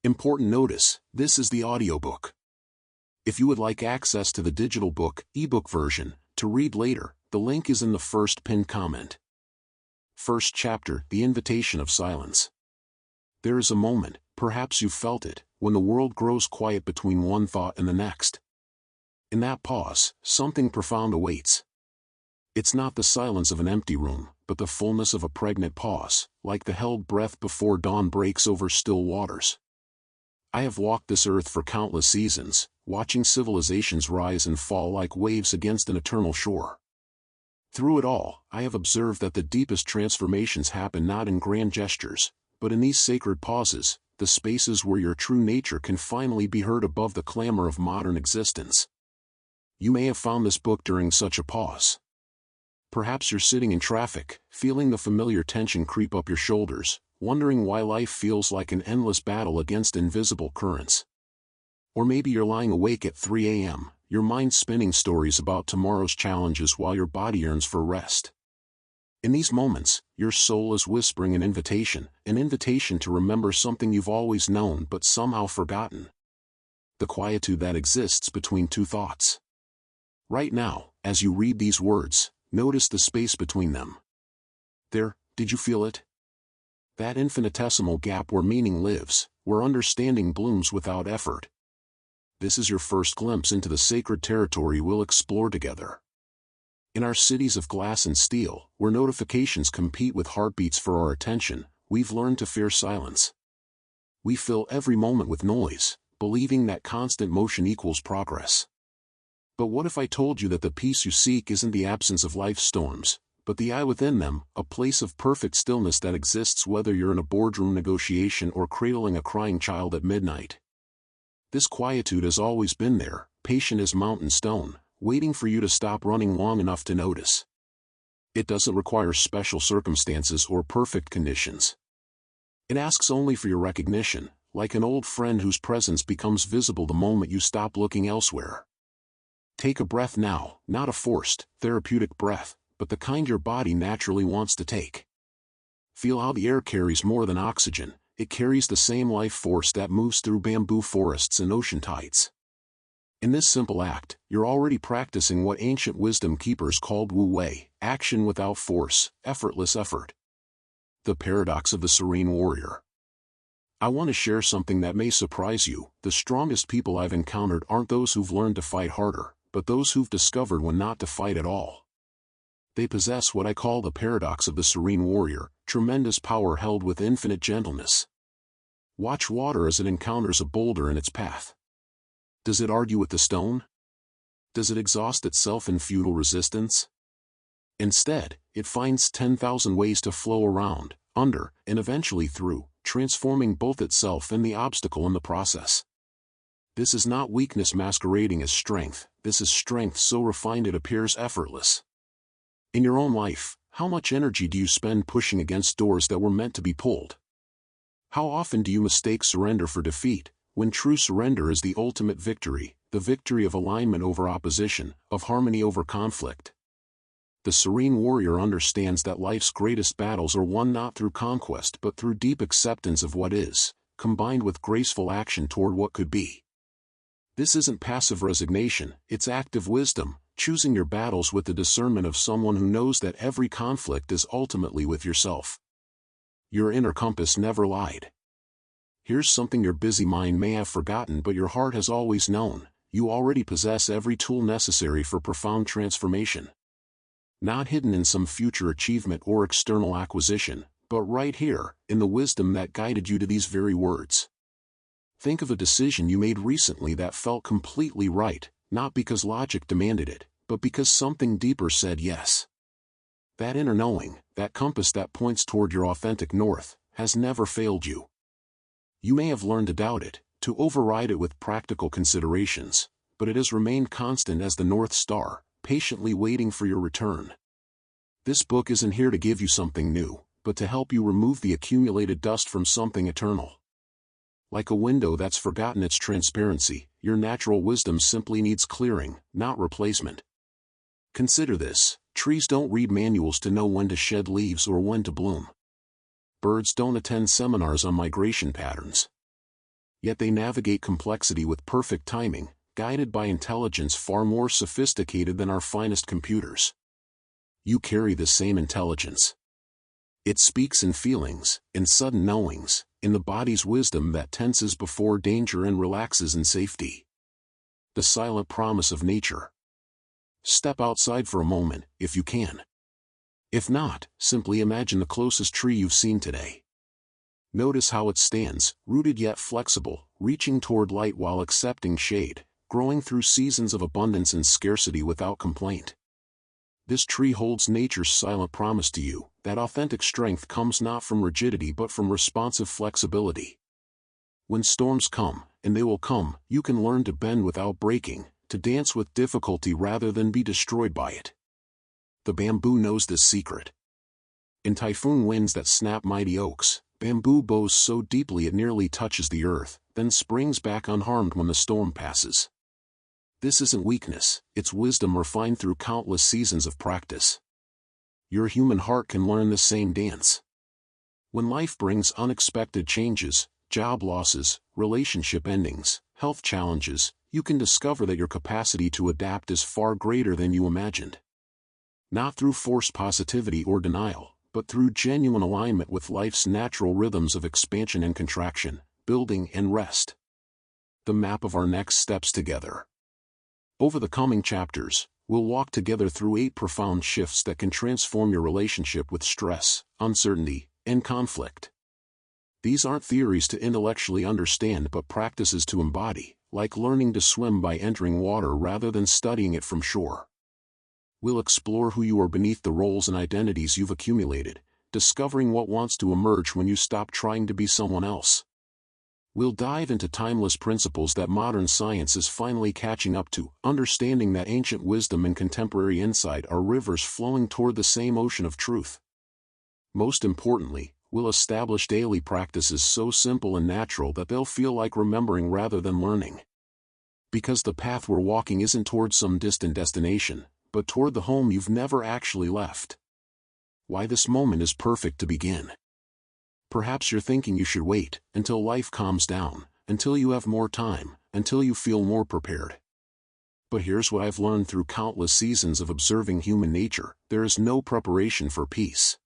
Important notice, this is the audiobook. If you would like access to the digital book, ebook version, to read later, the link is in the first pinned comment. First chapter, The Invitation of Silence. There is a moment, perhaps you've felt it, when the world grows quiet between one thought and the next. In that pause, something profound awaits. It's not the silence of an empty room, but the fullness of a pregnant pause, like the held breath before dawn breaks over still waters. I have walked this earth for countless seasons, watching civilizations rise and fall like waves against an eternal shore. Through it all, I have observed that the deepest transformations happen not in grand gestures, but in these sacred pauses, the spaces where your true nature can finally be heard above the clamor of modern existence. You may have found this book during such a pause. Perhaps you're sitting in traffic, feeling the familiar tension creep up your shoulders, wondering why life feels like an endless battle against invisible currents. Or maybe you're lying awake at 3 a.m., your mind spinning stories about tomorrow's challenges while your body yearns for rest. In these moments, your soul is whispering an invitation to remember something you've always known but somehow forgotten. The quietude that exists between two thoughts. Right now, as you read these words, notice the space between them. There, did you feel it? That infinitesimal gap where meaning lives, where understanding blooms without effort. This is your first glimpse into the sacred territory we'll explore together. In our cities of glass and steel, where notifications compete with heartbeats for our attention, we've learned to fear silence. We fill every moment with noise, believing that constant motion equals progress. But what if I told you that the peace you seek isn't the absence of life's storms, but the eye within them, a place of perfect stillness that exists whether you're in a boardroom negotiation or cradling a crying child at midnight? This quietude has always been there, patient as mountain stone, waiting for you to stop running long enough to notice. It doesn't require special circumstances or perfect conditions. It asks only for your recognition, like an old friend whose presence becomes visible the moment you stop looking elsewhere. Take a breath now, not a forced, therapeutic breath, but the kind your body naturally wants to take. Feel how the air carries more than oxygen, it carries the same life force that moves through bamboo forests and ocean tides. In this simple act, you're already practicing what ancient wisdom keepers called wu wei, action without force, effortless effort. The paradox of the serene warrior. I want to share something that may surprise you. The strongest people I've encountered aren't those who've learned to fight harder, but those who've discovered when not to fight at all. They possess what I call the paradox of the serene warrior, tremendous power held with infinite gentleness. Watch water as it encounters a boulder in its path. Does it argue with the stone? Does it exhaust itself in futile resistance? Instead, it finds 10,000 ways to flow around, under, and eventually through, transforming both itself and the obstacle in the process. This is not weakness masquerading as strength, this is strength so refined it appears effortless. In your own life, how much energy do you spend pushing against doors that were meant to be pulled? How often do you mistake surrender for defeat, when true surrender is the ultimate victory, the victory of alignment over opposition, of harmony over conflict? The serene warrior understands that life's greatest battles are won not through conquest but through deep acceptance of what is, combined with graceful action toward what could be. This isn't passive resignation, it's active wisdom, choosing your battles with the discernment of someone who knows that every conflict is ultimately with yourself. Your inner compass never lied. Here's something your busy mind may have forgotten but your heart has always known: you already possess every tool necessary for profound transformation. Not hidden in some future achievement or external acquisition, but right here, in the wisdom that guided you to these very words. Think of a decision you made recently that felt completely right, not because logic demanded it, but because something deeper said yes. That inner knowing, that compass that points toward your authentic north, has never failed you. You may have learned to doubt it, to override it with practical considerations, but it has remained constant as the North Star, patiently waiting for your return. This book isn't here to give you something new, but to help you remove the accumulated dust from something eternal. Like a window that's forgotten its transparency, your natural wisdom simply needs clearing, not replacement. Consider this: trees don't read manuals to know when to shed leaves or when to bloom. Birds don't attend seminars on migration patterns. Yet they navigate complexity with perfect timing, guided by intelligence far more sophisticated than our finest computers. You carry the same intelligence. It speaks in feelings, in sudden knowings, in the body's wisdom that tenses before danger and relaxes in safety. The silent promise of nature. Step outside for a moment, if you can. If not, simply imagine the closest tree you've seen today. Notice how it stands, rooted yet flexible, reaching toward light while accepting shade, growing through seasons of abundance and scarcity without complaint. This tree holds nature's silent promise to you, that authentic strength comes not from rigidity but from responsive flexibility. When storms come, and they will come, you can learn to bend without breaking, to dance with difficulty rather than be destroyed by it. The bamboo knows this secret. In typhoon winds that snap mighty oaks, bamboo bows so deeply it nearly touches the earth, then springs back unharmed when the storm passes. This isn't weakness, it's wisdom refined through countless seasons of practice. Your human heart can learn the same dance. When life brings unexpected changes, job losses, relationship endings, health challenges, you can discover that your capacity to adapt is far greater than you imagined. Not through forced positivity or denial, but through genuine alignment with life's natural rhythms of expansion and contraction, building and rest. The map of our next steps together. Over the coming chapters, we'll walk together through 8 profound shifts that can transform your relationship with stress, uncertainty, and conflict. These aren't theories to intellectually understand but practices to embody, like learning to swim by entering water rather than studying it from shore. We'll explore who you are beneath the roles and identities you've accumulated, discovering what wants to emerge when you stop trying to be someone else. We'll dive into timeless principles that modern science is finally catching up to, understanding that ancient wisdom and contemporary insight are rivers flowing toward the same ocean of truth. Most importantly, we'll establish daily practices so simple and natural that they'll feel like remembering rather than learning. Because the path we're walking isn't toward some distant destination, but toward the home you've never actually left. Why this moment is perfect to begin. Perhaps you're thinking you should wait until life calms down, until you have more time, until you feel more prepared. But here's what I've learned through countless seasons of observing human nature: there is no preparation for peace.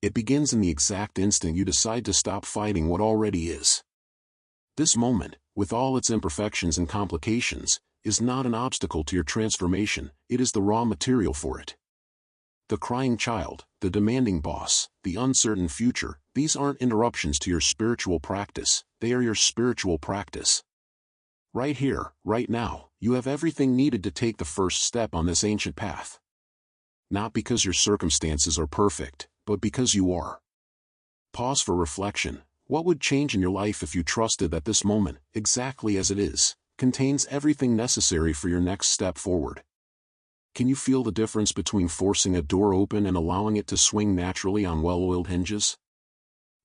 It begins in the exact instant you decide to stop fighting what already is. This moment, with all its imperfections and complications, is not an obstacle to your transformation, it is the raw material for it. The crying child, the demanding boss, the uncertain future, these aren't interruptions to your spiritual practice, they are your spiritual practice. Right here, right now, you have everything needed to take the first step on this ancient path. Not because your circumstances are perfect, but because you are. Pause for reflection. What would change in your life if you trusted that this moment, exactly as it is, contains everything necessary for your next step forward? Can you feel the difference between forcing a door open and allowing it to swing naturally on well-oiled hinges?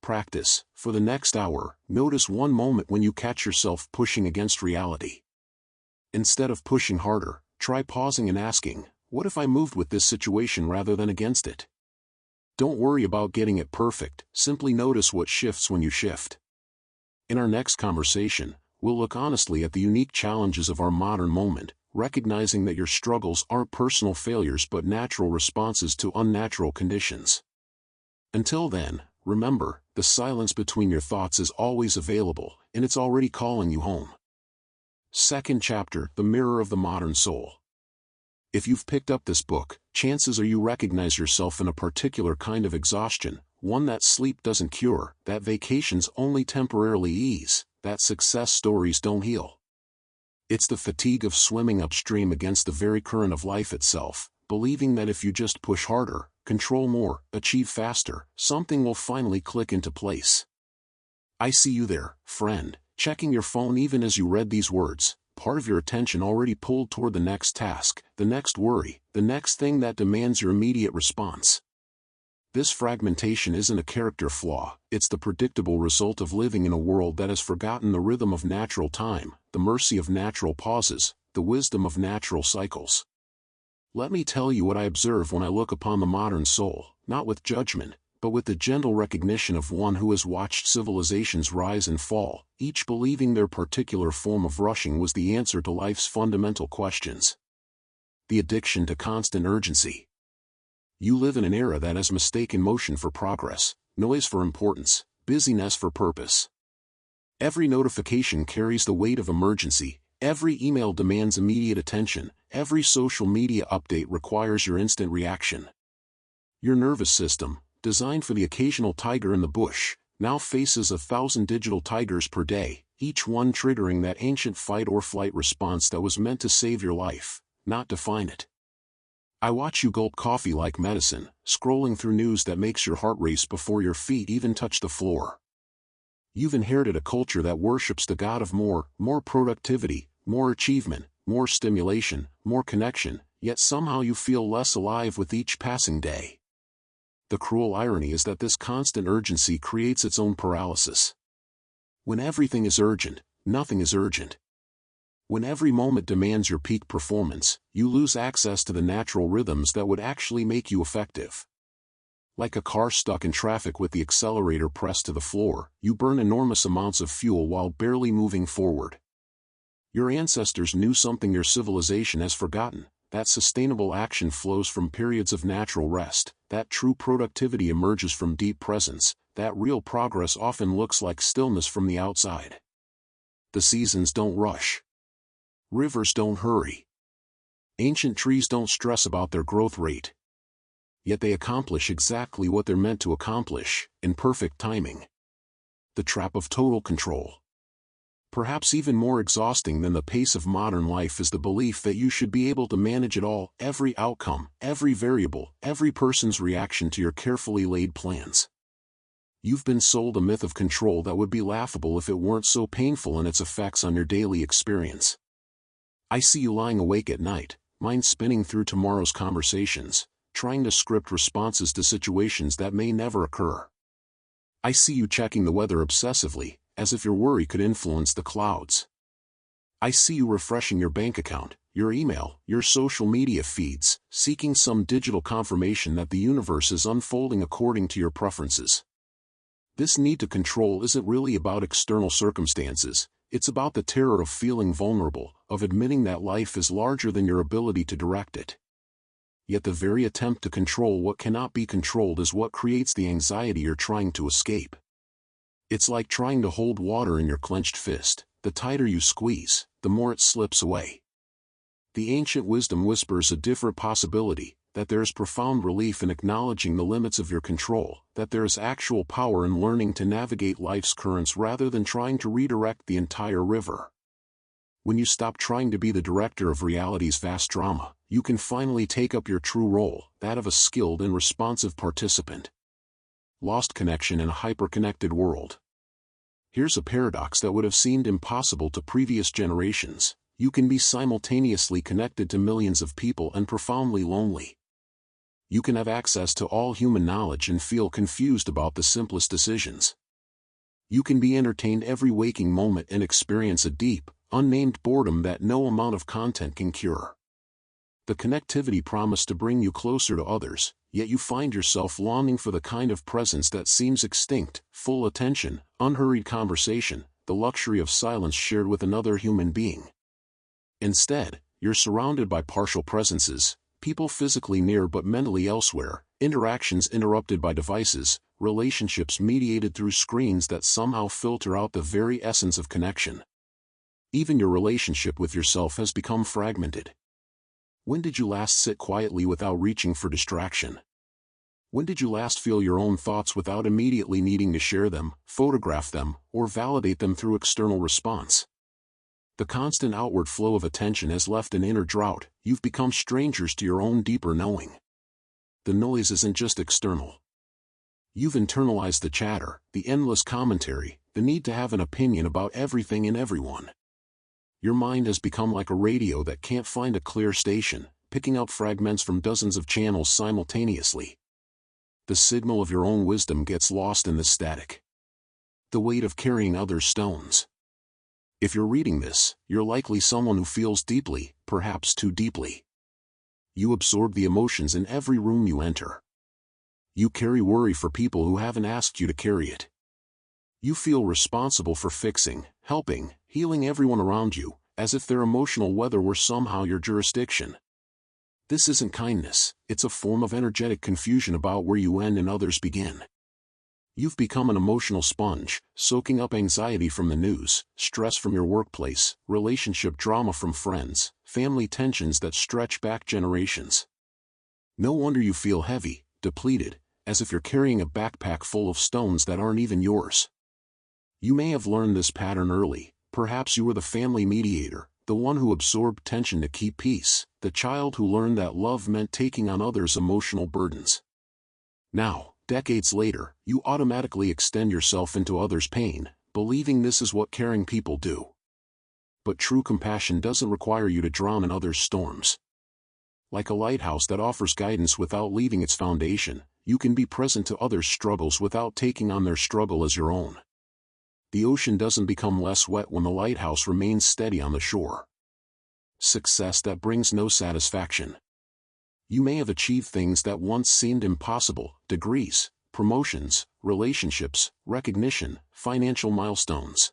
Practice. For the next hour, notice one moment when you catch yourself pushing against reality. Instead of pushing harder, try pausing and asking, what if I moved with this situation rather than against it? Don't worry about getting it perfect, simply notice what shifts when you shift. In our next conversation, we'll look honestly at the unique challenges of our modern moment, recognizing that your struggles aren't personal failures but natural responses to unnatural conditions. Until then, remember, the silence between your thoughts is always available, and it's already calling you home. Second chapter, The Mirror of the Modern Soul. If you've picked up this book, chances are you recognize yourself in a particular kind of exhaustion, one that sleep doesn't cure, that vacations only temporarily ease, that success stories don't heal. It's the fatigue of swimming upstream against the very current of life itself, believing that if you just push harder, control more, achieve faster, something will finally click into place. I see you there, friend, checking your phone even as you read these words, part of your attention already pulled toward the next task, the next worry, the next thing that demands your immediate response. This fragmentation isn't a character flaw, it's the predictable result of living in a world that has forgotten the rhythm of natural time, the mercy of natural pauses, the wisdom of natural cycles. Let me tell you what I observe when I look upon the modern soul, not with judgment, but with the gentle recognition of one who has watched civilizations rise and fall, each believing their particular form of rushing was the answer to life's fundamental questions. The addiction to constant urgency. You live in an era that has mistaken motion for progress, noise for importance, busyness for purpose. Every notification carries the weight of emergency, every email demands immediate attention, every social media update requires your instant reaction. Your nervous system, designed for the occasional tiger in the bush, now faces 1,000 digital tigers per day, each one triggering that ancient fight or flight response that was meant to save your life, not define it. I watch you gulp coffee like medicine, scrolling through news that makes your heart race before your feet even touch the floor. You've inherited a culture that worships the god of more productivity, more achievement, more stimulation, more connection, yet somehow you feel less alive with each passing day. The cruel irony is that this constant urgency creates its own paralysis. When everything is urgent, nothing is urgent. When every moment demands your peak performance, you lose access to the natural rhythms that would actually make you effective. Like a car stuck in traffic with the accelerator pressed to the floor, you burn enormous amounts of fuel while barely moving forward. Your ancestors knew something your civilization has forgotten, that sustainable action flows from periods of natural rest, that true productivity emerges from deep presence, that real progress often looks like stillness from the outside. The seasons don't rush. Rivers don't hurry. Ancient trees don't stress about their growth rate. Yet they accomplish exactly what they're meant to accomplish, in perfect timing. The trap of total control. Perhaps even more exhausting than the pace of modern life is the belief that you should be able to manage it all, every outcome, every variable, every person's reaction to your carefully laid plans. You've been sold a myth of control that would be laughable if it weren't so painful in its effects on your daily experience. I see you lying awake at night, mind spinning through tomorrow's conversations, trying to script responses to situations that may never occur. I see you checking the weather obsessively, as if your worry could influence the clouds. I see you refreshing your bank account, your email, your social media feeds, seeking some digital confirmation that the universe is unfolding according to your preferences. This need to control isn't really about external circumstances, it's about the terror of feeling vulnerable, of admitting that life is larger than your ability to direct it. Yet the very attempt to control what cannot be controlled is what creates the anxiety you're trying to escape. It's like trying to hold water in your clenched fist. The tighter you squeeze, the more it slips away. The ancient wisdom whispers a different possibility, that there is profound relief in acknowledging the limits of your control, that there is actual power in learning to navigate life's currents rather than trying to redirect the entire river. When you stop trying to be the director of reality's vast drama, you can finally take up your true role, that of a skilled and responsive participant. Lost connection in a hyper-connected world. Here's a paradox that would have seemed impossible to previous generations. You can be simultaneously connected to millions of people and profoundly lonely. You can have access to all human knowledge and feel confused about the simplest decisions. You can be entertained every waking moment and experience a deep, unnamed boredom that no amount of content can cure. The connectivity promised to bring you closer to others, yet you find yourself longing for the kind of presence that seems extinct, full attention, unhurried conversation, the luxury of silence shared with another human being. Instead, you're surrounded by partial presences, people physically near but mentally elsewhere, interactions interrupted by devices, relationships mediated through screens that somehow filter out the very essence of connection. Even your relationship with yourself has become fragmented. When did you last sit quietly without reaching for distraction? When did you last feel your own thoughts without immediately needing to share them, photograph them, or validate them through external response? The constant outward flow of attention has left an inner drought. You've become strangers to your own deeper knowing. The noise isn't just external. You've internalized the chatter, the endless commentary, the need to have an opinion about everything and everyone. Your mind has become like a radio that can't find a clear station, picking up fragments from dozens of channels simultaneously. The signal of your own wisdom gets lost in the static. The weight of carrying others' stones. If you're reading this, you're likely someone who feels deeply, perhaps too deeply. You absorb the emotions in every room you enter. You carry worry for people who haven't asked you to carry it. You feel responsible for fixing, helping, healing everyone around you, as if their emotional weather were somehow your jurisdiction. This isn't kindness, it's a form of energetic confusion about where you end and others begin. You've become an emotional sponge, soaking up anxiety from the news, stress from your workplace, relationship drama from friends, family tensions that stretch back generations. No wonder you feel heavy, depleted, as if you're carrying a backpack full of stones that aren't even yours. You may have learned this pattern early. Perhaps you were the family mediator, the one who absorbed tension to keep peace, the child who learned that love meant taking on others' emotional burdens. Now, decades later, you automatically extend yourself into others' pain, believing this is what caring people do. But true compassion doesn't require you to drown in others' storms. Like a lighthouse that offers guidance without leaving its foundation, you can be present to others' struggles without taking on their struggle as your own. The ocean doesn't become less wet when the lighthouse remains steady on the shore. Success that brings no satisfaction. You may have achieved things that once seemed impossible: degrees, promotions, relationships, recognition, financial milestones.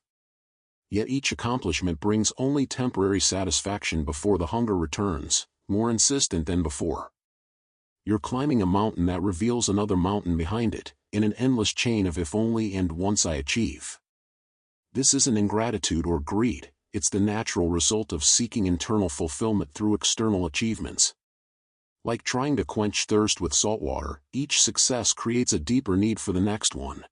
Yet each accomplishment brings only temporary satisfaction before the hunger returns, more insistent than before. You're climbing a mountain that reveals another mountain behind it, in an endless chain of if only and once I achieve. This isn't ingratitude or greed, it's the natural result of seeking internal fulfillment through external achievements. Like trying to quench thirst with salt water, each success creates a deeper need for the next one.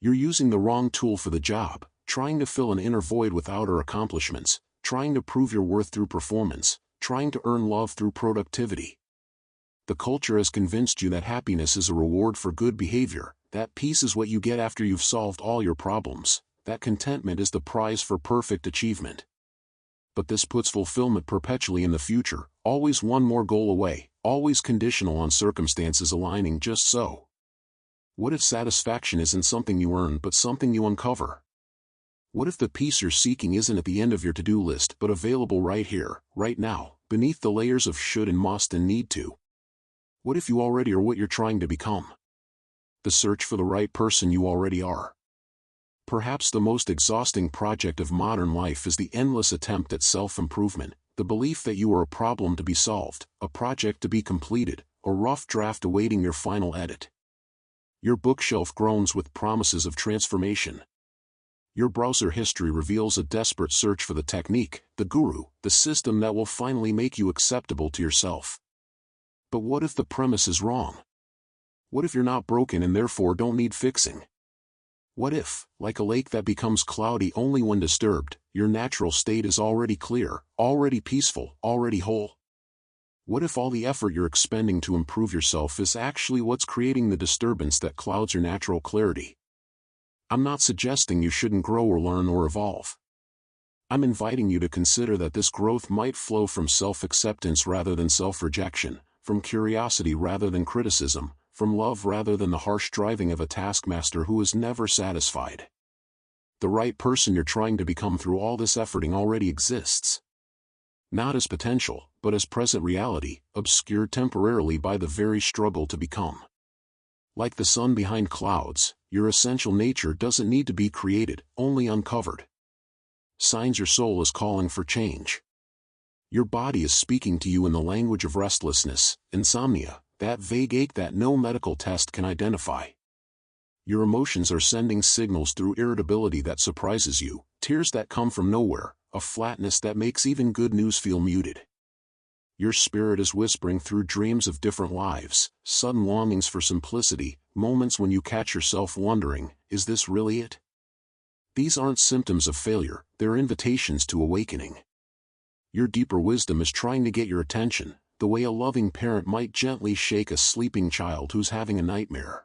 You're using the wrong tool for the job, trying to fill an inner void with outer accomplishments, trying to prove your worth through performance, trying to earn love through productivity. The culture has convinced you that happiness is a reward for good behavior, that peace is what you get after you've solved all your problems, that contentment is the prize for perfect achievement. But this puts fulfillment perpetually in the future, always one more goal away, always conditional on circumstances aligning just so. What if satisfaction isn't something you earn but something you uncover? What if the peace you're seeking isn't at the end of your to-do list but available right here, right now, beneath the layers of should and must and need to? What if you already are what you're trying to become? The search for the right person you already are. Perhaps the most exhausting project of modern life is the endless attempt at self-improvement, the belief that you are a problem to be solved, a project to be completed, a rough draft awaiting your final edit. Your bookshelf groans with promises of transformation. Your browser history reveals a desperate search for the technique, the guru, the system that will finally make you acceptable to yourself. But what if the premise is wrong? What if you're not broken and therefore don't need fixing? What if, like a lake that becomes cloudy only when disturbed, your natural state is already clear, already peaceful, already whole? What if all the effort you're expending to improve yourself is actually what's creating the disturbance that clouds your natural clarity? I'm not suggesting you shouldn't grow or learn or evolve. I'm inviting you to consider that this growth might flow from self-acceptance rather than self-rejection, from curiosity rather than criticism, from love rather than the harsh driving of a taskmaster who is never satisfied. The right person you're trying to become through all this efforting already exists. Not as potential, but as present reality, obscured temporarily by the very struggle to become. Like the sun behind clouds, your essential nature doesn't need to be created, only uncovered. Signs your soul is calling for change. Your body is speaking to you in the language of restlessness, insomnia, that vague ache that no medical test can identify. Your emotions are sending signals through irritability that surprises you, tears that come from nowhere, a flatness that makes even good news feel muted. Your spirit is whispering through dreams of different lives, sudden longings for simplicity, moments when you catch yourself wondering, is this really it? These aren't symptoms of failure, they're invitations to awakening. Your deeper wisdom is trying to get your attention, the way a loving parent might gently shake a sleeping child who's having a nightmare.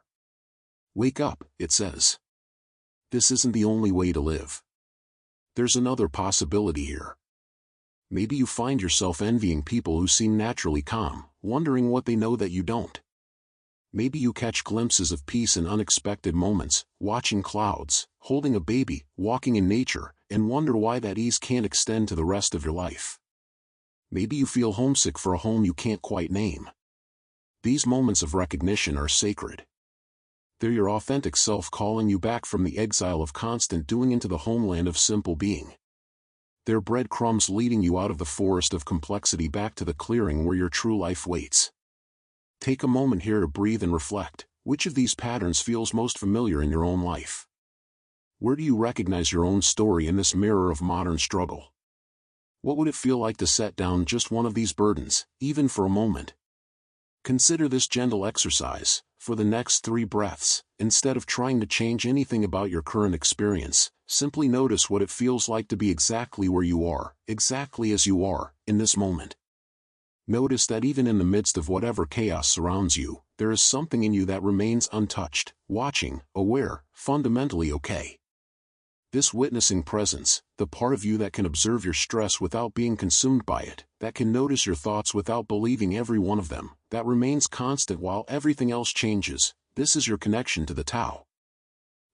Wake up, it says. This isn't the only way to live. There's another possibility here. Maybe you find yourself envying people who seem naturally calm, wondering what they know that you don't. Maybe you catch glimpses of peace in unexpected moments, watching clouds, holding a baby, walking in nature, and wonder why that ease can't extend to the rest of your life. Maybe you feel homesick for a home you can't quite name. These moments of recognition are sacred. They're your authentic self calling you back from the exile of constant doing into the homeland of simple being. They're breadcrumbs leading you out of the forest of complexity back to the clearing where your true life waits. Take a moment here to breathe and reflect. Which of these patterns feels most familiar in your own life? Where do you recognize your own story in this mirror of modern struggle? What would it feel like to set down just one of these burdens, even for a moment? Consider this gentle exercise. For the next 3 breaths, instead of trying to change anything about your current experience, simply notice what it feels like to be exactly where you are, exactly as you are, in this moment. Notice that even in the midst of whatever chaos surrounds you, there is something in you that remains untouched, watching, aware, fundamentally okay. This witnessing presence, the part of you that can observe your stress without being consumed by it, that can notice your thoughts without believing every one of them, that remains constant while everything else changes, this is your connection to the Tao.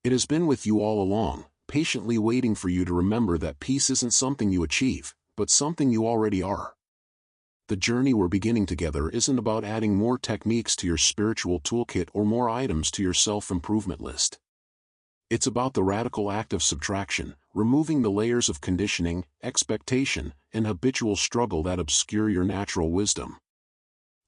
It has been with you all along, patiently waiting for you to remember that peace isn't something you achieve, but something you already are. The journey we're beginning together isn't about adding more techniques to your spiritual toolkit or more items to your self-improvement list. It's about the radical act of subtraction, removing the layers of conditioning, expectation, and habitual struggle that obscure your natural wisdom.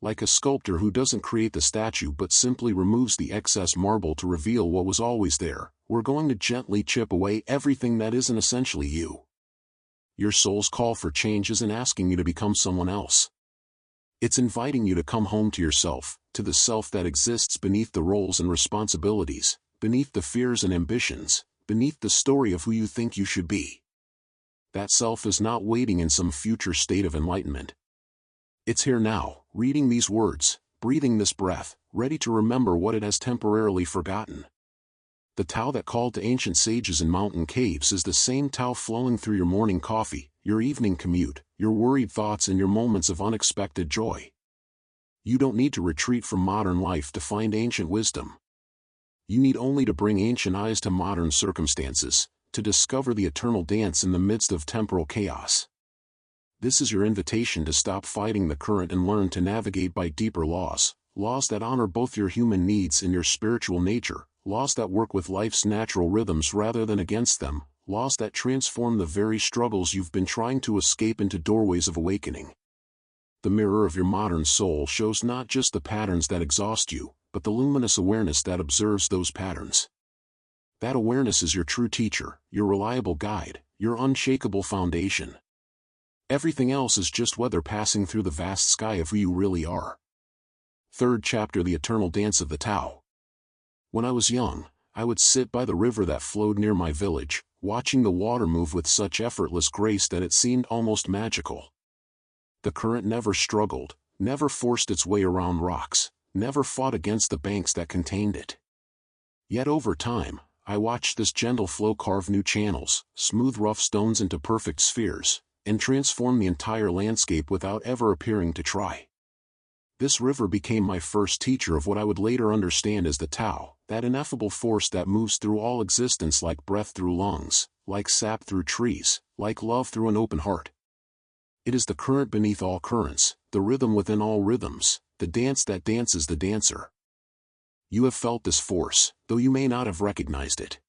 Like a sculptor who doesn't create the statue but simply removes the excess marble to reveal what was always there, we're going to gently chip away everything that isn't essentially you. Your soul's call for change isn't asking you to become someone else. It's inviting you to come home to yourself, to the self that exists beneath the roles and responsibilities, beneath the fears and ambitions, beneath the story of who you think you should be. That self is not waiting in some future state of enlightenment. It's here now, reading these words, breathing this breath, ready to remember what it has temporarily forgotten. The Tao that called to ancient sages in mountain caves is the same Tao flowing through your morning coffee, your evening commute, your worried thoughts and your moments of unexpected joy. You don't need to retreat from modern life to find ancient wisdom. You need only to bring ancient eyes to modern circumstances, to discover the eternal dance in the midst of temporal chaos. This is your invitation to stop fighting the current and learn to navigate by deeper laws, laws that honor both your human needs and your spiritual nature, laws that work with life's natural rhythms rather than against them, laws that transform the very struggles you've been trying to escape into doorways of awakening. The mirror of your modern soul shows not just the patterns that exhaust you, but the luminous awareness that observes those patterns. That awareness is your true teacher, your reliable guide, your unshakable foundation. Everything else is just weather passing through the vast sky of who you really are. 3rd chapter: The Eternal Dance of the Tao. When I was young, I would sit by the river that flowed near my village, watching the water move with such effortless grace that it seemed almost magical. The current never struggled, never forced its way around rocks, never fought against the banks that contained it. Yet over time, I watched this gentle flow carve new channels, smooth rough stones into perfect spheres, and transform the entire landscape without ever appearing to try. This river became my first teacher of what I would later understand as the Tao, that ineffable force that moves through all existence like breath through lungs, like sap through trees, like love through an open heart. It is the current beneath all currents, the rhythm within all rhythms, the dance that dances the dancer. You have felt this force, though you may not have recognized it.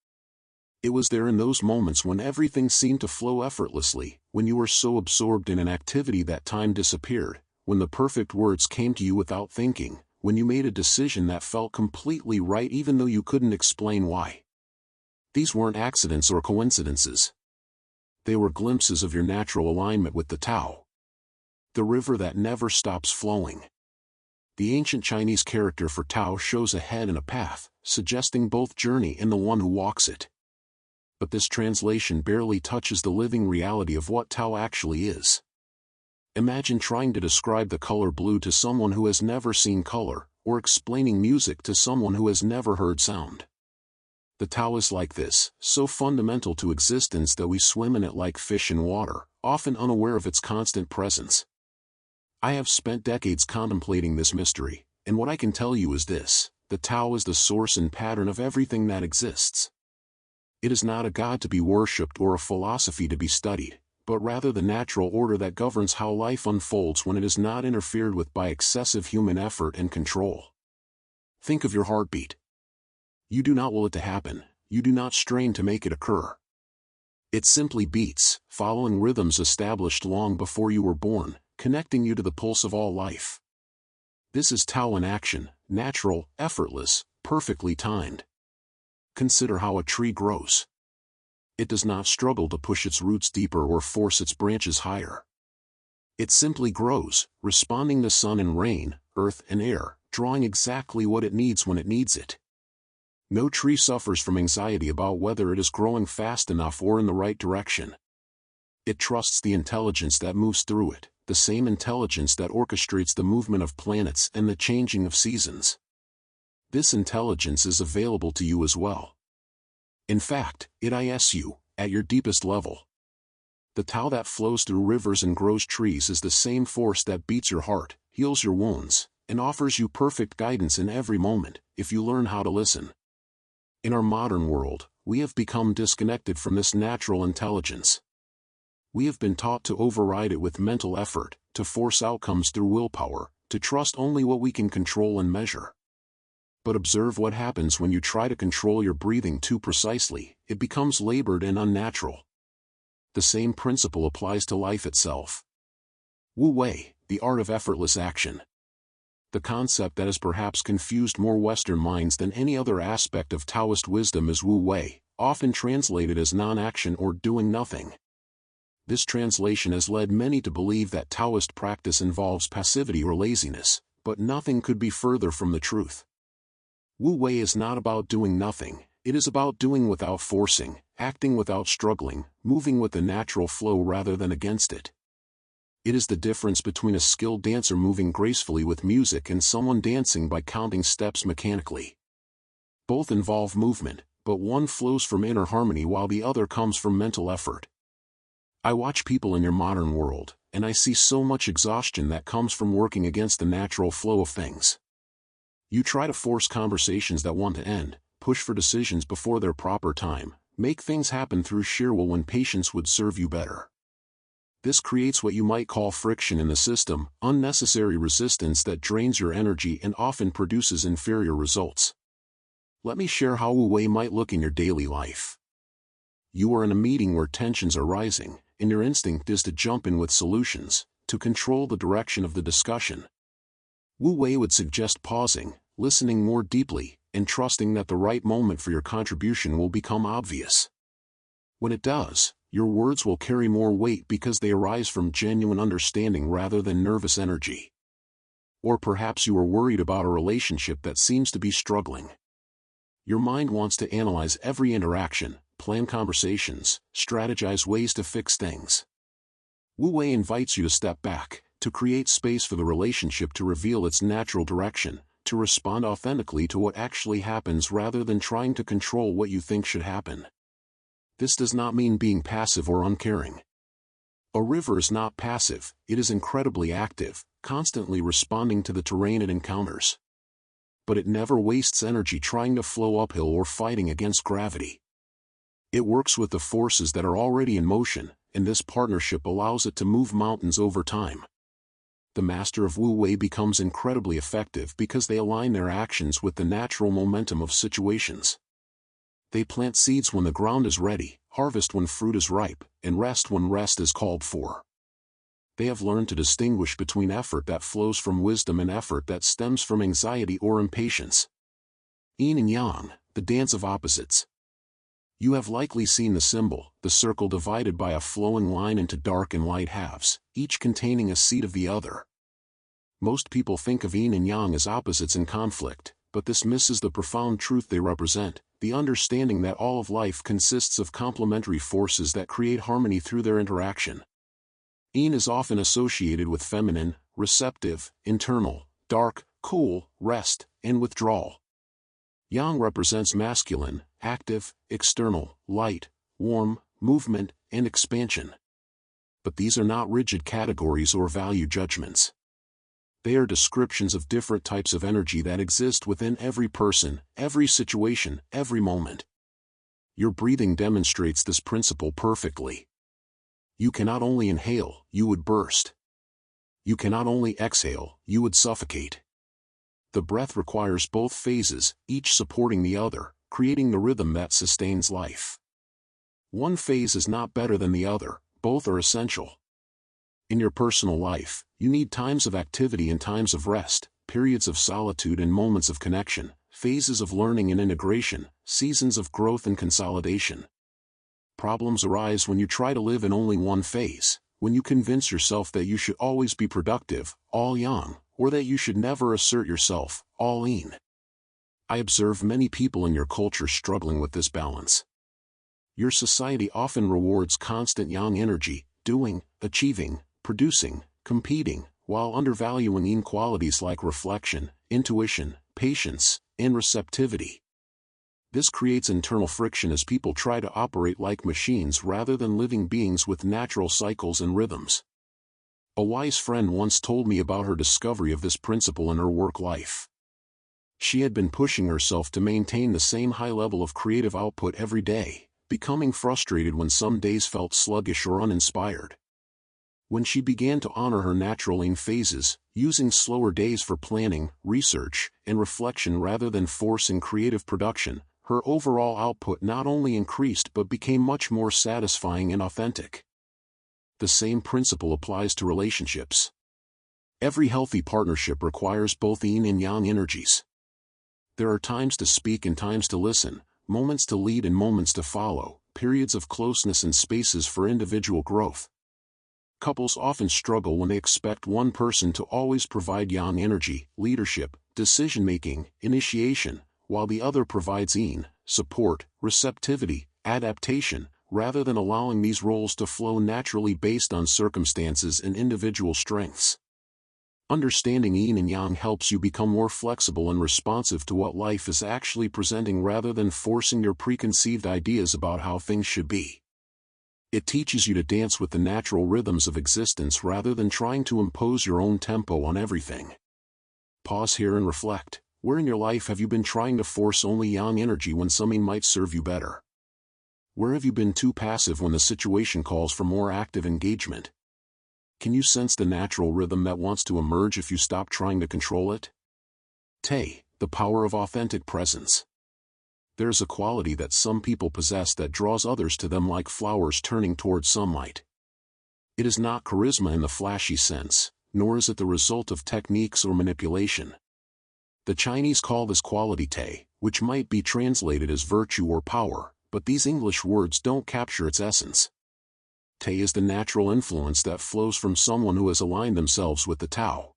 It was there in those moments when everything seemed to flow effortlessly, when you were so absorbed in an activity that time disappeared, when the perfect words came to you without thinking, when you made a decision that felt completely right even though you couldn't explain why. These weren't accidents or coincidences. They were glimpses of your natural alignment with the Tao. The river that never stops flowing. The ancient Chinese character for Tao shows a head and a path, suggesting both journey and the one who walks it. But this translation barely touches the living reality of what Tao actually is. Imagine trying to describe the color blue to someone who has never seen color, or explaining music to someone who has never heard sound. The Tao is like this, so fundamental to existence that we swim in it like fish in water, often unaware of its constant presence. I have spent decades contemplating this mystery, and what I can tell you is this: the Tao is the source and pattern of everything that exists. It is not a god to be worshipped or a philosophy to be studied, but rather the natural order that governs how life unfolds when it is not interfered with by excessive human effort and control. Think of your heartbeat. You do not will it to happen, you do not strain to make it occur. It simply beats, following rhythms established long before you were born, connecting you to the pulse of all life. This is Tao in action, natural, effortless, perfectly timed. Consider how a tree grows. It does not struggle to push its roots deeper or force its branches higher. It simply grows, responding to sun and rain, earth and air, drawing exactly what it needs when it needs it. No tree suffers from anxiety about whether it is growing fast enough or in the right direction. It trusts the intelligence that moves through it, the same intelligence that orchestrates the movement of planets and the changing of seasons. This intelligence is available to you as well. In fact, it is you, at your deepest level. The Tao that flows through rivers and grows trees is the same force that beats your heart, heals your wounds, and offers you perfect guidance in every moment, if you learn how to listen. In our modern world, we have become disconnected from this natural intelligence. We have been taught to override it with mental effort, to force outcomes through willpower, to trust only what we can control and measure. But observe what happens when you try to control your breathing too precisely. It becomes labored and unnatural. The same principle applies to life itself. Wu Wei, the art of effortless action. The concept that has perhaps confused more Western minds than any other aspect of Taoist wisdom is Wu Wei, often translated as non-action or doing nothing. This translation has led many to believe that Taoist practice involves passivity or laziness, but nothing could be further from the truth. Wu Wei is not about doing nothing, it is about doing without forcing, acting without struggling, moving with the natural flow rather than against it. It is the difference between a skilled dancer moving gracefully with music and someone dancing by counting steps mechanically. Both involve movement, but one flows from inner harmony while the other comes from mental effort. I watch people in your modern world, and I see so much exhaustion that comes from working against the natural flow of things. You try to force conversations that want to end, push for decisions before their proper time, make things happen through sheer will when patience would serve you better. This creates what you might call friction in the system, unnecessary resistance that drains your energy and often produces inferior results. Let me share how Wu Wei might look in your daily life. You are in a meeting where tensions are rising, and your instinct is to jump in with solutions, to control the direction of the discussion. Wu Wei would suggest pausing, listening more deeply, and trusting that the right moment for your contribution will become obvious. When it does, your words will carry more weight because they arise from genuine understanding rather than nervous energy. Or perhaps you are worried about a relationship that seems to be struggling. Your mind wants to analyze every interaction, plan conversations, strategize ways to fix things. Wu Wei invites you to step back, to create space for the relationship to reveal its natural direction, to respond authentically to what actually happens rather than trying to control what you think should happen. This does not mean being passive or uncaring. A river is not passive, it is incredibly active, constantly responding to the terrain it encounters. But it never wastes energy trying to flow uphill or fighting against gravity. It works with the forces that are already in motion, and this partnership allows it to move mountains over time. The master of Wu Wei becomes incredibly effective because they align their actions with the natural momentum of situations. They plant seeds when the ground is ready, harvest when fruit is ripe, and rest when rest is called for. They have learned to distinguish between effort that flows from wisdom and effort that stems from anxiety or impatience. Yin and Yang, the dance of opposites. You have likely seen the symbol, the circle divided by a flowing line into dark and light halves, each containing a seed of the other. Most people think of Yin and Yang as opposites in conflict, but this misses the profound truth they represent, the understanding that all of life consists of complementary forces that create harmony through their interaction. Yin is often associated with feminine, receptive, internal, dark, cool, rest, and withdrawal. Yang represents masculine, active, external, light, warm, movement, and expansion. But these are not rigid categories or value judgments. They are descriptions of different types of energy that exist within every person, every situation, every moment. Your breathing demonstrates this principle perfectly. You cannot only inhale, you would burst. You cannot only exhale, you would suffocate. The breath requires both phases, each supporting the other, creating the rhythm that sustains life. One phase is not better than the other, both are essential. In your personal life, you need times of activity and times of rest, periods of solitude and moments of connection, phases of learning and integration, seasons of growth and consolidation. Problems arise when you try to live in only one phase, when you convince yourself that you should always be productive, all yang, or that you should never assert yourself, all yin. I observe many people in your culture struggling with this balance. Your society often rewards constant yang energy, doing, achieving, producing, competing, while undervaluing yin qualities like reflection, intuition, patience, and receptivity. This creates internal friction as people try to operate like machines rather than living beings with natural cycles and rhythms. A wise friend once told me about her discovery of this principle in her work life. She had been pushing herself to maintain the same high level of creative output every day, becoming frustrated when some days felt sluggish or uninspired. When she began to honor her natural yin phases, using slower days for planning, research, and reflection rather than forcing creative production, her overall output not only increased but became much more satisfying and authentic. The same principle applies to relationships. Every healthy partnership requires both yin and yang energies. There are times to speak and times to listen, moments to lead and moments to follow, periods of closeness and spaces for individual growth. Couples often struggle when they expect one person to always provide yang energy, leadership, decision-making, initiation, while the other provides yin, support, receptivity, adaptation, rather than allowing these roles to flow naturally based on circumstances and individual strengths. Understanding yin and yang helps you become more flexible and responsive to what life is actually presenting rather than forcing your preconceived ideas about how things should be. It teaches you to dance with the natural rhythms of existence rather than trying to impose your own tempo on everything. Pause here and reflect. Where in your life have you been trying to force only yang energy when something might serve you better? Where have you been too passive when the situation calls for more active engagement? Can you sense the natural rhythm that wants to emerge if you stop trying to control it? Te, the power of authentic presence. There's a quality that some people possess that draws others to them like flowers turning toward sunlight. It is not charisma in the flashy sense, nor is it the result of techniques or manipulation. The Chinese call this quality Te, which might be translated as virtue or power, but these English words don't capture its essence. Te is the natural influence that flows from someone who has aligned themselves with the Tao.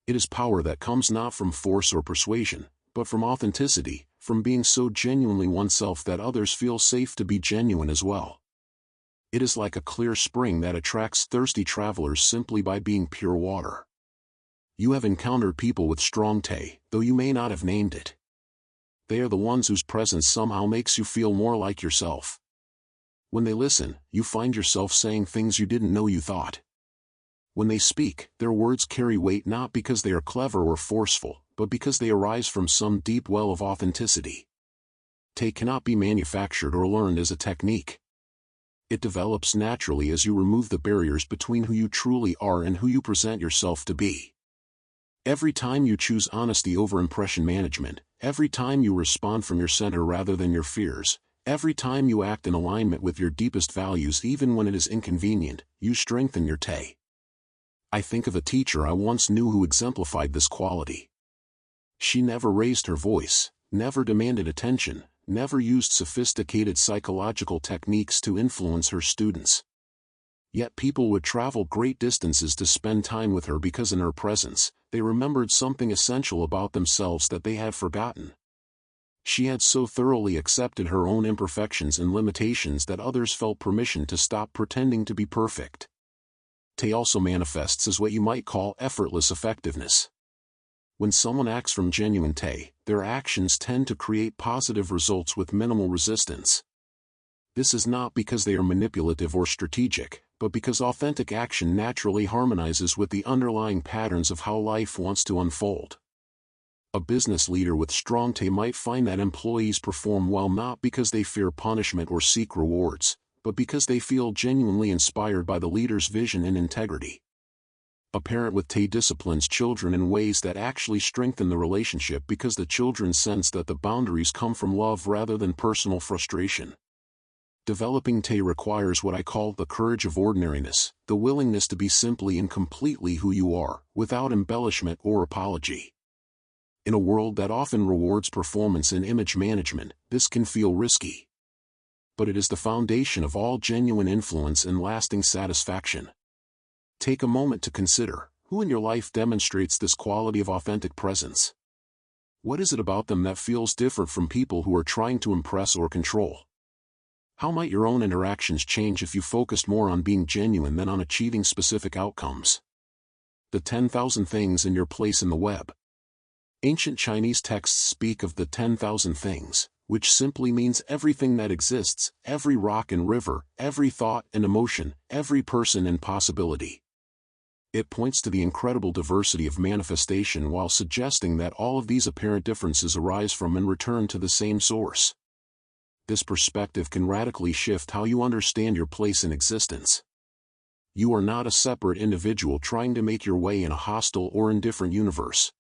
It is power that comes not from force or persuasion, but from authenticity, from being so genuinely oneself that others feel safe to be genuine as well. It is like a clear spring that attracts thirsty travelers simply by being pure water. You have encountered people with strong Te, though you may not have named it. They are the ones whose presence somehow makes you feel more like yourself. When they listen, you find yourself saying things you didn't know you thought. When they speak, their words carry weight not because they are clever or forceful, but because they arise from some deep well of authenticity. Te cannot be manufactured or learned as a technique. It develops naturally as you remove the barriers between who you truly are and who you present yourself to be. Every time you choose honesty over impression management, every time you respond from your center rather than your fears, every time you act in alignment with your deepest values even when it is inconvenient, you strengthen your Te. I think of a teacher I once knew who exemplified this quality. She never raised her voice, never demanded attention, never used sophisticated psychological techniques to influence her students. Yet people would travel great distances to spend time with her because in her presence, they remembered something essential about themselves that they had forgotten. She had so thoroughly accepted her own imperfections and limitations that others felt permission to stop pretending to be perfect. Te also manifests as what you might call effortless effectiveness. When someone acts from genuine Te, their actions tend to create positive results with minimal resistance. This is not because they are manipulative or strategic, but because authentic action naturally harmonizes with the underlying patterns of how life wants to unfold. A business leader with strong Te might find that employees perform well not because they fear punishment or seek rewards, but because they feel genuinely inspired by the leader's vision and integrity. A parent with Tay disciplines children in ways that actually strengthen the relationship because the children sense that the boundaries come from love rather than personal frustration. Developing Tay requires what I call the courage of ordinariness, the willingness to be simply and completely who you are, without embellishment or apology. In a world that often rewards performance and image management, this can feel risky. But it is the foundation of all genuine influence and lasting satisfaction. Take a moment to consider, who in your life demonstrates this quality of authentic presence? What is it about them that feels different from people who are trying to impress or control? How might your own interactions change if you focused more on being genuine than on achieving specific outcomes? The 10,000 things in your place in the web. Ancient Chinese texts speak of the 10,000 things, which simply means everything that exists, every rock and river, every thought and emotion, every person and possibility. It points to the incredible diversity of manifestation while suggesting that all of these apparent differences arise from and return to the same source. This perspective can radically shift how you understand your place in existence. You are not a separate individual trying to make your way in a hostile or indifferent universe.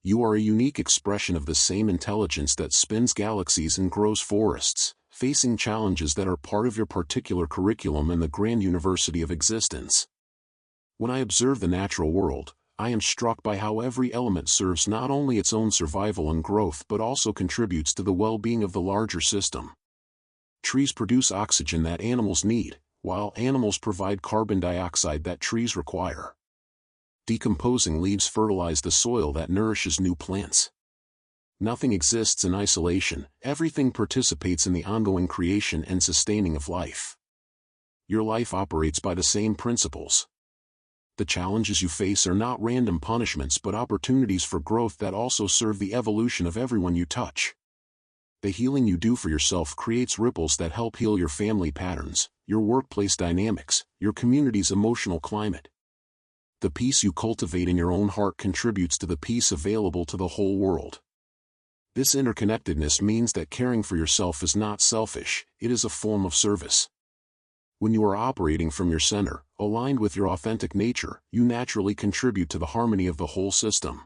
You are a unique expression of the same intelligence that spins galaxies and grows forests, facing challenges that are part of your particular curriculum in the grand university of existence. When I observe the natural world, I am struck by how every element serves not only its own survival and growth but also contributes to the well-being of the larger system. Trees produce oxygen that animals need, while animals provide carbon dioxide that trees require. Decomposing leaves fertilize the soil that nourishes new plants. Nothing exists in isolation, everything participates in the ongoing creation and sustaining of life. Your life operates by the same principles. The challenges you face are not random punishments but opportunities for growth that also serve the evolution of everyone you touch. The healing you do for yourself creates ripples that help heal your family patterns, your workplace dynamics, your community's emotional climate. The peace you cultivate in your own heart contributes to the peace available to the whole world. This interconnectedness means that caring for yourself is not selfish, it is a form of service. When you are operating from your center, aligned with your authentic nature, you naturally contribute to the harmony of the whole system.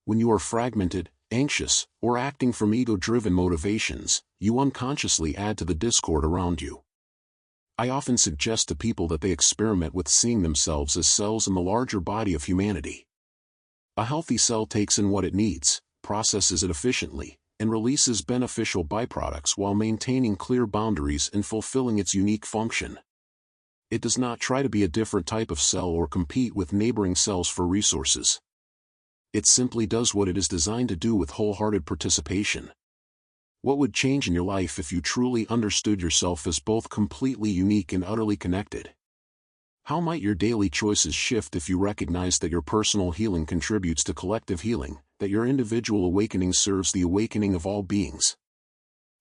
When you are fragmented, anxious, or acting from ego-driven motivations, you unconsciously add to the discord around you. I often suggest to people that they experiment with seeing themselves as cells in the larger body of humanity. A healthy cell takes in what it needs, processes it efficiently, and releases beneficial byproducts while maintaining clear boundaries and fulfilling its unique function. It does not try to be a different type of cell or compete with neighboring cells for resources. It simply does what it is designed to do with wholehearted participation. What would change in your life if you truly understood yourself as both completely unique and utterly connected? How might your daily choices shift if you recognized that your personal healing contributes to collective healing, that your individual awakening serves the awakening of all beings?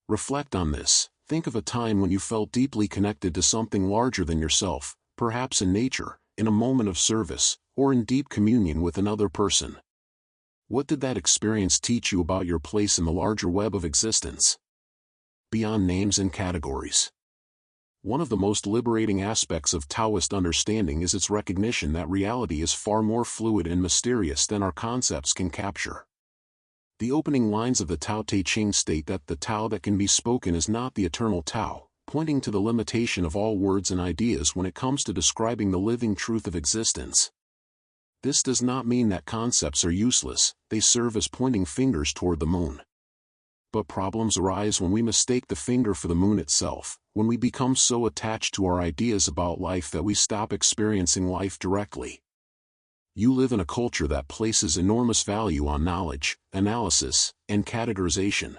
Reflect on this. Think of a time when you felt deeply connected to something larger than yourself, perhaps in nature, in a moment of service, or in deep communion with another person. What did that experience teach you about your place in the larger web of existence? Beyond names and categories. One of the most liberating aspects of Taoist understanding is its recognition that reality is far more fluid and mysterious than our concepts can capture. The opening lines of the Tao Te Ching state that the Tao that can be spoken is not the eternal Tao, pointing to the limitation of all words and ideas when it comes to describing the living truth of existence. This does not mean that concepts are useless, they serve as pointing fingers toward the moon. But problems arise when we mistake the finger for the moon itself, when we become so attached to our ideas about life that we stop experiencing life directly. You live in a culture that places enormous value on knowledge, analysis, and categorization.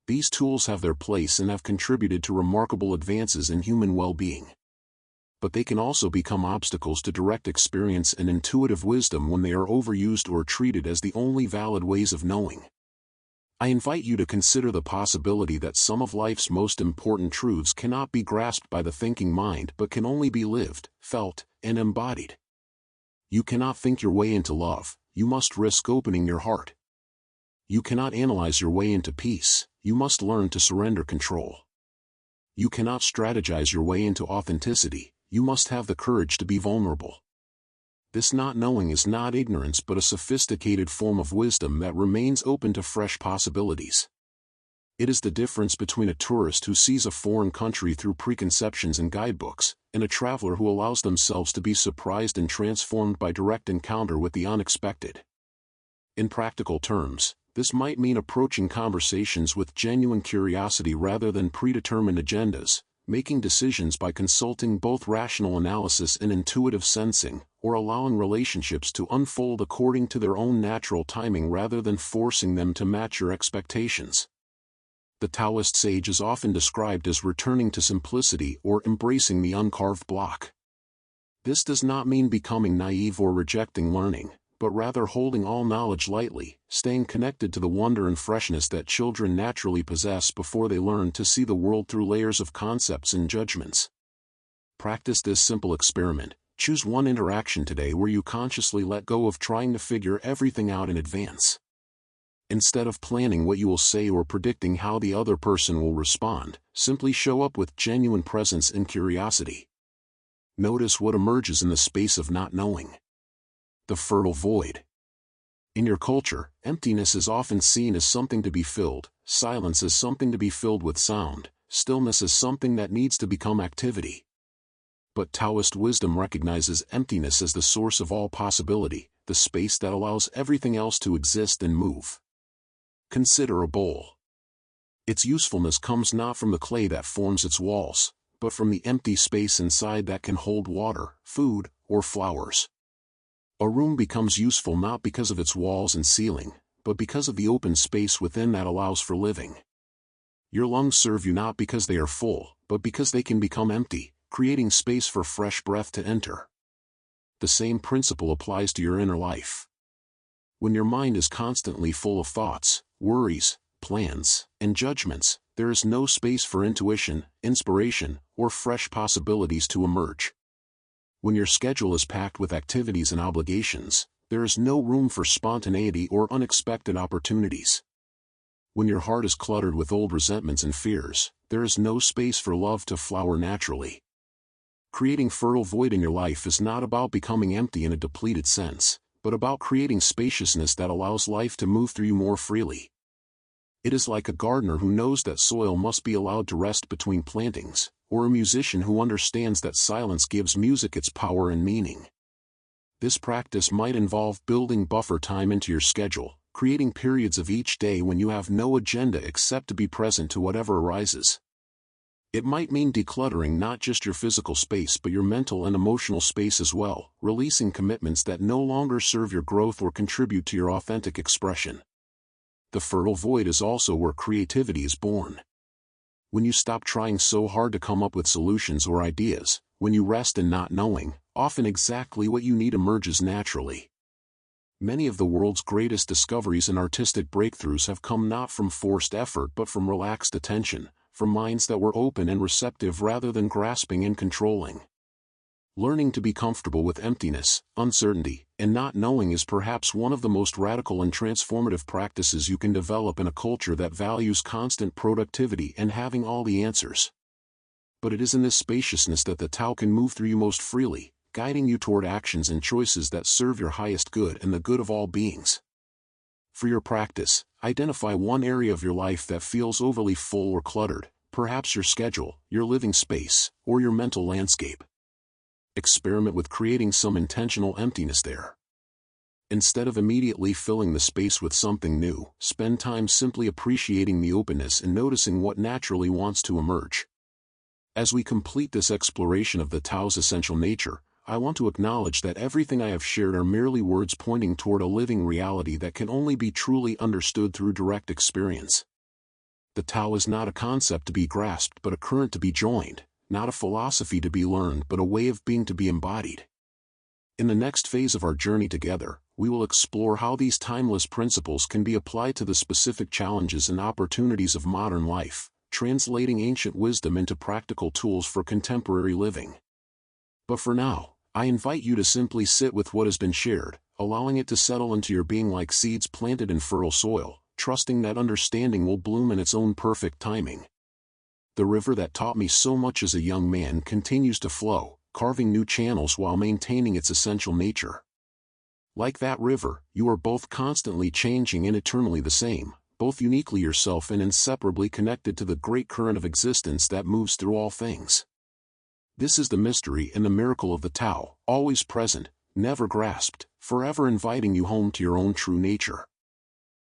These tools have their place and have contributed to remarkable advances in human well-being. But they can also become obstacles to direct experience and intuitive wisdom when they are overused or treated as the only valid ways of knowing. I invite you to consider the possibility that some of life's most important truths cannot be grasped by the thinking mind but can only be lived, felt, and embodied. You cannot think your way into love, you must risk opening your heart. You cannot analyze your way into peace, you must learn to surrender control. You cannot strategize your way into authenticity, you must have the courage to be vulnerable. This not knowing is not ignorance but a sophisticated form of wisdom that remains open to fresh possibilities. It is the difference between a tourist who sees a foreign country through preconceptions and guidebooks, and a traveler who allows themselves to be surprised and transformed by direct encounter with the unexpected. In practical terms, this might mean approaching conversations with genuine curiosity rather than predetermined agendas, making decisions by consulting both rational analysis and intuitive sensing, or allowing relationships to unfold according to their own natural timing rather than forcing them to match your expectations. The Taoist sage is often described as returning to simplicity or embracing the uncarved block. This does not mean becoming naive or rejecting learning, but rather holding all knowledge lightly, staying connected to the wonder and freshness that children naturally possess before they learn to see the world through layers of concepts and judgments. Practice this simple experiment. Choose one interaction today where you consciously let go of trying to figure everything out in advance. Instead of planning what you will say or predicting how the other person will respond, simply show up with genuine presence and curiosity. Notice what emerges in the space of not knowing. The fertile void. In your culture, emptiness is often seen as something to be filled, silence as something to be filled with sound, stillness as something that needs to become activity. But Taoist wisdom recognizes emptiness as the source of all possibility, the space that allows everything else to exist and move. Consider a bowl. Its usefulness comes not from the clay that forms its walls, but from the empty space inside that can hold water, food, or flowers. A room becomes useful not because of its walls and ceiling, but because of the open space within that allows for living. Your lungs serve you not because they are full, but because they can become empty, creating space for fresh breath to enter. The same principle applies to your inner life. When your mind is constantly full of thoughts, worries, plans, and judgments, there is no space for intuition, inspiration, or fresh possibilities to emerge. When your schedule is packed with activities and obligations, there is no room for spontaneity or unexpected opportunities. When your heart is cluttered with old resentments and fears, there is no space for love to flower naturally. Creating fertile void in your life is not about becoming empty in a depleted sense, but about creating spaciousness that allows life to move through you more freely. It is like a gardener who knows that soil must be allowed to rest between plantings, or a musician who understands that silence gives music its power and meaning. This practice might involve building buffer time into your schedule, creating periods of each day when you have no agenda except to be present to whatever arises. It might mean decluttering not just your physical space but your mental and emotional space as well, releasing commitments that no longer serve your growth or contribute to your authentic expression. The fertile void is also where creativity is born. When you stop trying so hard to come up with solutions or ideas, when you rest in not knowing, often exactly what you need emerges naturally. Many of the world's greatest discoveries and artistic breakthroughs have come not from forced effort but from relaxed attention, from minds that were open and receptive rather than grasping and controlling. Learning to be comfortable with emptiness, uncertainty, and not knowing is perhaps one of the most radical and transformative practices you can develop in a culture that values constant productivity and having all the answers. But it is in this spaciousness that the Tao can move through you most freely, guiding you toward actions and choices that serve your highest good and the good of all beings. For your practice, identify one area of your life that feels overly full or cluttered, perhaps your schedule, your living space, or your mental landscape. Experiment with creating some intentional emptiness there. Instead of immediately filling the space with something new, spend time simply appreciating the openness and noticing what naturally wants to emerge. As we complete this exploration of the Tao's essential nature, I want to acknowledge that everything I have shared are merely words pointing toward a living reality that can only be truly understood through direct experience. The Tao is not a concept to be grasped but a current to be joined, not a philosophy to be learned but a way of being to be embodied. In the next phase of our journey together, we will explore how these timeless principles can be applied to the specific challenges and opportunities of modern life, translating ancient wisdom into practical tools for contemporary living. But for now, I invite you to simply sit with what has been shared, allowing it to settle into your being like seeds planted in fertile soil, trusting that understanding will bloom in its own perfect timing. The river that taught me so much as a young man continues to flow, carving new channels while maintaining its essential nature. Like that river, you are both constantly changing and eternally the same, both uniquely yourself and inseparably connected to the great current of existence that moves through all things. This is the mystery and the miracle of the Tao, always present, never grasped, forever inviting you home to your own true nature.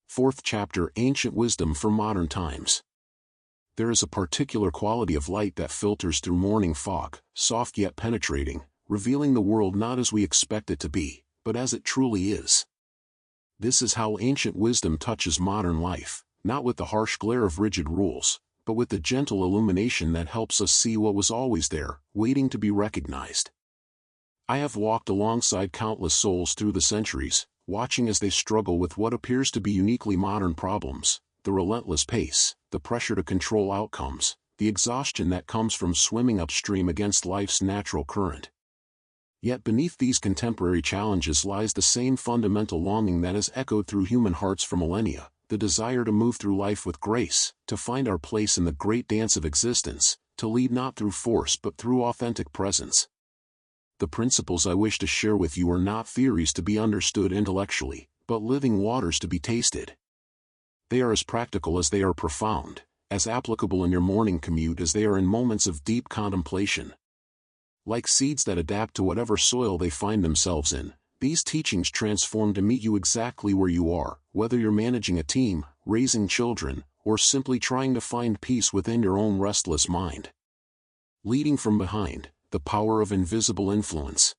Fourth chapter, Ancient Wisdom for Modern Times. There is a particular quality of light that filters through morning fog, soft yet penetrating, revealing the world not as we expect it to be, but as it truly is. This is how ancient wisdom touches modern life, not with the harsh glare of rigid rules, but with the gentle illumination that helps us see what was always there, waiting to be recognized. I have walked alongside countless souls through the centuries, watching as they struggle with what appears to be uniquely modern problems, the relentless pace, the pressure to control outcomes, the exhaustion that comes from swimming upstream against life's natural current. Yet beneath these contemporary challenges lies the same fundamental longing that has echoed through human hearts for millennia, the desire to move through life with grace, to find our place in the great dance of existence, to lead not through force but through authentic presence. The principles I wish to share with you are not theories to be understood intellectually, but living waters to be tasted. They are as practical as they are profound, as applicable in your morning commute as they are in moments of deep contemplation. Like seeds that adapt to whatever soil they find themselves in, these teachings transform to meet you exactly where you are, whether you're managing a team, raising children, or simply trying to find peace within your own restless mind. Leading from behind, the power of invisible influence.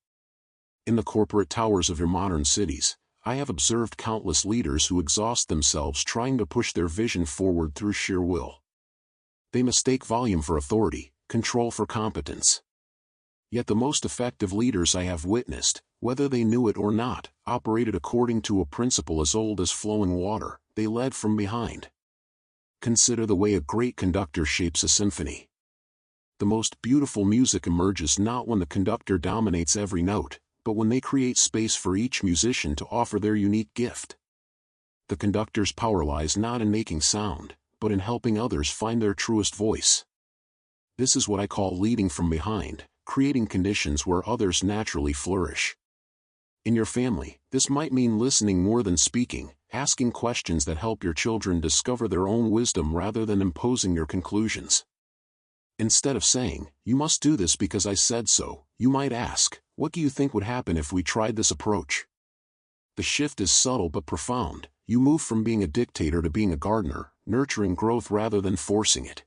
In the corporate towers of your modern cities, I have observed countless leaders who exhaust themselves trying to push their vision forward through sheer will. They mistake volume for authority, control for competence. Yet the most effective leaders I have witnessed, whether they knew it or not, operated according to a principle as old as flowing water. They led from behind. Consider the way a great conductor shapes a symphony. The most beautiful music emerges not when the conductor dominates every note, but when they create space for each musician to offer their unique gift. The conductor's power lies not in making sound, but in helping others find their truest voice. This is what I call leading from behind, creating conditions where others naturally flourish. In your family, this might mean listening more than speaking, asking questions that help your children discover their own wisdom rather than imposing your conclusions. Instead of saying, "You must do this because I said so," you might ask, "What do you think would happen if we tried this approach?" The shift is subtle but profound. You move from being a dictator to being a gardener, nurturing growth rather than forcing it.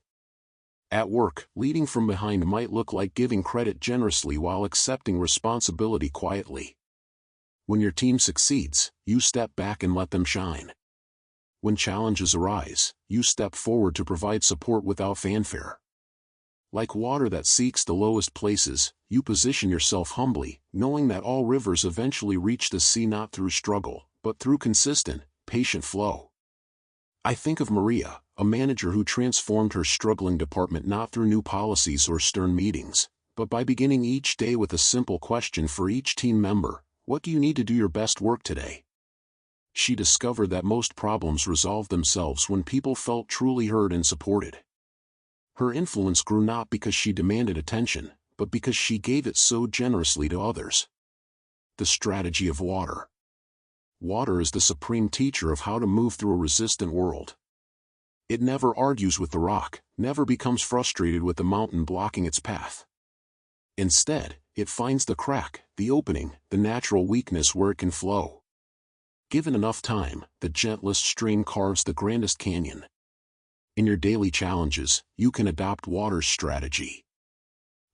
At work, leading from behind might look like giving credit generously while accepting responsibility quietly. When your team succeeds, you step back and let them shine. When challenges arise, you step forward to provide support without fanfare. Like water that seeks the lowest places, you position yourself humbly, knowing that all rivers eventually reach the sea not through struggle, but through consistent, patient flow. I think of Maria, a manager who transformed her struggling department not through new policies or stern meetings, but by beginning each day with a simple question for each team member: "What do you need to do your best work today?" She discovered that most problems resolved themselves when people felt truly heard and supported. Her influence grew not because she demanded attention, but because she gave it so generously to others. The strategy of water. Water is the supreme teacher of how to move through a resistant world. It never argues with the rock, never becomes frustrated with the mountain blocking its path. Instead, it finds the crack, the opening, the natural weakness where it can flow. Given enough time, the gentlest stream carves the grandest canyon. In your daily challenges, you can adopt water's strategy.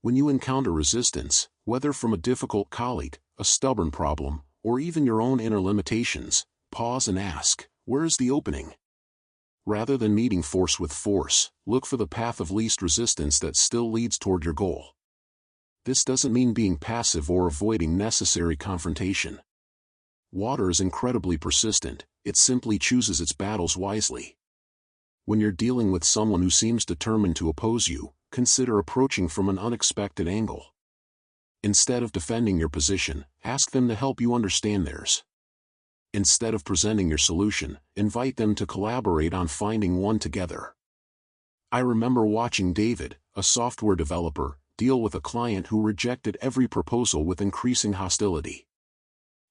When you encounter resistance, whether from a difficult colleague, a stubborn problem, or even your own inner limitations, pause and ask, "Where is the opening?" Rather than meeting force with force, look for the path of least resistance that still leads toward your goal. This doesn't mean being passive or avoiding necessary confrontation. Water is incredibly persistent, it simply chooses its battles wisely. When you're dealing with someone who seems determined to oppose you, consider approaching from an unexpected angle. Instead of defending your position, ask them to help you understand theirs. Instead of presenting your solution, invite them to collaborate on finding one together. I remember watching David, a software developer, deal with a client who rejected every proposal with increasing hostility.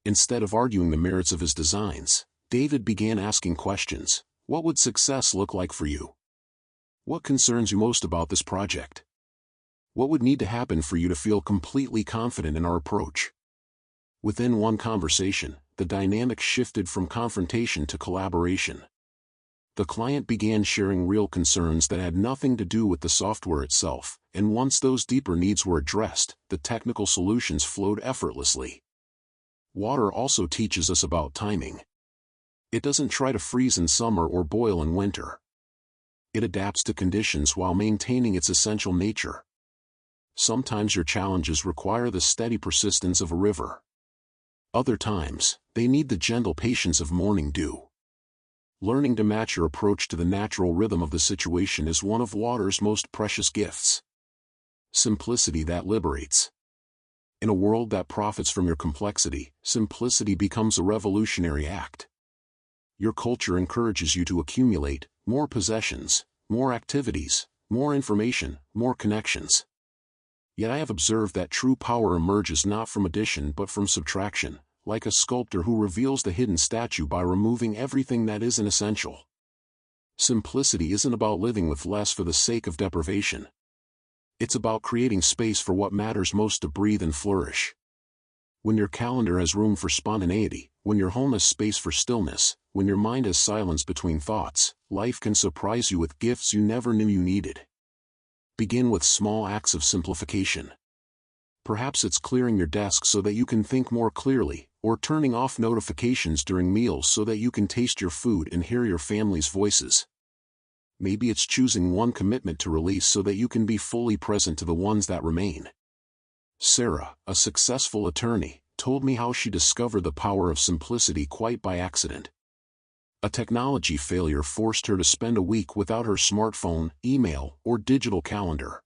Instead of arguing the merits of his designs, David began asking questions. What would success look like for you? What concerns you most about this project? What would need to happen for you to feel completely confident in our approach? Within one conversation, the dynamic shifted from confrontation to collaboration. The client began sharing real concerns that had nothing to do with the software itself, and once those deeper needs were addressed, the technical solutions flowed effortlessly. Water also teaches us about timing. It doesn't try to freeze in summer or boil in winter. It adapts to conditions while maintaining its essential nature. Sometimes your challenges require the steady persistence of a river. Other times, they need the gentle patience of morning dew. Learning to match your approach to the natural rhythm of the situation is one of water's most precious gifts. Simplicity that liberates. In a world that profits from your complexity, simplicity becomes a revolutionary act. Your culture encourages you to accumulate more possessions, more activities, more information, more connections. Yet I have observed that true power emerges not from addition but from subtraction, like a sculptor who reveals the hidden statue by removing everything that isn't essential. Simplicity isn't about living with less for the sake of deprivation. It's about creating space for what matters most to breathe and flourish. When your calendar has room for spontaneity, when your home has space for stillness, when your mind has silence between thoughts, life can surprise you with gifts you never knew you needed. Begin with small acts of simplification. Perhaps it's clearing your desk so that you can think more clearly, or turning off notifications during meals so that you can taste your food and hear your family's voices. Maybe it's choosing one commitment to release so that you can be fully present to the ones that remain. Sarah, a successful attorney, told me how she discovered the power of simplicity quite by accident. A technology failure forced her to spend a week without her smartphone, email, or digital calendar.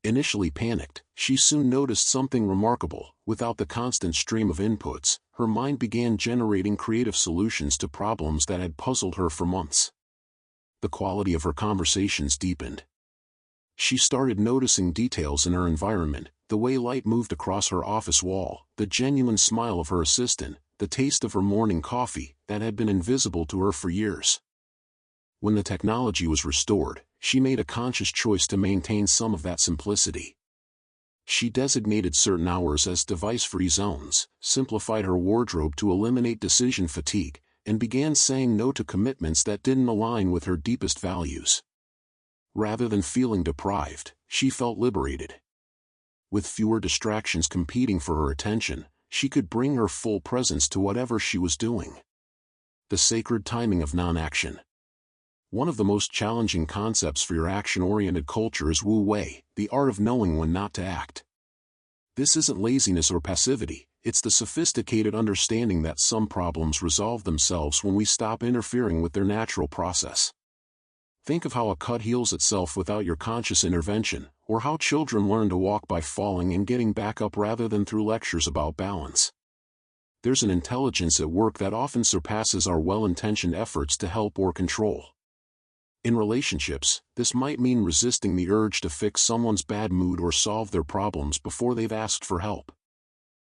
Initially panicked, she soon noticed something remarkable. Without the constant stream of inputs, her mind began generating creative solutions to problems that had puzzled her for months. The quality of her conversations deepened. She started noticing details in her environment, the way light moved across her office wall, the genuine smile of her assistant, the taste of her morning coffee, that had been invisible to her for years. When the technology was restored, she made a conscious choice to maintain some of that simplicity. She designated certain hours as device-free zones, simplified her wardrobe to eliminate decision fatigue, and began saying no to commitments that didn't align with her deepest values. Rather than feeling deprived, she felt liberated. With fewer distractions competing for her attention, she could bring her full presence to whatever she was doing. The sacred timing of non-action. One of the most challenging concepts for your action-oriented culture is Wu Wei, the art of knowing when not to act. This isn't laziness or passivity, it's the sophisticated understanding that some problems resolve themselves when we stop interfering with their natural process. Think of how a cut heals itself without your conscious intervention, or how children learn to walk by falling and getting back up rather than through lectures about balance. There's an intelligence at work that often surpasses our well-intentioned efforts to help or control. In relationships, this might mean resisting the urge to fix someone's bad mood or solve their problems before they've asked for help.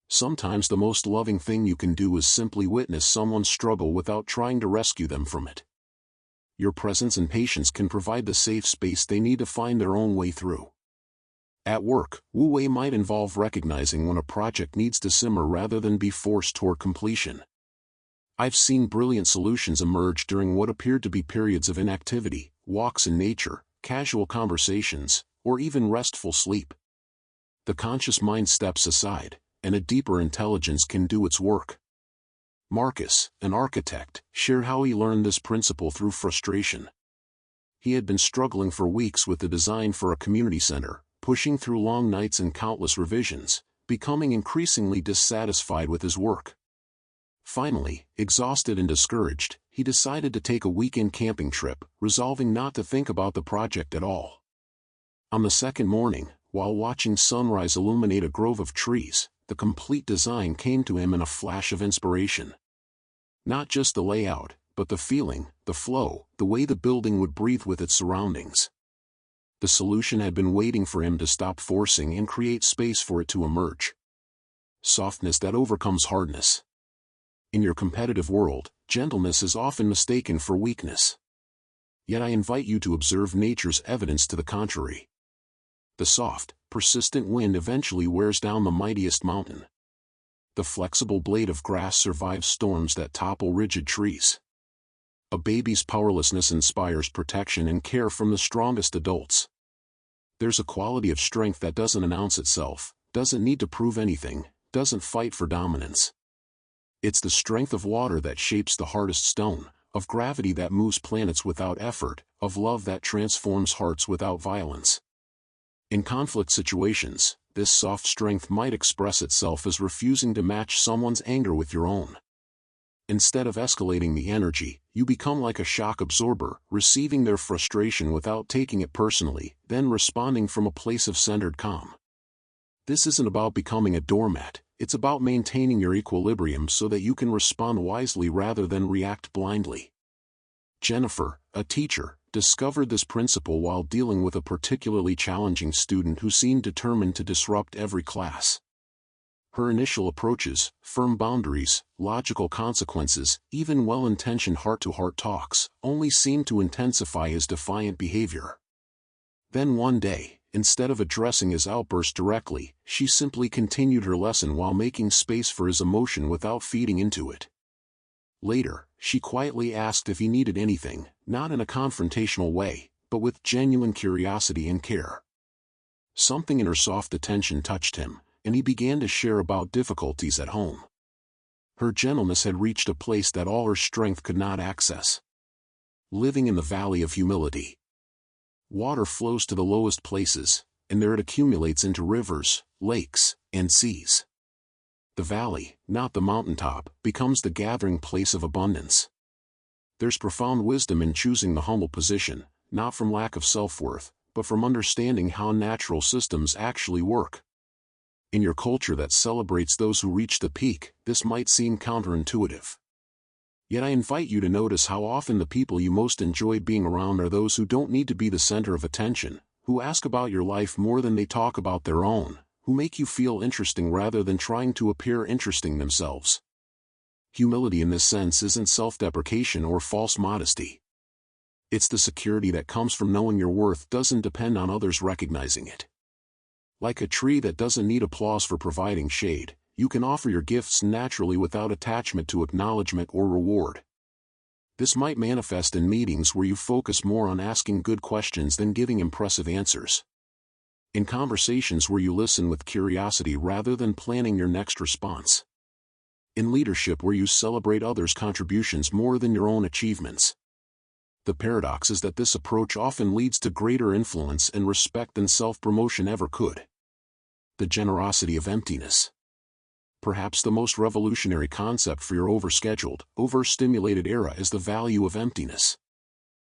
Sometimes the most loving thing you can do is simply witness someone's struggle without trying to rescue them from it. Your presence and patience can provide the safe space they need to find their own way through. At work, Wu Wei might involve recognizing when a project needs to simmer rather than be forced toward completion. I've seen brilliant solutions emerge during what appeared to be periods of inactivity, walks in nature, casual conversations, or even restful sleep. The conscious mind steps aside, and a deeper intelligence can do its work. Marcus, an architect, shared how he learned this principle through frustration. He had been struggling for weeks with the design for a community center, pushing through long nights and countless revisions, becoming increasingly dissatisfied with his work. Finally, exhausted and discouraged, he decided to take a weekend camping trip, resolving not to think about the project at all. On the second morning, while watching sunrise illuminate a grove of trees, the complete design came to him in a flash of inspiration. Not just the layout, but the feeling, the flow, the way the building would breathe with its surroundings. The solution had been waiting for him to stop forcing and create space for it to emerge. Softness that overcomes hardness. In your competitive world, gentleness is often mistaken for weakness. Yet I invite you to observe nature's evidence to the contrary. The soft, persistent wind eventually wears down the mightiest mountain. The flexible blade of grass survives storms that topple rigid trees. A baby's powerlessness inspires protection and care from the strongest adults. There's a quality of strength that doesn't announce itself, doesn't need to prove anything, doesn't fight for dominance. It's the strength of water that shapes the hardest stone, of gravity that moves planets without effort, of love that transforms hearts without violence. In conflict situations, this soft strength might express itself as refusing to match someone's anger with your own. Instead of escalating the energy, you become like a shock absorber, receiving their frustration without taking it personally, then responding from a place of centered calm. This isn't about becoming a doormat, it's about maintaining your equilibrium so that you can respond wisely rather than react blindly. Jennifer, a teacher, discovered this principle while dealing with a particularly challenging student who seemed determined to disrupt every class. Her initial approaches, firm boundaries, logical consequences, even well-intentioned heart-to-heart talks, only seemed to intensify his defiant behavior. Then one day, instead of addressing his outburst directly, she simply continued her lesson while making space for his emotion without feeding into it. Later, she quietly asked if he needed anything, not in a confrontational way, but with genuine curiosity and care. Something in her soft attention touched him, and he began to share about difficulties at home. Her gentleness had reached a place that all her strength could not access. Living in the valley of humility. Water flows to the lowest places, and there it accumulates into rivers, lakes, and seas. The valley, not the mountaintop, becomes the gathering place of abundance. There's profound wisdom in choosing the humble position, not from lack of self-worth, but from understanding how natural systems actually work. In your culture that celebrates those who reach the peak, this might seem counterintuitive. Yet I invite you to notice how often the people you most enjoy being around are those who don't need to be the center of attention, who ask about your life more than they talk about their own, who make you feel interesting rather than trying to appear interesting themselves. Humility in this sense isn't self-deprecation or false modesty. It's the security that comes from knowing your worth doesn't depend on others recognizing it. Like a tree that doesn't need applause for providing shade, you can offer your gifts naturally without attachment to acknowledgement or reward. This might manifest in meetings where you focus more on asking good questions than giving impressive answers. In conversations where you listen with curiosity rather than planning your next response. In leadership where you celebrate others' contributions more than your own achievements. The paradox is that this approach often leads to greater influence and respect than self-promotion ever could. The generosity of emptiness. Perhaps the most revolutionary concept for your overscheduled, overstimulated era is the value of emptiness.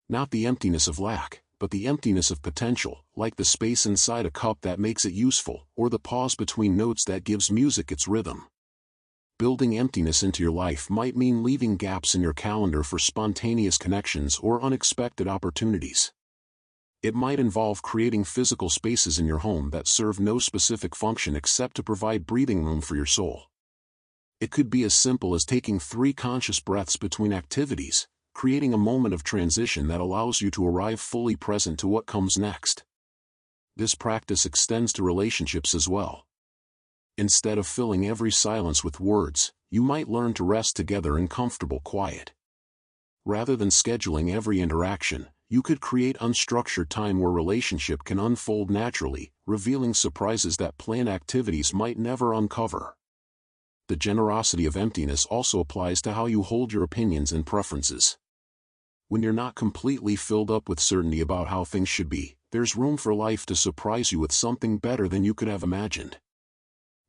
Not the emptiness of lack, but the emptiness of potential, like the space inside a cup that makes it useful, or the pause between notes that gives music its rhythm. Building emptiness into your life might mean leaving gaps in your calendar for spontaneous connections or unexpected opportunities. It might involve creating physical spaces in your home that serve no specific function except to provide breathing room for your soul. It could be as simple as taking 3 conscious breaths between activities, creating a moment of transition that allows you to arrive fully present to what comes next. This practice extends to relationships as well. Instead of filling every silence with words, you might learn to rest together in comfortable quiet. Rather than scheduling every interaction, you could create unstructured time where relationship can unfold naturally, revealing surprises that planned activities might never uncover. The generosity of emptiness also applies to how you hold your opinions and preferences. When you're not completely filled up with certainty about how things should be, there's room for life to surprise you with something better than you could have imagined.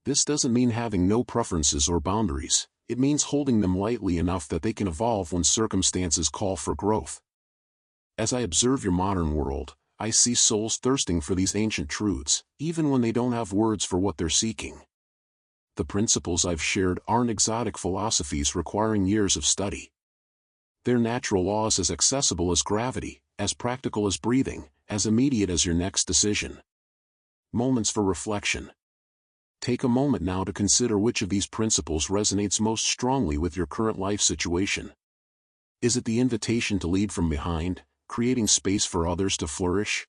This doesn't mean having no preferences or boundaries, it means holding them lightly enough that they can evolve when circumstances call for growth. As I observe your modern world, I see souls thirsting for these ancient truths, even when they don't have words for what they're seeking. The principles I've shared aren't exotic philosophies requiring years of study. They're natural laws as accessible as gravity, as practical as breathing, as immediate as your next decision. Moments for reflection. Take a moment now to consider which of these principles resonates most strongly with your current life situation. Is it the invitation to lead from behind, creating space for others to flourish?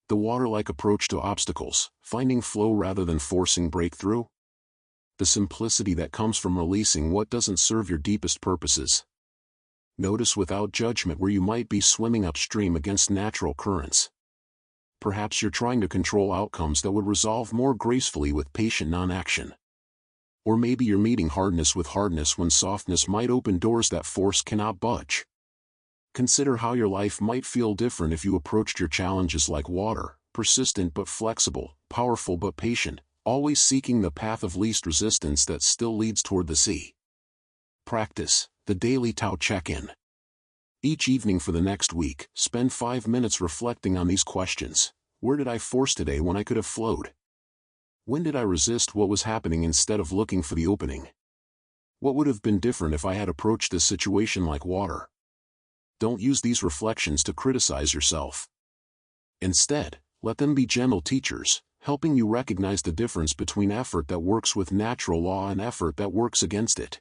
The water-like approach to obstacles, finding flow rather than forcing breakthrough? The simplicity that comes from releasing what doesn't serve your deepest purposes? Notice without judgment where you might be swimming upstream against natural currents. Perhaps you're trying to control outcomes that would resolve more gracefully with patient non-action. Or maybe you're meeting hardness with hardness when softness might open doors that force cannot budge. Consider how your life might feel different if you approached your challenges like water, persistent but flexible, powerful but patient, always seeking the path of least resistance that still leads toward the sea. Practice the daily Tao check-in. Each evening for the next week, spend 5 minutes reflecting on these questions. Where did I force today when I could have flowed? When did I resist what was happening instead of looking for the opening? What would have been different if I had approached this situation like water? Don't use these reflections to criticize yourself. Instead, let them be gentle teachers, helping you recognize the difference between effort that works with natural law and effort that works against it.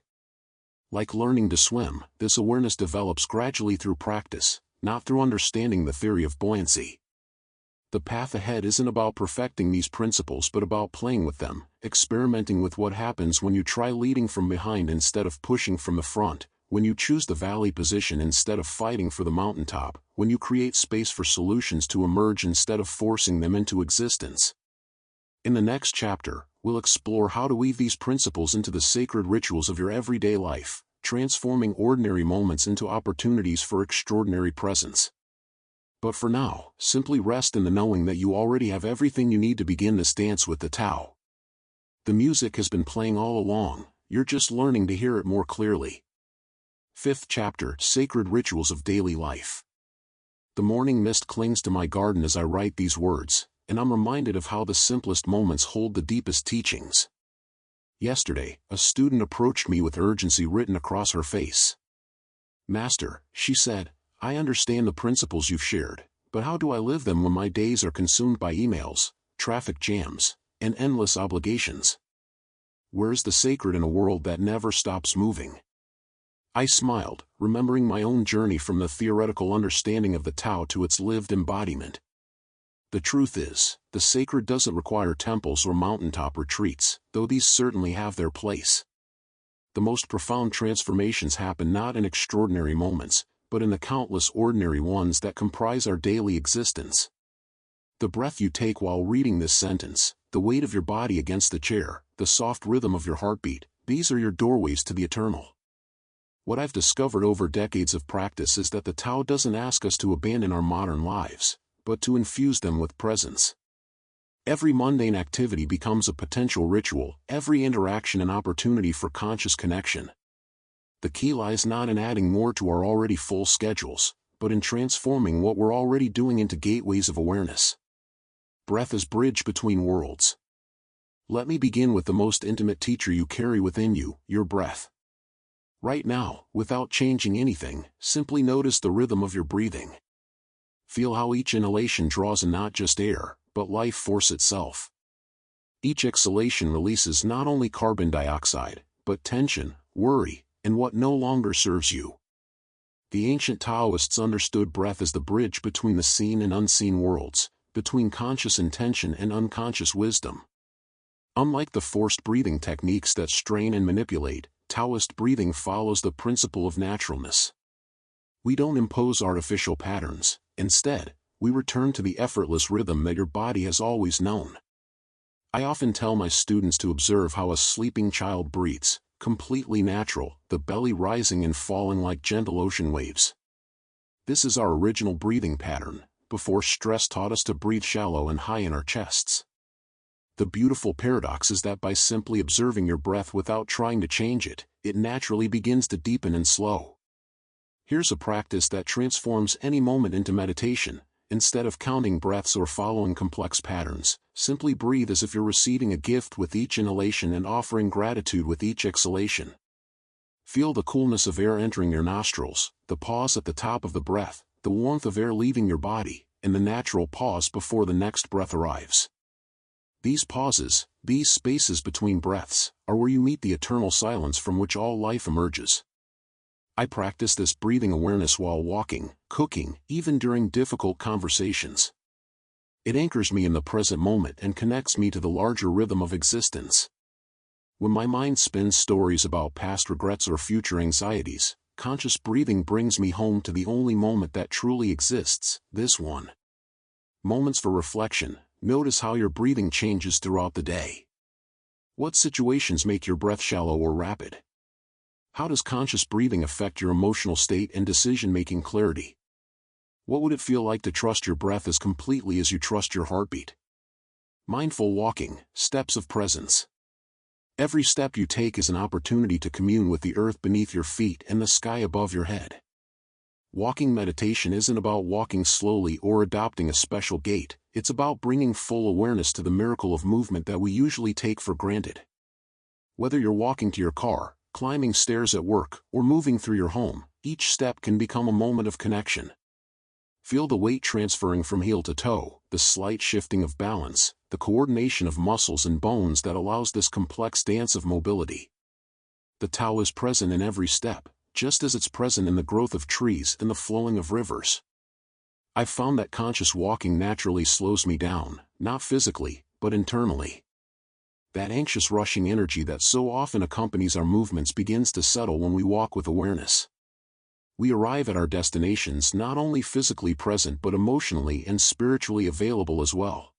Like learning to swim, this awareness develops gradually through practice, not through understanding the theory of buoyancy. The path ahead isn't about perfecting these principles but about playing with them, experimenting with what happens when you try leading from behind instead of pushing from the front, when you choose the valley position instead of fighting for the mountaintop, when you create space for solutions to emerge instead of forcing them into existence. In the next chapter, we'll explore how to weave these principles into the sacred rituals of your everyday life, transforming ordinary moments into opportunities for extraordinary presence. But for now, simply rest in the knowing that you already have everything you need to begin this dance with the Tao. The music has been playing all along, you're just learning to hear it more clearly. 5th chapter, Sacred Rituals of Daily Life. The morning mist clings to my garden as I write these words, and I'm reminded of how the simplest moments hold the deepest teachings. Yesterday, a student approached me with urgency written across her face. "Master," she said, "I understand the principles you've shared, but how do I live them when my days are consumed by emails, traffic jams, and endless obligations? Where's the sacred in a world that never stops moving?" I smiled, remembering my own journey from the theoretical understanding of the Tao to its lived embodiment. The truth is, the sacred doesn't require temples or mountaintop retreats, though these certainly have their place. The most profound transformations happen not in extraordinary moments, but in the countless ordinary ones that comprise our daily existence. The breath you take while reading this sentence, the weight of your body against the chair, the soft rhythm of your heartbeat, these are your doorways to the eternal. What I've discovered over decades of practice is that the Tao doesn't ask us to abandon our modern lives, but to infuse them with presence. Every mundane activity becomes a potential ritual, every interaction an opportunity for conscious connection. The key lies not in adding more to our already full schedules, but in transforming what we're already doing into gateways of awareness. Breath is bridge between worlds. Let me begin with the most intimate teacher you carry within you, your breath. Right now, without changing anything, simply notice the rhythm of your breathing. Feel how each inhalation draws in not just air, but life force itself. Each exhalation releases not only carbon dioxide, but tension, worry, and what no longer serves you. The ancient Taoists understood breath as the bridge between the seen and unseen worlds, between conscious intention and unconscious wisdom. Unlike the forced breathing techniques that strain and manipulate, Taoist breathing follows the principle of naturalness. We don't impose artificial patterns, instead, we return to the effortless rhythm that your body has always known. I often tell my students to observe how a sleeping child breathes, completely natural, the belly rising and falling like gentle ocean waves. This is our original breathing pattern, before stress taught us to breathe shallow and high in our chests. The beautiful paradox is that by simply observing your breath without trying to change it, it naturally begins to deepen and slow. Here's a practice that transforms any moment into meditation. Instead of counting breaths or following complex patterns, simply breathe as if you're receiving a gift with each inhalation and offering gratitude with each exhalation. Feel the coolness of air entering your nostrils, the pause at the top of the breath, the warmth of air leaving your body, and the natural pause before the next breath arrives. These pauses, these spaces between breaths, are where you meet the eternal silence from which all life emerges. I practice this breathing awareness while walking, cooking, even during difficult conversations. It anchors me in the present moment and connects me to the larger rhythm of existence. When my mind spins stories about past regrets or future anxieties, conscious breathing brings me home to the only moment that truly exists, this one. Moments for reflection. Notice how your breathing changes throughout the day. What situations make your breath shallow or rapid? How does conscious breathing affect your emotional state and decision-making clarity? What would it feel like to trust your breath as completely as you trust your heartbeat? Mindful walking, steps of presence. Every step you take is an opportunity to commune with the earth beneath your feet and the sky above your head. Walking meditation isn't about walking slowly or adopting a special gait, it's about bringing full awareness to the miracle of movement that we usually take for granted. Whether you're walking to your car, climbing stairs at work, or moving through your home, each step can become a moment of connection. Feel the weight transferring from heel to toe, the slight shifting of balance, the coordination of muscles and bones that allows this complex dance of mobility. The Tao is present in every step, just as it's present in the growth of trees and the flowing of rivers. I've found that conscious walking naturally slows me down, not physically, but internally. That anxious rushing energy that so often accompanies our movements begins to settle when we walk with awareness. We arrive at our destinations not only physically present but emotionally and spiritually available as well.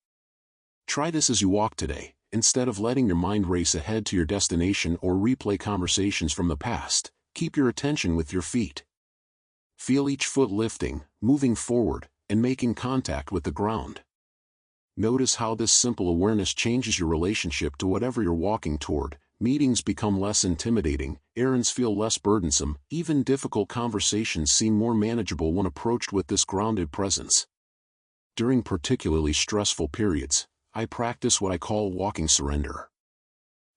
Try this as you walk today. Instead of letting your mind race ahead to your destination or replay conversations from the past, keep your attention with your feet. Feel each foot lifting, moving forward, and making contact with the ground. Notice how this simple awareness changes your relationship to whatever you're walking toward. Meetings become less intimidating, errands feel less burdensome, even difficult conversations seem more manageable when approached with this grounded presence. During particularly stressful periods, I practice what I call walking surrender.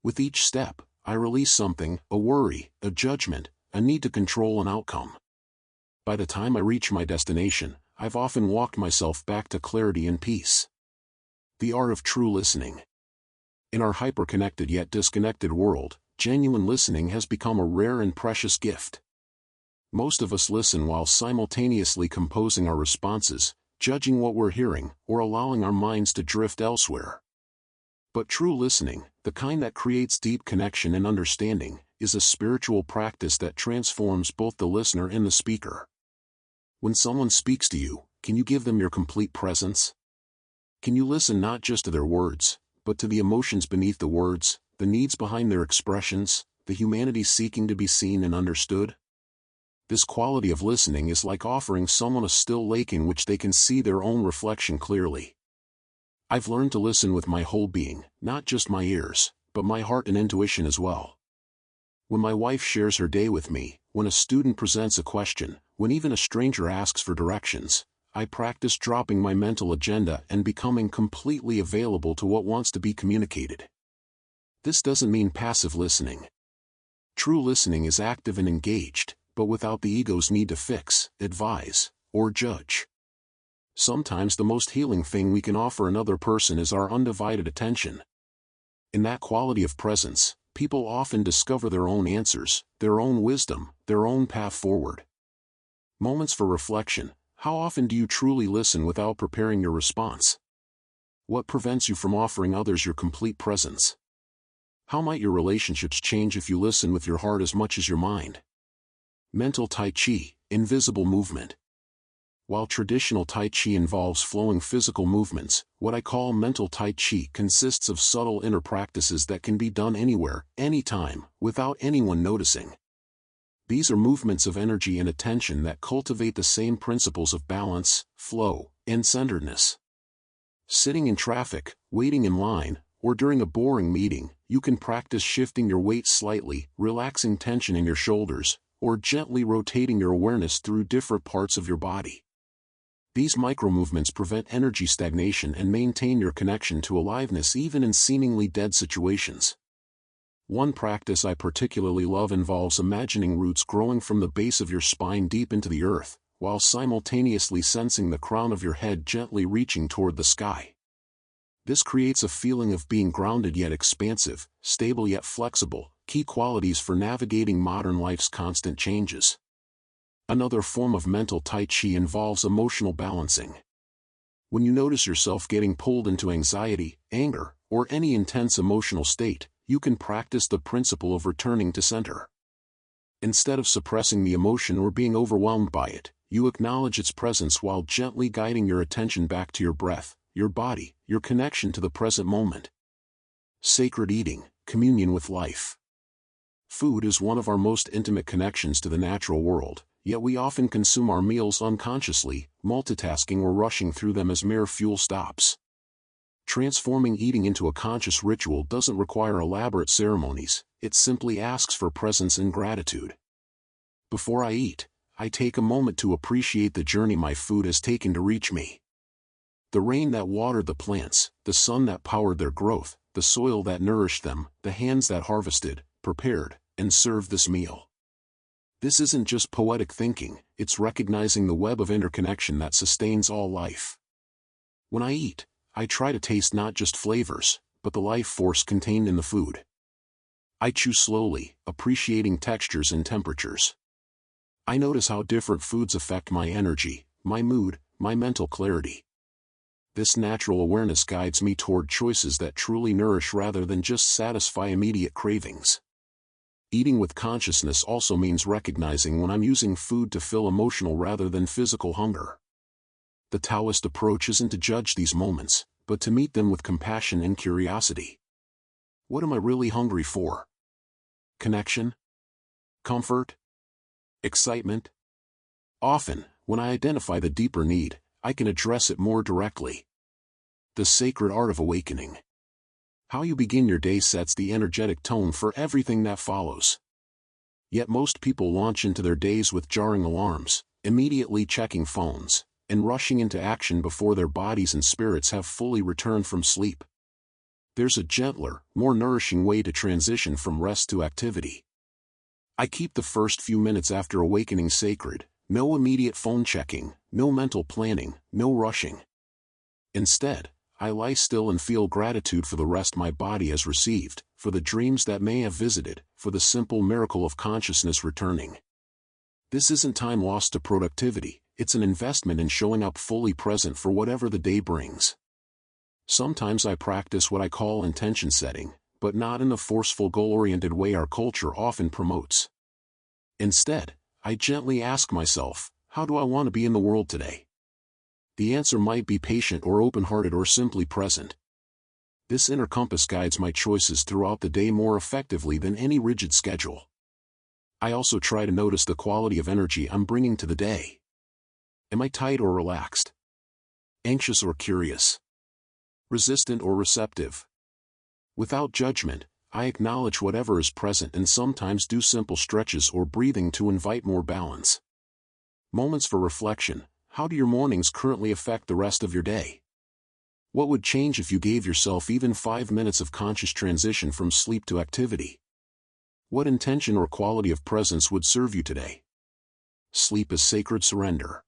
With each step, I release something, a worry, a judgment, a need to control an outcome. By the time I reach my destination, I've often walked myself back to clarity and peace. The art of true listening. In our hyper-connected yet disconnected world, genuine listening has become a rare and precious gift. Most of us listen while simultaneously composing our responses, judging what we're hearing, or allowing our minds to drift elsewhere. But true listening, the kind that creates deep connection and understanding, is a spiritual practice that transforms both the listener and the speaker. When someone speaks to you, can you give them your complete presence? Can you listen not just to their words, but to the emotions beneath the words, the needs behind their expressions, the humanity seeking to be seen and understood? This quality of listening is like offering someone a still lake in which they can see their own reflection clearly. I've learned to listen with my whole being, not just my ears, but my heart and intuition as well. When my wife shares her day with me, when a student presents a question, when even a stranger asks for directions, I practice dropping my mental agenda and becoming completely available to what wants to be communicated. This doesn't mean passive listening. True listening is active and engaged, but without the ego's need to fix, advise, or judge. Sometimes the most healing thing we can offer another person is our undivided attention. In that quality of presence, people often discover their own answers, their own wisdom, their own path forward. Moments for reflection. How often do you truly listen without preparing your response? What prevents you from offering others your complete presence? How might your relationships change if you listen with your heart as much as your mind? Mental Tai Chi, invisible movement. While traditional Tai Chi involves flowing physical movements, what I call mental Tai Chi consists of subtle inner practices that can be done anywhere, anytime, without anyone noticing. These are movements of energy and attention that cultivate the same principles of balance, flow, and centeredness. Sitting in traffic, waiting in line, or during a boring meeting, you can practice shifting your weight slightly, relaxing tension in your shoulders, or gently rotating your awareness through different parts of your body. These micromovements prevent energy stagnation and maintain your connection to aliveness even in seemingly dead situations. One practice I particularly love involves imagining roots growing from the base of your spine deep into the earth, while simultaneously sensing the crown of your head gently reaching toward the sky. This creates a feeling of being grounded yet expansive, stable yet flexible, key qualities for navigating modern life's constant changes. Another form of mental Tai Chi involves emotional balancing. When you notice yourself getting pulled into anxiety, anger, or any intense emotional state, you can practice the principle of returning to center. Instead of suppressing the emotion or being overwhelmed by it, you acknowledge its presence while gently guiding your attention back to your breath, your body, your connection to the present moment. Sacred eating, communion with life. Food is one of our most intimate connections to the natural world, yet we often consume our meals unconsciously, multitasking or rushing through them as mere fuel stops. Transforming eating into a conscious ritual doesn't require elaborate ceremonies, it simply asks for presence and gratitude. Before I eat, I take a moment to appreciate the journey my food has taken to reach me. The rain that watered the plants, the sun that powered their growth, the soil that nourished them, the hands that harvested, prepared, and served this meal. This isn't just poetic thinking, it's recognizing the web of interconnection that sustains all life. When I eat, I try to taste not just flavors, but the life force contained in the food. I chew slowly, appreciating textures and temperatures. I notice how different foods affect my energy, my mood, my mental clarity. This natural awareness guides me toward choices that truly nourish rather than just satisfy immediate cravings. Eating with consciousness also means recognizing when I'm using food to fill emotional rather than physical hunger. The Taoist approach isn't to judge these moments, but to meet them with compassion and curiosity. What am I really hungry for? Connection? Comfort? Excitement? Often, when I identify the deeper need, I can address it more directly. The sacred art of awakening. How you begin your day sets the energetic tone for everything that follows. Yet most people launch into their days with jarring alarms, immediately checking phones, and rushing into action before their bodies and spirits have fully returned from sleep. There's a gentler, more nourishing way to transition from rest to activity. I keep the first few minutes after awakening sacred, no immediate phone checking, no mental planning, no rushing. Instead, I lie still and feel gratitude for the rest my body has received, for the dreams that may have visited, for the simple miracle of consciousness returning. This isn't time lost to productivity, it's an investment in showing up fully present for whatever the day brings. Sometimes I practice what I call intention setting, but not in the forceful goal-oriented way our culture often promotes. Instead, I gently ask myself, how do I want to be in the world today? The answer might be patient or open-hearted or simply present. This inner compass guides my choices throughout the day more effectively than any rigid schedule. I also try to notice the quality of energy I'm bringing to the day. Am I tight or relaxed? Anxious or curious? Resistant or receptive? Without judgment, I acknowledge whatever is present and sometimes do simple stretches or breathing to invite more balance. Moments for reflection. How do your mornings currently affect the rest of your day? What would change if you gave yourself even 5 minutes of conscious transition from sleep to activity? What intention or quality of presence would serve you today? Sleep is sacred surrender.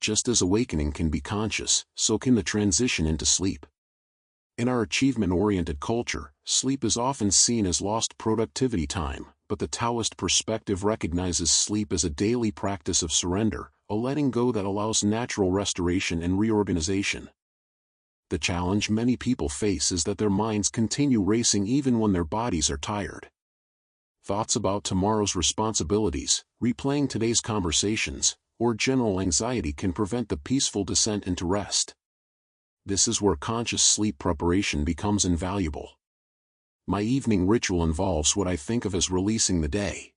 Just as awakening can be conscious, so can the transition into sleep. In our achievement-oriented culture, sleep is often seen as lost productivity time, but the Taoist perspective recognizes sleep as a daily practice of surrender, a letting go that allows natural restoration and reorganization. The challenge many people face is that their minds continue racing even when their bodies are tired. Thoughts about tomorrow's responsibilities, replaying today's conversations, or general anxiety can prevent the peaceful descent into rest. This is where conscious sleep preparation becomes invaluable. My evening ritual involves what I think of as releasing the day.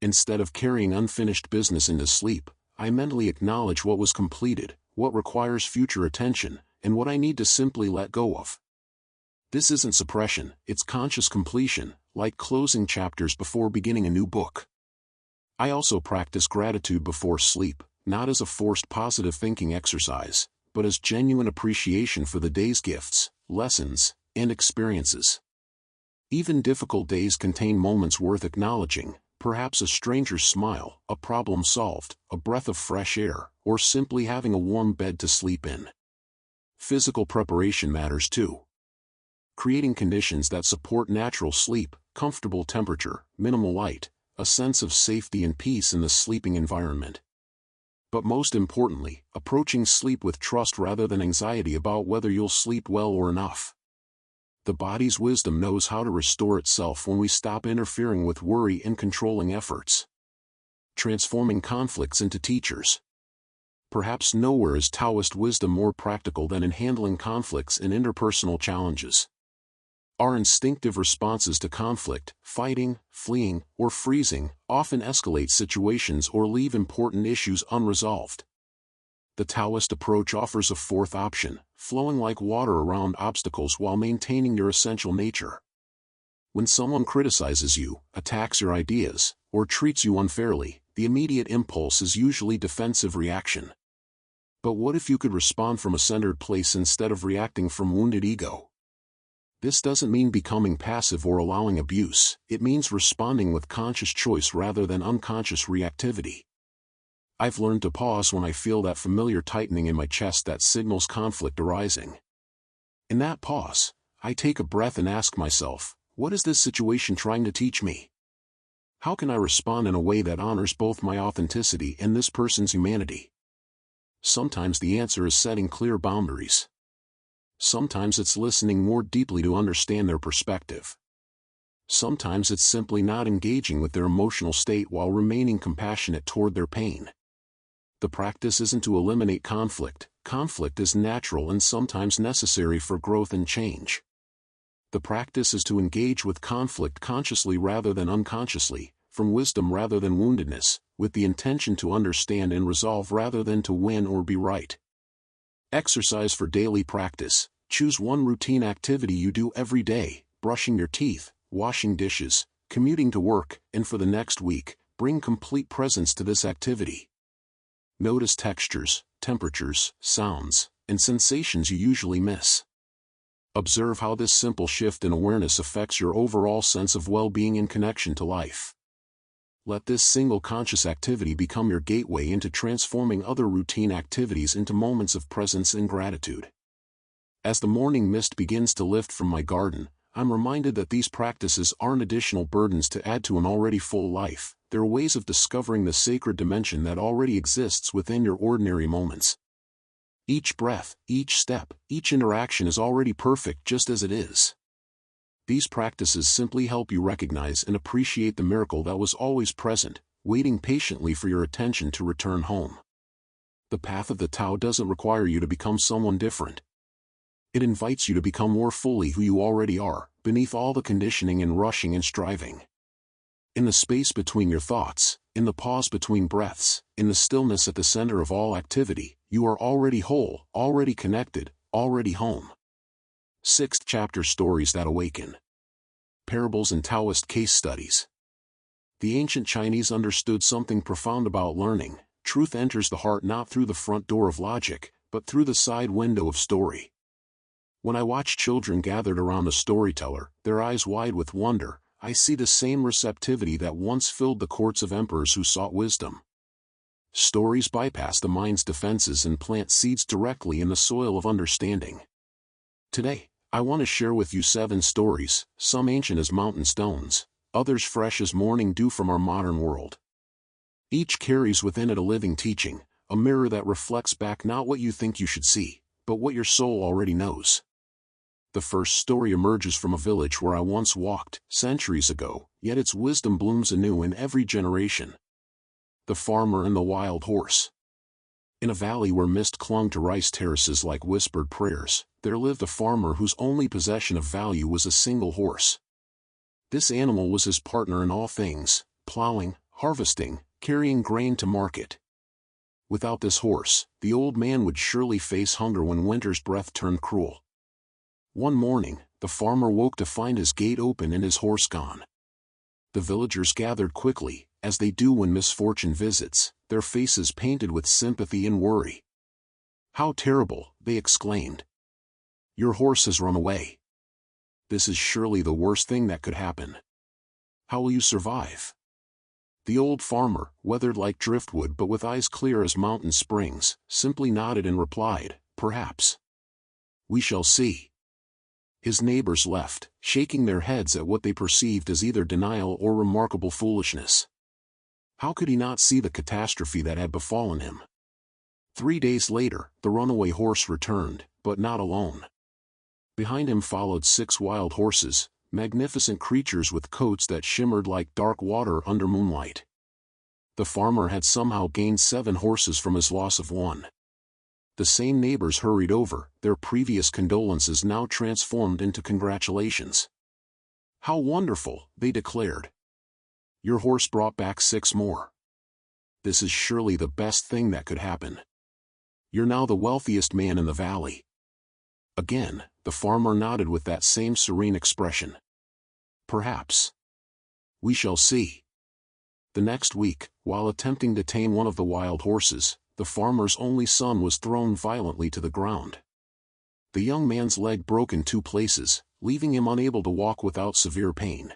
Instead of carrying unfinished business into sleep, I mentally acknowledge what was completed, what requires future attention, and what I need to simply let go of. This isn't suppression, it's conscious completion, like closing chapters before beginning a new book. I also practice gratitude before sleep, not as a forced positive thinking exercise, but as genuine appreciation for the day's gifts, lessons, and experiences. Even difficult days contain moments worth acknowledging, Perhaps a stranger's smile, a problem solved, a breath of fresh air, or simply having a warm bed to sleep in. Physical preparation matters too. Creating conditions that support natural sleep, comfortable temperature, minimal light, a sense of safety and peace in the sleeping environment. But most importantly, approaching sleep with trust rather than anxiety about whether you'll sleep well or enough. The body's wisdom knows how to restore itself when we stop interfering with worry and controlling efforts. Transforming conflicts into teachers. Perhaps nowhere is Taoist wisdom more practical than in handling conflicts and interpersonal challenges. Our instinctive responses to conflict, fighting, fleeing, or freezing, often escalate situations or leave important issues unresolved. The Taoist approach offers a fourth option, flowing like water around obstacles while maintaining your essential nature. When someone criticizes you, attacks your ideas, or treats you unfairly, the immediate impulse is usually defensive reaction. But what if you could respond from a centered place instead of reacting from wounded ego? This doesn't mean becoming passive or allowing abuse, it means responding with conscious choice rather than unconscious reactivity. I've learned to pause when I feel that familiar tightening in my chest that signals conflict arising. In that pause, I take a breath and ask myself, what is this situation trying to teach me? How can I respond in a way that honors both my authenticity and this person's humanity? Sometimes the answer is setting clear boundaries. Sometimes it's listening more deeply to understand their perspective. Sometimes it's simply not engaging with their emotional state while remaining compassionate toward their pain. The practice isn't to eliminate conflict. Conflict is natural and sometimes necessary for growth and change. The practice is to engage with conflict consciously rather than unconsciously, from wisdom rather than woundedness, with the intention to understand and resolve rather than to win or be right. Exercise for daily practice. Choose one routine activity you do every day, brushing your teeth, washing dishes, commuting to work, and for the next week, bring complete presence to this activity. Notice textures, temperatures, sounds, and sensations you usually miss. Observe how this simple shift in awareness affects your overall sense of well-being and connection to life. Let this single conscious activity become your gateway into transforming other routine activities into moments of presence and gratitude. As the morning mist begins to lift from my garden, I'm reminded that these practices aren't additional burdens to add to an already full life, they're ways of discovering the sacred dimension that already exists within your ordinary moments. Each breath, each step, each interaction is already perfect just as it is. These practices simply help you recognize and appreciate the miracle that was always present, waiting patiently for your attention to return home. The path of the Tao doesn't require you to become someone different. It invites you to become more fully who you already are, beneath all the conditioning and rushing and striving. In the space between your thoughts, in the pause between breaths, in the stillness at the center of all activity, you are already whole, already connected, already home. 6th chapter. Stories that awaken. Parables and Taoist case studies. The ancient Chinese understood something profound about learning. Truth enters the heart not through the front door of logic, but through the side window of story. When I watch children gathered around a storyteller, their eyes wide with wonder, I see the same receptivity that once filled the courts of emperors who sought wisdom. Stories bypass the mind's defenses and plant seeds directly in the soil of understanding. Today, I want to share with you 7 stories, some ancient as mountain stones, others fresh as morning dew from our modern world. Each carries within it a living teaching, a mirror that reflects back not what you think you should see, but what your soul already knows. The first story emerges from a village where I once walked, centuries ago, yet its wisdom blooms anew in every generation. The Farmer and the Wild Horse. In a valley where mist clung to rice terraces like whispered prayers, there lived a farmer whose only possession of value was a single horse. This animal was his partner in all things, plowing, harvesting, carrying grain to market. Without this horse, the old man would surely face hunger when winter's breath turned cruel. One morning, the farmer woke to find his gate open and his horse gone. The villagers gathered quickly, as they do when misfortune visits, their faces painted with sympathy and worry. "How terrible," they exclaimed. "Your horse has run away. This is surely the worst thing that could happen. How will you survive?" The old farmer, weathered like driftwood but with eyes clear as mountain springs, simply nodded and replied, "Perhaps. We shall see." His neighbors left, shaking their heads at what they perceived as either denial or remarkable foolishness. How could he not see the catastrophe that had befallen him? 3 days later, the runaway horse returned, but not alone. Behind him followed 6 wild horses, magnificent creatures with coats that shimmered like dark water under moonlight. The farmer had somehow gained 7 horses from his loss of 1. The same neighbors hurried over, their previous condolences now transformed into congratulations. "How wonderful," they declared. "Your horse brought back 6 more. This is surely the best thing that could happen. You're now the wealthiest man in the valley." Again, the farmer nodded with that same serene expression. "Perhaps. We shall see." The next week, while attempting to tame one of the wild horses, the farmer's only son was thrown violently to the ground. The young man's leg broke in 2 places, leaving him unable to walk without severe pain.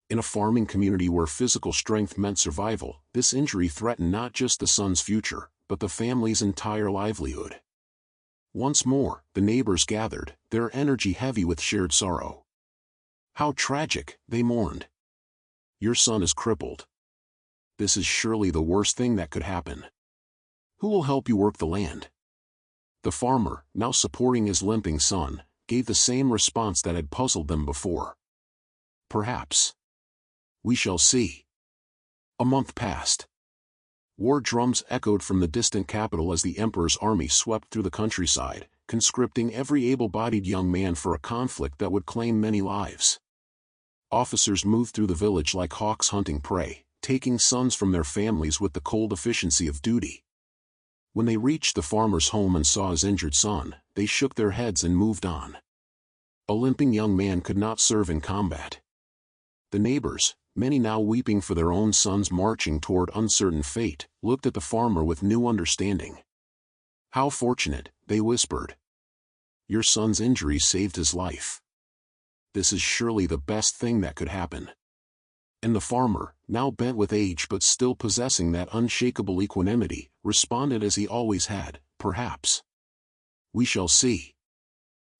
In a farming community where physical strength meant survival, this injury threatened not just the son's future, but the family's entire livelihood. Once more, the neighbors gathered, their energy heavy with shared sorrow. "How tragic," they mourned. "Your son is crippled. This is surely the worst thing that could happen. Who will help you work the land?" The farmer, now supporting his limping son, gave the same response that had puzzled them before. "Perhaps. We shall see." A month passed. War drums echoed from the distant capital as the emperor's army swept through the countryside, conscripting every able-bodied young man for a conflict that would claim many lives. Officers moved through the village like hawks hunting prey, taking sons from their families with the cold efficiency of duty. When they reached the farmer's home and saw his injured son, they shook their heads and moved on. A limping young man could not serve in combat. The neighbors, many now weeping for their own sons marching toward uncertain fate, looked at the farmer with new understanding. "How fortunate," they whispered. "Your son's injury saved his life. This is surely the best thing that could happen." And the farmer, now bent with age but still possessing that unshakable equanimity, responded as he always had, "Perhaps. We shall see."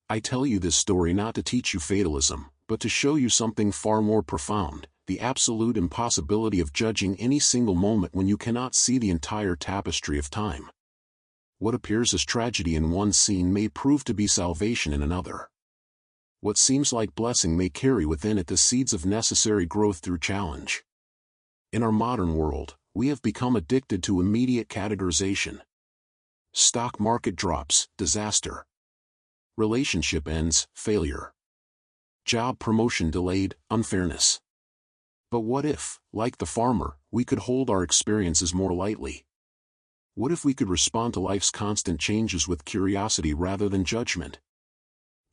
I tell you this story not to teach you fatalism, but to show you something far more profound, the absolute impossibility of judging any single moment when you cannot see the entire tapestry of time. What appears as tragedy in one scene may prove to be salvation in another. What seems like blessing may carry within it the seeds of necessary growth through challenge. In our modern world, we have become addicted to immediate categorization. Stock market drops, disaster. Relationship ends, failure. Job promotion delayed, unfairness. But what if, like the farmer, we could hold our experiences more lightly? What if we could respond to life's constant changes with curiosity rather than judgment?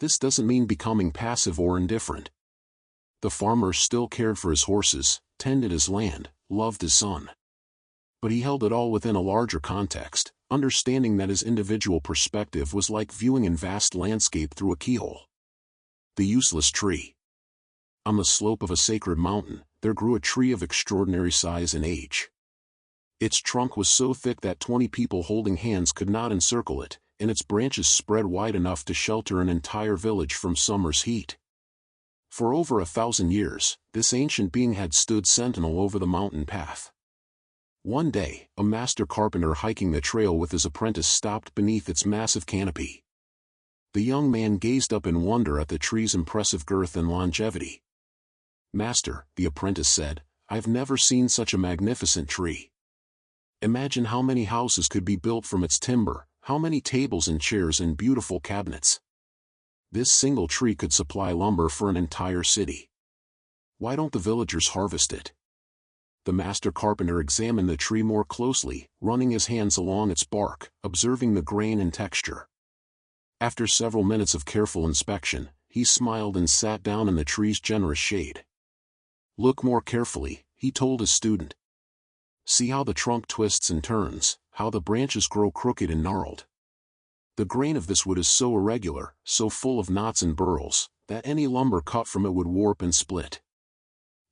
This doesn't mean becoming passive or indifferent. The farmer still cared for his horses, tended his land, loved his son. But he held it all within a larger context, understanding that his individual perspective was like viewing a vast landscape through a keyhole. The useless tree. On the slope of a sacred mountain, there grew a tree of extraordinary size and age. Its trunk was so thick that 20 people holding hands could not encircle it, and its branches spread wide enough to shelter an entire village from summer's heat. For over 1,000 years, this ancient being had stood sentinel over the mountain path. One day, a master carpenter hiking the trail with his apprentice stopped beneath its massive canopy. The young man gazed up in wonder at the tree's impressive girth and longevity. "Master," the apprentice said, "I've never seen such a magnificent tree. Imagine how many houses could be built from its timber, how many tables and chairs and beautiful cabinets. This single tree could supply lumber for an entire city. Why don't the villagers harvest it?" The master carpenter examined the tree more closely, running his hands along its bark, observing the grain and texture. After several minutes of careful inspection, he smiled and sat down in the tree's generous shade. "Look more carefully," he told his student. "See how the trunk twists and turns, how the branches grow crooked and gnarled. The grain of this wood is so irregular, so full of knots and burls, that any lumber cut from it would warp and split.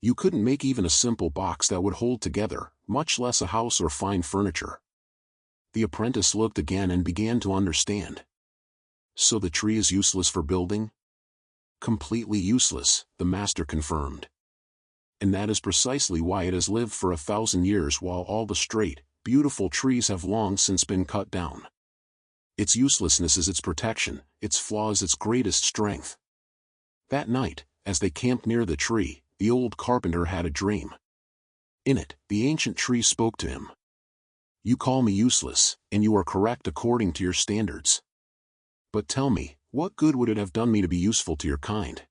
You couldn't make even a simple box that would hold together, much less a house or fine furniture. The apprentice looked again and began to understand. So the tree is useless for building? Completely useless, the master confirmed. And that is precisely why it has lived for 1,000 years while all the straight, beautiful trees have long since been cut down. Its uselessness is its protection, its flaw is its greatest strength. That night, as they camped near the tree, the old carpenter had a dream. In it, the ancient tree spoke to him. You call me useless, and you are correct according to your standards. But tell me, what good would it have done me to be useful to your kind?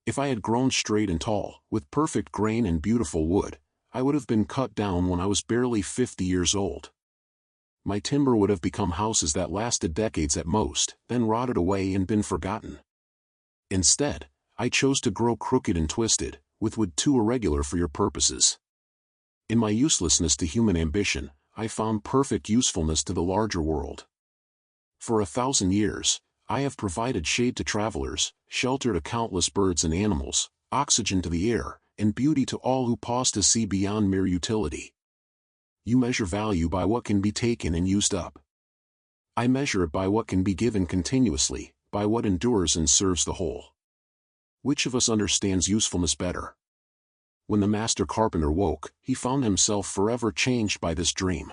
If I had grown straight and tall, with perfect grain and beautiful wood, I would have been cut down when I was barely 50 years old. My timber would have become houses that lasted decades at most, then rotted away and been forgotten. Instead, I chose to grow crooked and twisted, with wood too irregular for your purposes. In my uselessness to human ambition, I found perfect usefulness to the larger world. For 1,000 years, I have provided shade to travelers, shelter to countless birds and animals, oxygen to the air, and beauty to all who pause to see beyond mere utility. You measure value by what can be taken and used up. I measure it by what can be given continuously, by what endures and serves the whole. Which of us understands usefulness better? When the master carpenter woke, he found himself forever changed by this dream.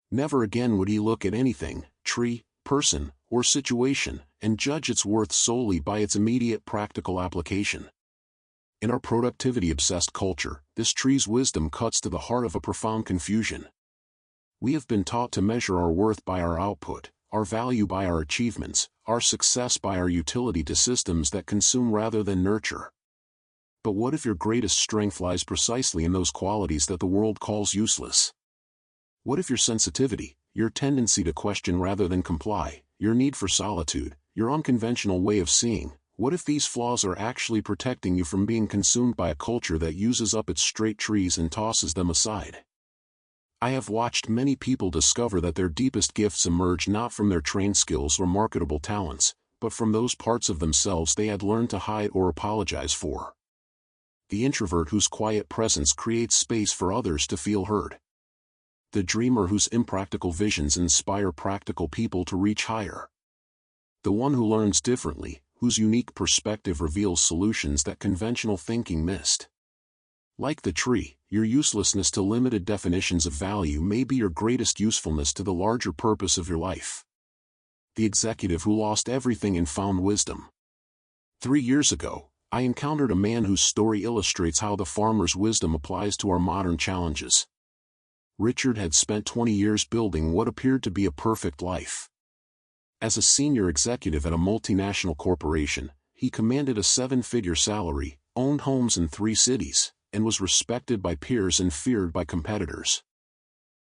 Never again would he look at anything, tree, person, or situation, and judge its worth solely by its immediate practical application. In our productivity-obsessed culture, this tree's wisdom cuts to the heart of a profound confusion. We have been taught to measure our worth by our output, our value by our achievements, our success by our utility to systems that consume rather than nurture. But what if your greatest strength lies precisely in those qualities that the world calls useless? What if your sensitivity, your tendency to question rather than comply, your need for solitude, your unconventional way of seeing, what if these flaws are actually protecting you from being consumed by a culture that uses up its straight trees and tosses them aside? I have watched many people discover that their deepest gifts emerge not from their trained skills or marketable talents, but from those parts of themselves they had learned to hide or apologize for. The introvert whose quiet presence creates space for others to feel heard. The dreamer whose impractical visions inspire practical people to reach higher. The one who learns differently, whose unique perspective reveals solutions that conventional thinking missed. Like the tree, your uselessness to limited definitions of value may be your greatest usefulness to the larger purpose of your life. The executive who lost everything and found wisdom. 3 years ago, I encountered a man whose story illustrates how the farmer's wisdom applies to our modern challenges. Richard had spent 20 years building what appeared to be a perfect life. As a senior executive at a multinational corporation, he commanded a 7-figure salary, owned homes in 3 cities, and was respected by peers and feared by competitors.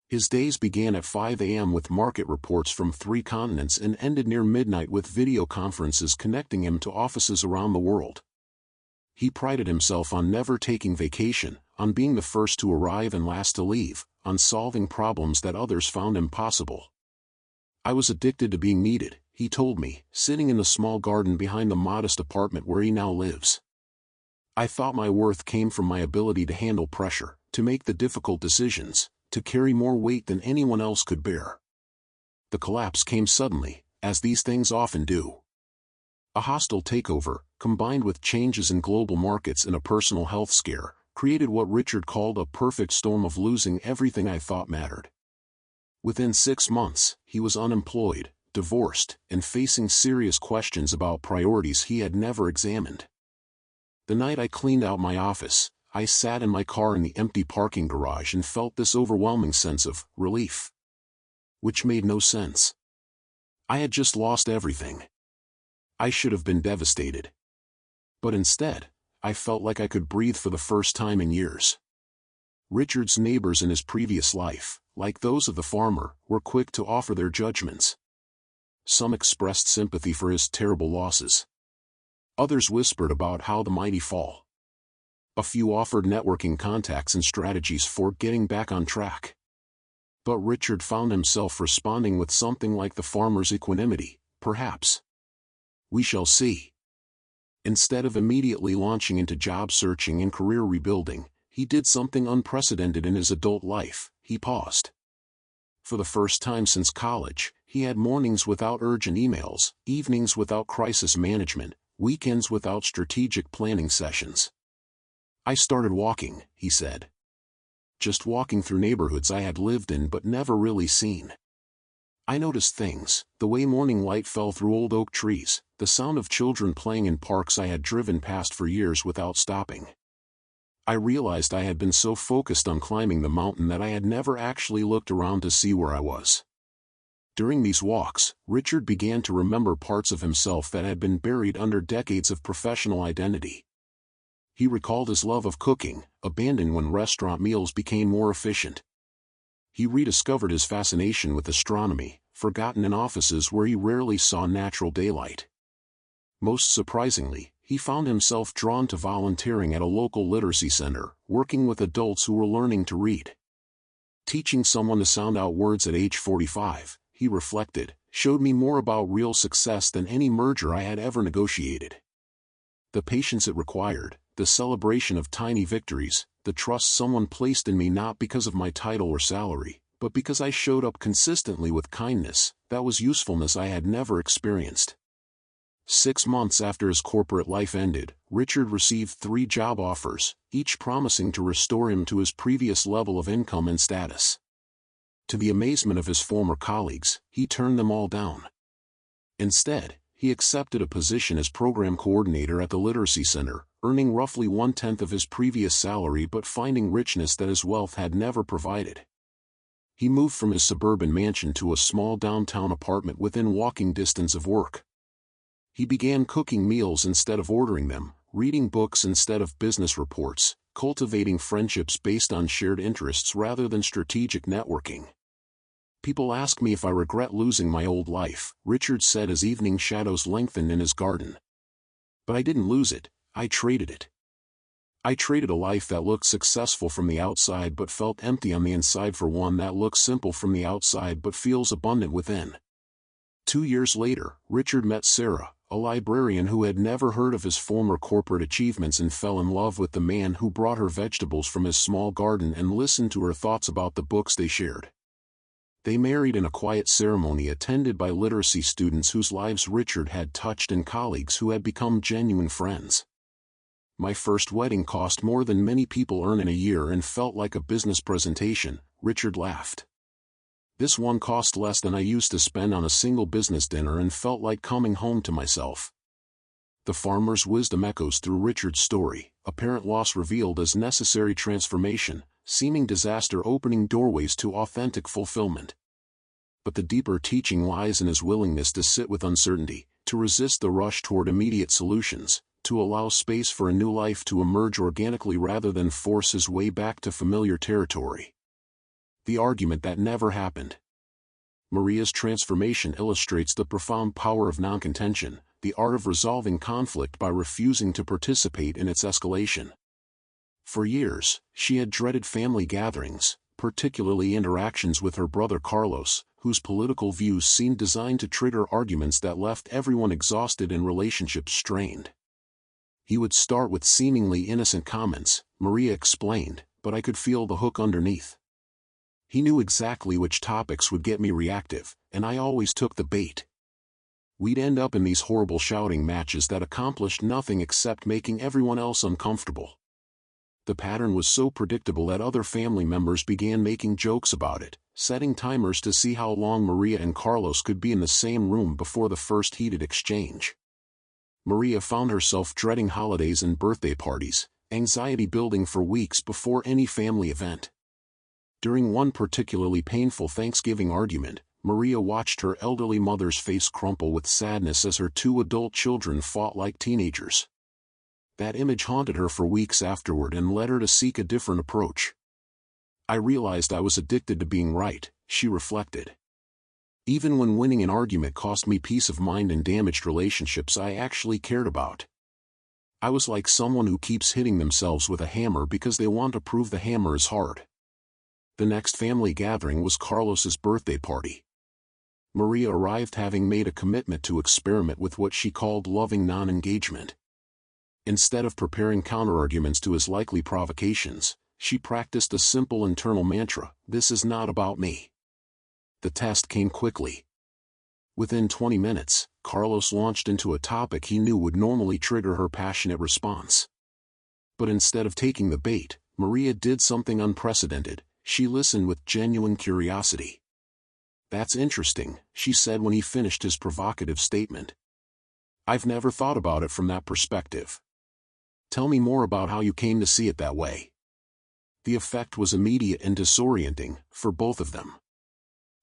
His days began at 5 a.m. with market reports from 3 continents and ended near midnight with video conferences connecting him to offices around the world. He prided himself on never taking vacation, on being the first to arrive and last to leave, on solving problems that others found impossible. I was addicted to being needed, he told me, sitting in the small garden behind the modest apartment where he now lives. I thought my worth came from my ability to handle pressure, to make the difficult decisions, to carry more weight than anyone else could bear. The collapse came suddenly, as these things often do. A hostile takeover, combined with changes in global markets and a personal health scare, created what Richard called a perfect storm of losing everything I thought mattered. Within 6 months, he was unemployed, divorced, and facing serious questions about priorities he had never examined. The night I cleaned out my office, I sat in my car in the empty parking garage and felt this overwhelming sense of relief. Which made no sense. I had just lost everything. I should have been devastated. But instead, I felt like I could breathe for the first time in years. Richard's neighbors in his previous life, like those of the farmer, were quick to offer their judgments. Some expressed sympathy for his terrible losses. Others whispered about how the mighty fall. A few offered networking contacts and strategies for getting back on track. But Richard found himself responding with something like the farmer's equanimity, perhaps. We shall see. Instead of immediately launching into job searching and career rebuilding, he did something unprecedented in his adult life. He paused. For the first time since college, he had mornings without urgent emails, evenings without crisis management, weekends without strategic planning sessions. I started walking, he said. Just walking through neighborhoods I had lived in but never really seen. I noticed things, the way morning light fell through old oak trees, the sound of children playing in parks I had driven past for years without stopping. I realized I had been so focused on climbing the mountain that I had never actually looked around to see where I was. During these walks, Richard began to remember parts of himself that had been buried under decades of professional identity. He recalled his love of cooking, abandoned when restaurant meals became more efficient. He rediscovered his fascination with astronomy, forgotten in offices where he rarely saw natural daylight. Most surprisingly, he found himself drawn to volunteering at a local literacy center, working with adults who were learning to read. Teaching someone to sound out words at age 45, he reflected, showed me more about real success than any merger I had ever negotiated. The patience it required, the celebration of tiny victories, the trust someone placed in me not because of my title or salary, but because I showed up consistently with kindness, that was usefulness I had never experienced. 6 months after his corporate life ended, Richard received 3 job offers, each promising to restore him to his previous level of income and status. To the amazement of his former colleagues, he turned them all down. Instead, he accepted a position as program coordinator at the literacy center, earning roughly 1/10 of his previous salary but finding richness that his wealth had never provided. He moved from his suburban mansion to a small downtown apartment within walking distance of work. He began cooking meals instead of ordering them, reading books instead of business reports, cultivating friendships based on shared interests rather than strategic networking. People ask me if I regret losing my old life, Richard said as evening shadows lengthened in his garden. But I didn't lose it, I traded it. I traded a life that looked successful from the outside but felt empty on the inside for one that looks simple from the outside but feels abundant within. 2 years later, Richard met Sarah, a librarian who had never heard of his former corporate achievements and fell in love with the man who brought her vegetables from his small garden and listened to her thoughts about the books they shared. They married in a quiet ceremony attended by literacy students whose lives Richard had touched and colleagues who had become genuine friends. My first wedding cost more than many people earn in a year and felt like a business presentation, Richard laughed. This one cost less than I used to spend on a single business dinner and felt like coming home to myself. The farmer's wisdom echoes through Richard's story, apparent loss revealed as necessary transformation, seeming disaster opening doorways to authentic fulfillment. But the deeper teaching lies in his willingness to sit with uncertainty, to resist the rush toward immediate solutions, to allow space for a new life to emerge organically rather than force his way back to familiar territory. The argument that never happened. Maria's transformation illustrates the profound power of non-contention, the art of resolving conflict by refusing to participate in its escalation. For years, she had dreaded family gatherings, particularly interactions with her brother Carlos, whose political views seemed designed to trigger arguments that left everyone exhausted and relationships strained. He would start with seemingly innocent comments, Maria explained, but I could feel the hook underneath. He knew exactly which topics would get me reactive, and I always took the bait. We'd end up in these horrible shouting matches that accomplished nothing except making everyone else uncomfortable. The pattern was so predictable that other family members began making jokes about it, setting timers to see how long Maria and Carlos could be in the same room before the first heated exchange. Maria found herself dreading holidays and birthday parties, anxiety building for weeks before any family event. During one particularly painful Thanksgiving argument, Maria watched her elderly mother's face crumple with sadness as her 2 adult children fought like teenagers. That image haunted her for weeks afterward and led her to seek a different approach. I realized I was addicted to being right, she reflected. Even when winning an argument cost me peace of mind and damaged relationships I actually cared about. I was like someone who keeps hitting themselves with a hammer because they want to prove the hammer is hard. The next family gathering was Carlos's birthday party. Maria arrived having made a commitment to experiment with what she called loving non-engagement. Instead of preparing counterarguments to his likely provocations, she practiced a simple internal mantra: "This is not about me." The test came quickly. Within 20 minutes, Carlos launched into a topic he knew would normally trigger her passionate response. But instead of taking the bait, Maria did something unprecedented. She listened with genuine curiosity. "That's interesting," she said when he finished his provocative statement. "I've never thought about it from that perspective. Tell me more about how you came to see it that way." The effect was immediate and disorienting, for both of them.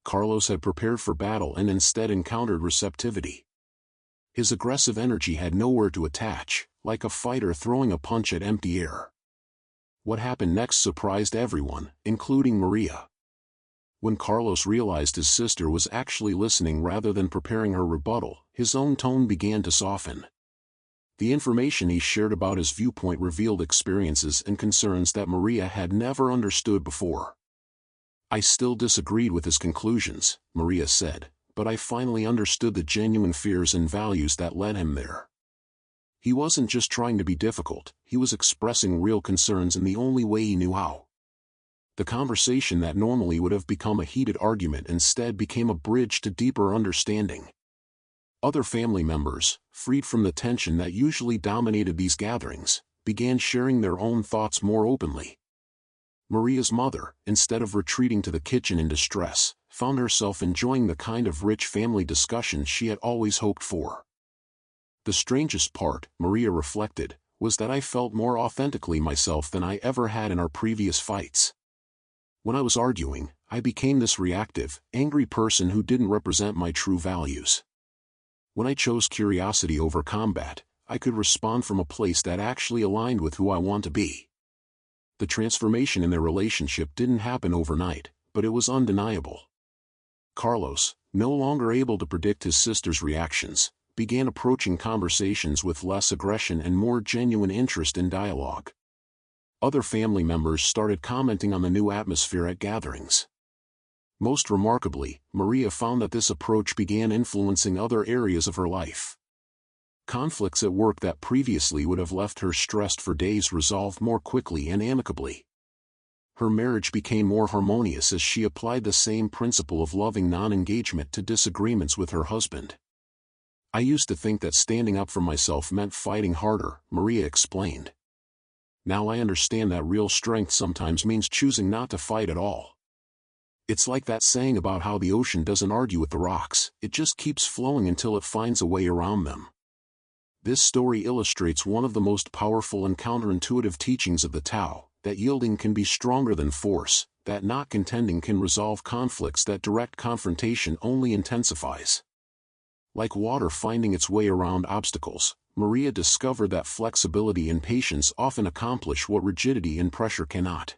Carlos had prepared for battle and instead encountered receptivity. His aggressive energy had nowhere to attach, like a fighter throwing a punch at empty air. What happened next surprised everyone, including Maria. When Carlos realized his sister was actually listening rather than preparing her rebuttal, his own tone began to soften. The information he shared about his viewpoint revealed experiences and concerns that Maria had never understood before. "I still disagreed with his conclusions," Maria said, "but I finally understood the genuine fears and values that led him there. He wasn't just trying to be difficult, he was expressing real concerns in the only way he knew how." The conversation that normally would have become a heated argument instead became a bridge to deeper understanding. Other family members, freed from the tension that usually dominated these gatherings, began sharing their own thoughts more openly. Maria's mother, instead of retreating to the kitchen in distress, found herself enjoying the kind of rich family discussions she had always hoped for. "The strangest part," Maria reflected, "was that I felt more authentically myself than I ever had in our previous fights. When I was arguing, I became this reactive, angry person who didn't represent my true values. When I chose curiosity over combat, I could respond from a place that actually aligned with who I want to be." The transformation in their relationship didn't happen overnight, but it was undeniable. Carlos, no longer able to predict his sister's reactions, began approaching conversations with less aggression and more genuine interest in dialogue. Other family members started commenting on the new atmosphere at gatherings. Most remarkably, Maria found that this approach began influencing other areas of her life. Conflicts at work that previously would have left her stressed for days resolved more quickly and amicably. Her marriage became more harmonious as she applied the same principle of loving non-engagement to disagreements with her husband. "I used to think that standing up for myself meant fighting harder," Maria explained. "Now I understand that real strength sometimes means choosing not to fight at all. It's like that saying about how the ocean doesn't argue with the rocks, it just keeps flowing until it finds a way around them." This story illustrates one of the most powerful and counterintuitive teachings of the Tao, that yielding can be stronger than force, that not contending can resolve conflicts, that direct confrontation only intensifies. Like water finding its way around obstacles, Maria discovered that flexibility and patience often accomplish what rigidity and pressure cannot.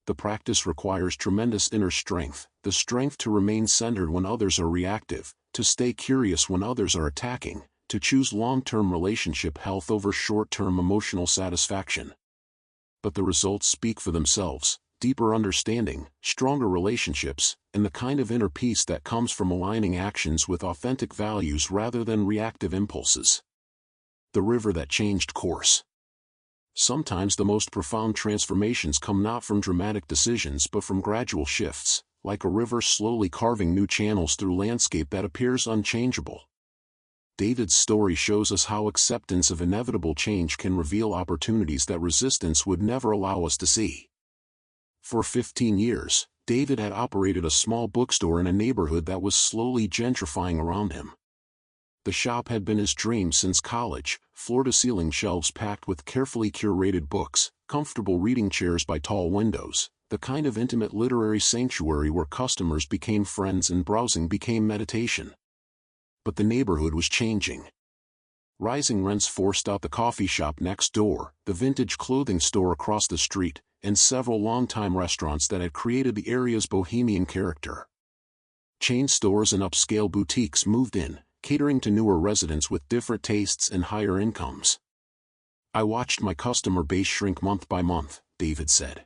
The practice requires tremendous inner strength, the strength to remain centered when others are reactive, to stay curious when others are attacking, to choose long-term relationship health over short-term emotional satisfaction. But the results speak for themselves: deeper understanding, stronger relationships, and the kind of inner peace that comes from aligning actions with authentic values rather than reactive impulses. The river that changed course. Sometimes the most profound transformations come not from dramatic decisions but from gradual shifts, like a river slowly carving new channels through landscape that appears unchangeable. David's story shows us how acceptance of inevitable change can reveal opportunities that resistance would never allow us to see. For 15 years, David had operated a small bookstore in a neighborhood that was slowly gentrifying around him. The shop had been his dream since college: floor-to-ceiling shelves packed with carefully curated books, comfortable reading chairs by tall windows, the kind of intimate literary sanctuary where customers became friends and browsing became meditation. But the neighborhood was changing. Rising rents forced out the coffee shop next door, the vintage clothing store across the street, and several longtime restaurants that had created the area's bohemian character. Chain stores and upscale boutiques moved in, catering to newer residents with different tastes and higher incomes. "I watched my customer base shrink month by month," David said.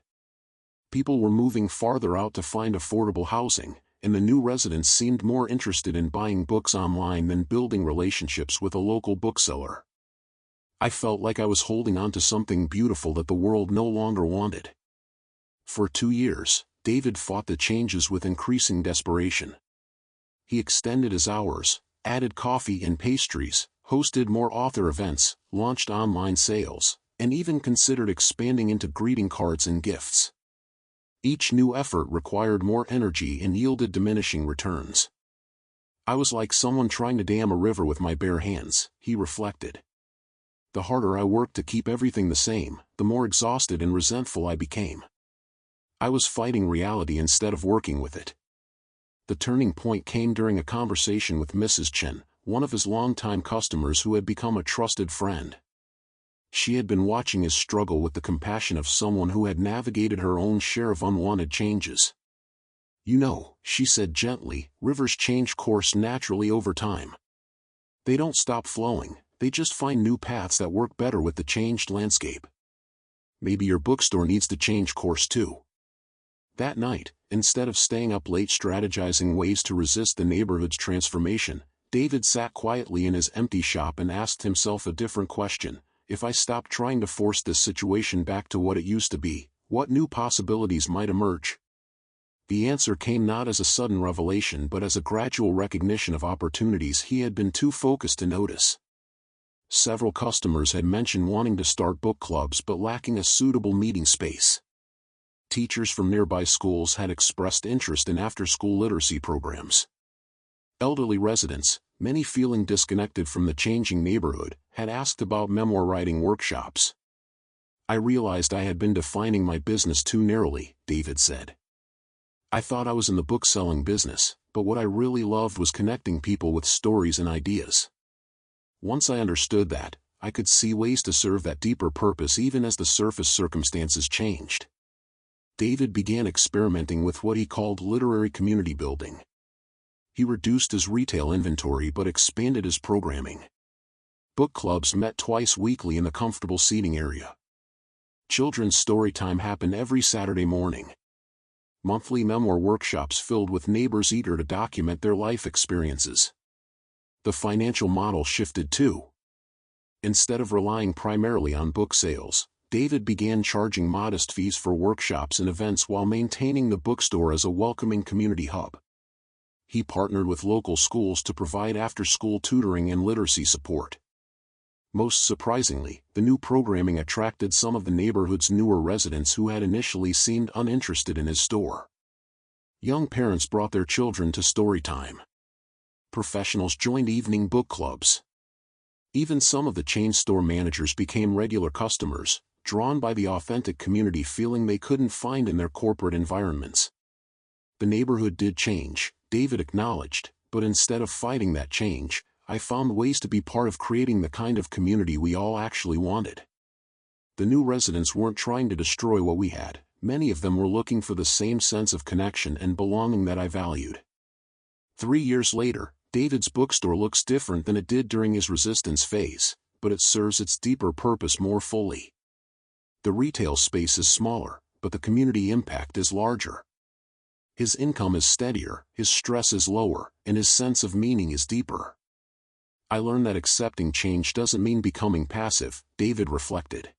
People were moving farther out to find affordable housing, and the new residents seemed more interested in buying books online than building relationships with a local bookseller. I felt like I was holding on to something beautiful that the world no longer wanted. For 2 years, David fought the changes with increasing desperation. He extended his hours, added coffee and pastries, hosted more author events, launched online sales, and even considered expanding into greeting cards and gifts. Each new effort required more energy and yielded diminishing returns. I was like someone trying to dam a river with my bare hands, he reflected. The harder I worked to keep everything the same, the more exhausted and resentful I became. I was fighting reality instead of working with it. The turning point came during a conversation with Mrs. Chen, one of his longtime customers who had become a trusted friend. She had been watching his struggle with the compassion of someone who had navigated her own share of unwanted changes. "You know," she said gently, "rivers change course naturally over time. They don't stop flowing, they just find new paths that work better with the changed landscape. Maybe your bookstore needs to change course too." That night, instead of staying up late strategizing ways to resist the neighborhood's transformation, David sat quietly in his empty shop and asked himself a different question. If I stopped trying to force this situation back to what it used to be, what new possibilities might emerge? The answer came not as a sudden revelation but as a gradual recognition of opportunities he had been too focused to notice. Several customers had mentioned wanting to start book clubs but lacking a suitable meeting space. Teachers from nearby schools had expressed interest in after-school literacy programs. Elderly residents, many feeling disconnected from the changing neighborhood, had asked about memoir writing workshops. "I realized I had been defining my business too narrowly," David said. "I thought I was in the book-selling business, but what I really loved was connecting people with stories and ideas. Once I understood that, I could see ways to serve that deeper purpose even as the surface circumstances changed." David began experimenting with what he called literary community building. He reduced his retail inventory but expanded his programming. Book clubs met twice weekly in the comfortable seating area. Children's story time happened every Saturday morning. Monthly memoir workshops filled with neighbors eager to document their life experiences. The financial model shifted too. Instead of relying primarily on book sales, David began charging modest fees for workshops and events while maintaining the bookstore as a welcoming community hub. He partnered with local schools to provide after-school tutoring and literacy support. Most surprisingly, the new programming attracted some of the neighborhood's newer residents who had initially seemed uninterested in his store. Young parents brought their children to story time. Professionals joined evening book clubs. Even some of the chain store managers became regular customers, drawn by the authentic community feeling they couldn't find in their corporate environments. The neighborhood did change, David acknowledged, but instead of fighting that change, I found ways to be part of creating the kind of community we all actually wanted. The new residents weren't trying to destroy what we had, many of them were looking for the same sense of connection and belonging that I valued. 3 years later, David's bookstore looks different than it did during his resistance phase, but it serves its deeper purpose more fully. The retail space is smaller, but the community impact is larger. His income is steadier, his stress is lower, and his sense of meaning is deeper. I learned that accepting change doesn't mean becoming passive, David reflected.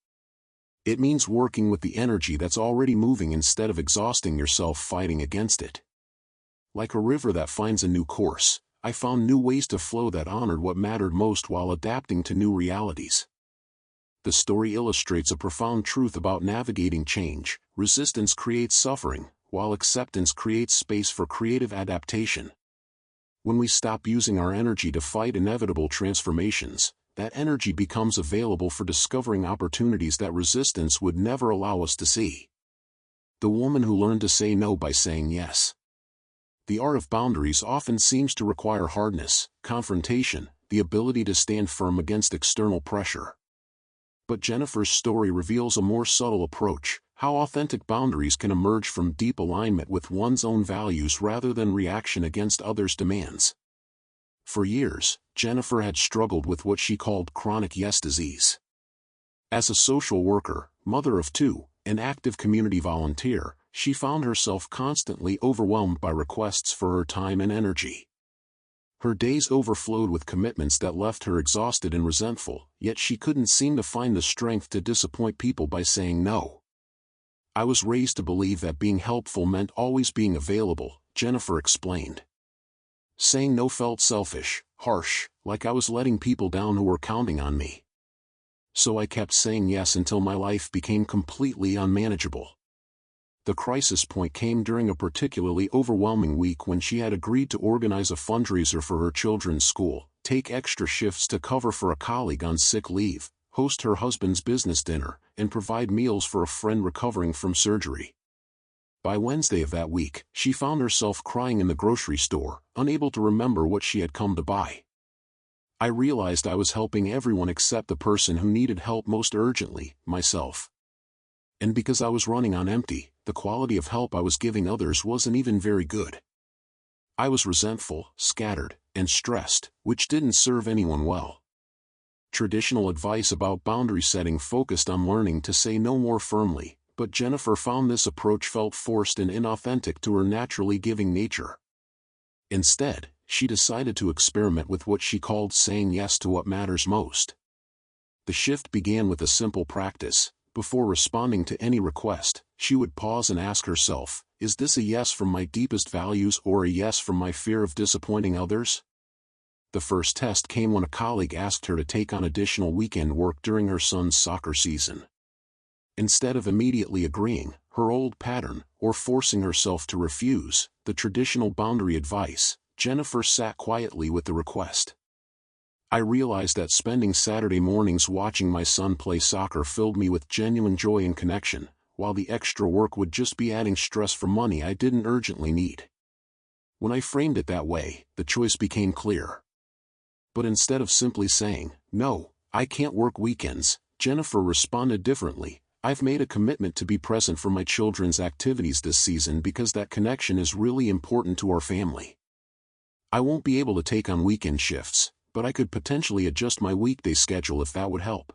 It means working with the energy that's already moving instead of exhausting yourself fighting against it. Like a river that finds a new course, I found new ways to flow that honored what mattered most while adapting to new realities. The story illustrates a profound truth about navigating change. Resistance creates suffering, while acceptance creates space for creative adaptation. When we stop using our energy to fight inevitable transformations, that energy becomes available for discovering opportunities that resistance would never allow us to see. The woman who learned to say no by saying yes. The art of boundaries often seems to require hardness, confrontation, the ability to stand firm against external pressure. But Jennifer's story reveals a more subtle approach, how authentic boundaries can emerge from deep alignment with one's own values rather than reaction against others' demands. For years, Jennifer had struggled with what she called chronic yes disease. As a social worker, mother of 2, and active community volunteer, she found herself constantly overwhelmed by requests for her time and energy. Her days overflowed with commitments that left her exhausted and resentful, yet she couldn't seem to find the strength to disappoint people by saying no. I was raised to believe that being helpful meant always being available, Jennifer explained. Saying no felt selfish, harsh, like I was letting people down who were counting on me. So I kept saying yes until my life became completely unmanageable. The crisis point came during a particularly overwhelming week when she had agreed to organize a fundraiser for her children's school, take extra shifts to cover for a colleague on sick leave, host her husband's business dinner, and provide meals for a friend recovering from surgery. By Wednesday of that week, she found herself crying in the grocery store, unable to remember what she had come to buy. I realized I was helping everyone except the person who needed help most urgently, myself. And because I was running on empty, the quality of help I was giving others wasn't even very good. I was resentful, scattered, and stressed, which didn't serve anyone well. Traditional advice about boundary setting focused on learning to say no more firmly, but Jennifer found this approach felt forced and inauthentic to her naturally giving nature. Instead, she decided to experiment with what she called saying yes to what matters most. The shift began with a simple practice. Before responding to any request, she would pause and ask herself, is this a yes from my deepest values or a yes from my fear of disappointing others? The first test came when a colleague asked her to take on additional weekend work during her son's soccer season. Instead of immediately agreeing, her old pattern, or forcing herself to refuse, the traditional boundary advice, Jennifer sat quietly with the request. I realized that spending Saturday mornings watching my son play soccer filled me with genuine joy and connection, while the extra work would just be adding stress for money I didn't urgently need. When I framed it that way, the choice became clear. But instead of simply saying, "No, I can't work weekends," Jennifer responded differently. "I've made a commitment to be present for my children's activities this season because that connection is really important to our family. I won't be able to take on weekend shifts, but I could potentially adjust my weekday schedule if that would help."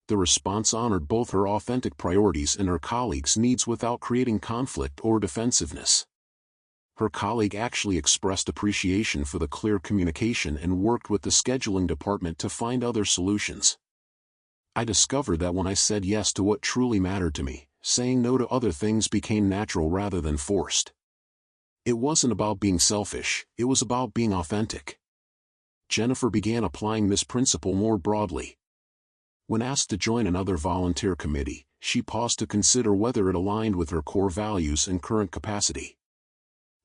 The response honored both her authentic priorities and her colleague's needs without creating conflict or defensiveness. Her colleague actually expressed appreciation for the clear communication and worked with the scheduling department to find other solutions. I discovered that when I said yes to what truly mattered to me, saying no to other things became natural rather than forced. It wasn't about being selfish, it was about being authentic. Jennifer began applying this principle more broadly. When asked to join another volunteer committee, she paused to consider whether it aligned with her core values and current capacity.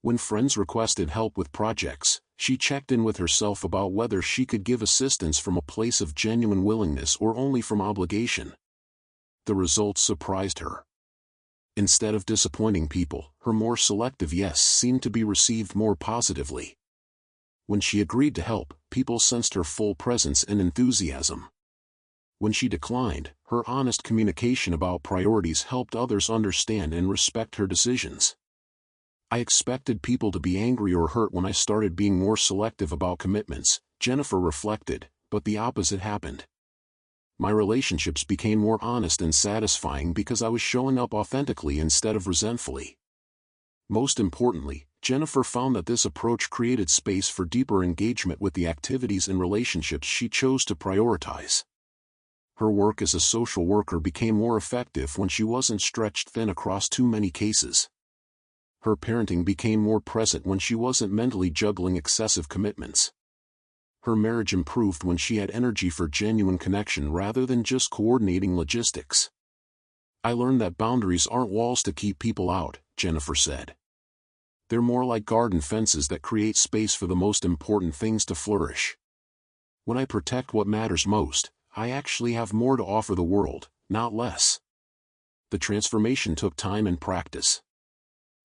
When friends requested help with projects, she checked in with herself about whether she could give assistance from a place of genuine willingness or only from obligation. The results surprised her. Instead of disappointing people, her more selective yes seemed to be received more positively. When she agreed to help, people sensed her full presence and enthusiasm. When she declined, her honest communication about priorities helped others understand and respect her decisions. I expected people to be angry or hurt when I started being more selective about commitments, Jennifer reflected, but the opposite happened. My relationships became more honest and satisfying because I was showing up authentically instead of resentfully. Most importantly, Jennifer found that this approach created space for deeper engagement with the activities and relationships she chose to prioritize. Her work as a social worker became more effective when she wasn't stretched thin across too many cases. Her parenting became more present when she wasn't mentally juggling excessive commitments. Her marriage improved when she had energy for genuine connection rather than just coordinating logistics. I learned that boundaries aren't walls to keep people out, Jennifer said. They're more like garden fences that create space for the most important things to flourish. When I protect what matters most, I actually have more to offer the world, not less. The transformation took time and practice.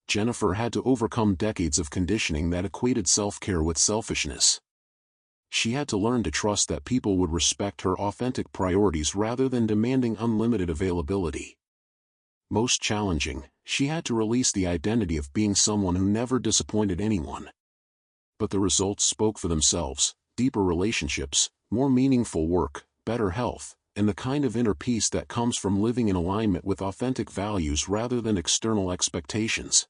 Jennifer had to overcome decades of conditioning that equated self-care with selfishness. She had to learn to trust that people would respect her authentic priorities rather than demanding unlimited availability. Most challenging, she had to release the identity of being someone who never disappointed anyone. But the results spoke for themselves: deeper relationships, more meaningful work, better health, and the kind of inner peace that comes from living in alignment with authentic values rather than external expectations.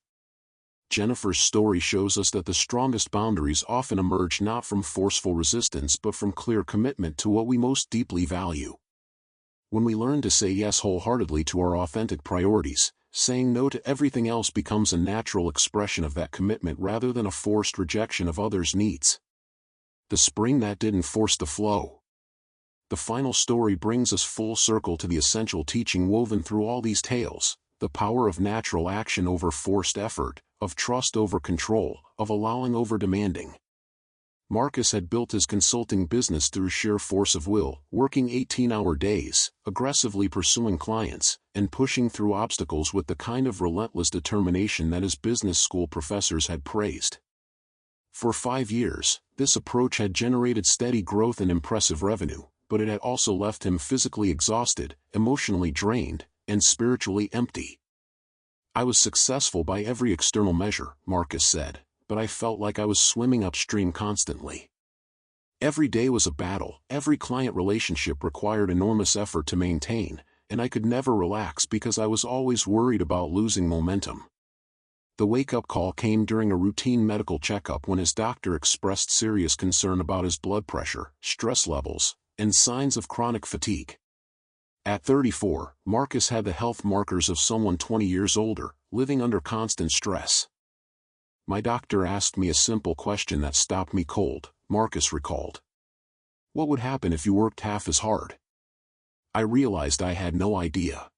Jennifer's story shows us that the strongest boundaries often emerge not from forceful resistance but from clear commitment to what we most deeply value. When we learn to say yes wholeheartedly to our authentic priorities, saying no to everything else becomes a natural expression of that commitment rather than a forced rejection of others' needs. The spring that didn't force the flow. The final story brings us full circle to the essential teaching woven through all these tales: the power of natural action over forced effort, of trust over control, of allowing over demanding. Marcus had built his consulting business through sheer force of will, working 18-hour days, aggressively pursuing clients, and pushing through obstacles with the kind of relentless determination that his business school professors had praised. For 5 years, this approach had generated steady growth and impressive revenue, but it had also left him physically exhausted, emotionally drained, and spiritually empty. "I was successful by every external measure," Marcus said, "but I felt like I was swimming upstream constantly. Every day was a battle, every client relationship required enormous effort to maintain, and I could never relax because I was always worried about losing momentum." The wake-up call came during a routine medical checkup when his doctor expressed serious concern about his blood pressure, stress levels, and signs of chronic fatigue. At 34, Marcus had the health markers of someone 20 years older, living under constant stress. "My doctor asked me a simple question that stopped me cold," Marcus recalled. "What would happen if you worked half as hard?" I realized I had no idea.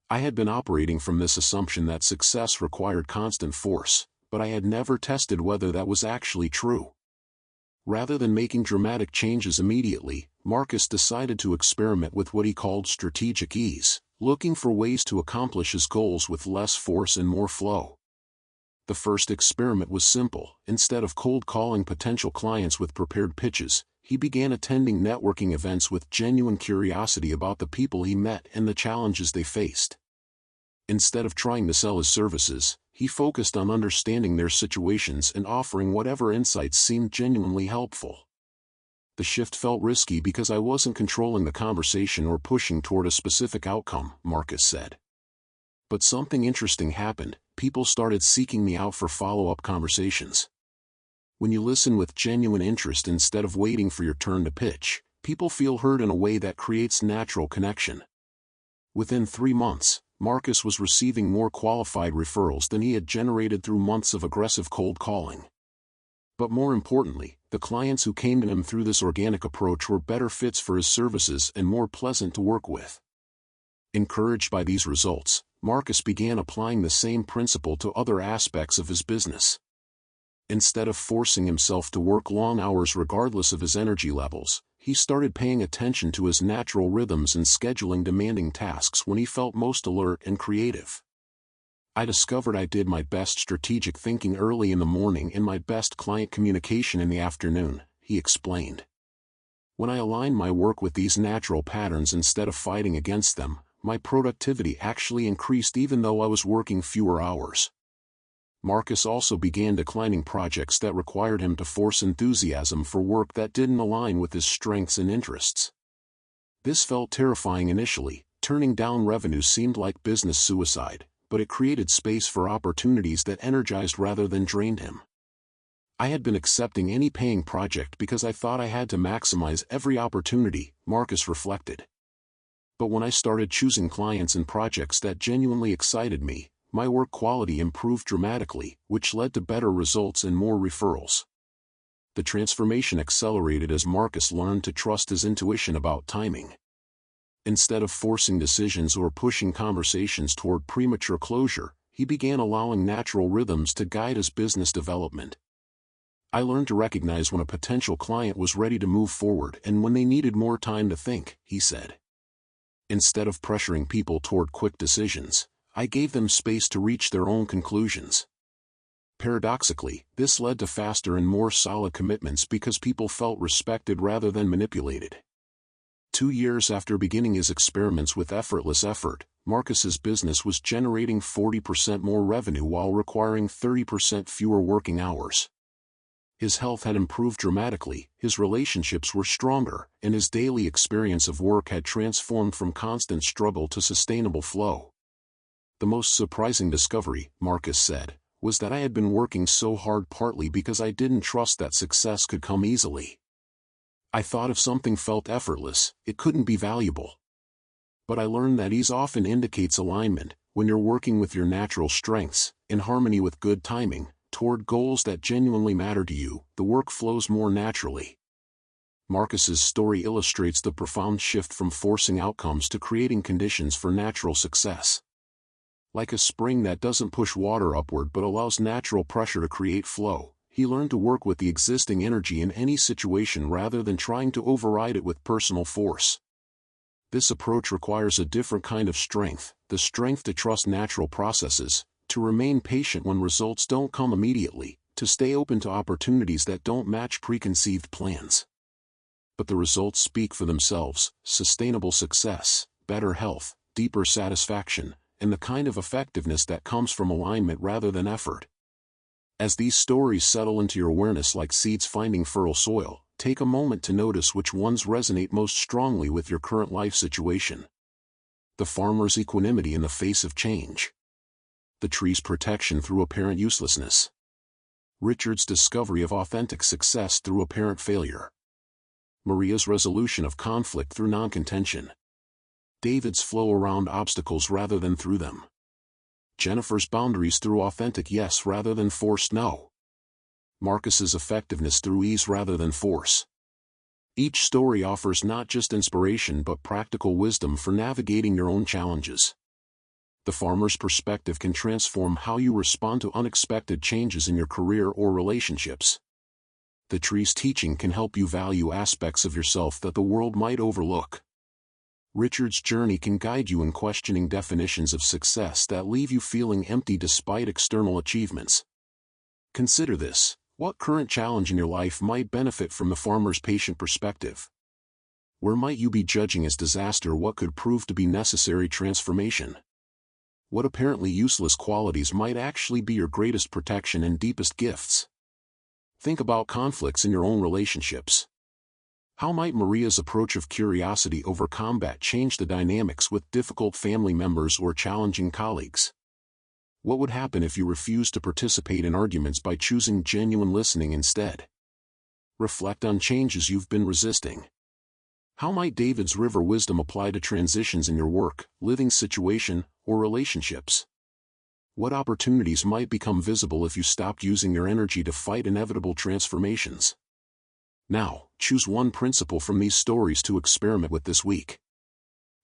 I had been operating from this assumption that success required constant force, but I had never tested whether that was actually true. Rather than making dramatic changes immediately, Marcus decided to experiment with what he called strategic ease, looking for ways to accomplish his goals with less force and more flow. The first experiment was simple. Instead of cold calling potential clients with prepared pitches, he began attending networking events with genuine curiosity about the people he met and the challenges they faced. Instead of trying to sell his services, he focused on understanding their situations and offering whatever insights seemed genuinely helpful. "The shift felt risky because I wasn't controlling the conversation or pushing toward a specific outcome," Marcus said. "But something interesting happened. People started seeking me out for follow-up conversations. When you listen with genuine interest instead of waiting for your turn to pitch, people feel heard in a way that creates natural connection." Within 3 months, Marcus was receiving more qualified referrals than he had generated through months of aggressive cold calling. But more importantly, the clients who came to him through this organic approach were better fits for his services and more pleasant to work with. Encouraged by these results, Marcus began applying the same principle to other aspects of his business. Instead of forcing himself to work long hours regardless of his energy levels, he started paying attention to his natural rhythms and scheduling demanding tasks when he felt most alert and creative. "I discovered I did my best strategic thinking early in the morning and my best client communication in the afternoon," he explained. "When I aligned my work with these natural patterns instead of fighting against them, my productivity actually increased even though I was working fewer hours." Marcus also began declining projects that required him to force enthusiasm for work that didn't align with his strengths and interests. This felt terrifying initially. Turning down revenue seemed like business suicide, but it created space for opportunities that energized rather than drained him. "I had been accepting any paying project because I thought I had to maximize every opportunity," Marcus reflected. "But when I started choosing clients and projects that genuinely excited me, my work quality improved dramatically, which led to better results and more referrals." The transformation accelerated as Marcus learned to trust his intuition about timing. Instead of forcing decisions or pushing conversations toward premature closure, he began allowing natural rhythms to guide his business development. "I learned to recognize when a potential client was ready to move forward and when they needed more time to think," he said. "Instead of pressuring people toward quick decisions, I gave them space to reach their own conclusions." Paradoxically, this led to faster and more solid commitments because people felt respected rather than manipulated. 2 years after beginning his experiments with effortless effort, Marcus's business was generating 40% more revenue while requiring 30% fewer working hours. His health had improved dramatically, his relationships were stronger, and his daily experience of work had transformed from constant struggle to sustainable flow. "The most surprising discovery," Marcus said, was that I had been working so hard partly because I didn't trust that success could come easily. I thought if something felt effortless, it couldn't be valuable. But I learned that ease often indicates alignment. When you're working with your natural strengths, in harmony with good timing, toward goals that genuinely matter to you, the work flows more naturally. Marcus's story illustrates the profound shift from forcing outcomes to creating conditions for natural success. Like a spring that doesn't push water upward but allows natural pressure to create flow, he learned to work with the existing energy in any situation rather than trying to override it with personal force. This approach requires a different kind of strength, the strength to trust natural processes, to remain patient when results don't come immediately, to stay open to opportunities that don't match preconceived plans. But the results speak for themselves: sustainable success, better health, deeper satisfaction, and the kind of effectiveness that comes from alignment rather than effort. As these stories settle into your awareness like seeds finding fertile soil, take a moment to notice which ones resonate most strongly with your current life situation. The farmer's equanimity in the face of change. The tree's protection through apparent uselessness. Richard's discovery of authentic success through apparent failure. Maria's resolution of conflict through non-contention. David's flow around obstacles rather than through them. Jennifer's boundaries through authentic yes rather than forced no. Marcus's effectiveness through ease rather than force. Each story offers not just inspiration but practical wisdom for navigating your own challenges. The farmer's perspective can transform how you respond to unexpected changes in your career or relationships. The tree's teaching can help you value aspects of yourself that the world might overlook. Richard's journey can guide you in questioning definitions of success that leave you feeling empty despite external achievements. Consider this: what current challenge in your life might benefit from the farmer's patient perspective? Where might you be judging as disaster what could prove to be necessary transformation? What apparently useless qualities might actually be your greatest protection and deepest gifts? Think about conflicts in your own relationships. How might Maria's approach of curiosity over combat change the dynamics with difficult family members or challenging colleagues? What would happen if you refused to participate in arguments by choosing genuine listening instead? Reflect on changes you've been resisting. How might David's river wisdom apply to transitions in your work, living situation, or relationships? What opportunities might become visible if you stopped using your energy to fight inevitable transformations? Now, choose one principle from these stories to experiment with this week.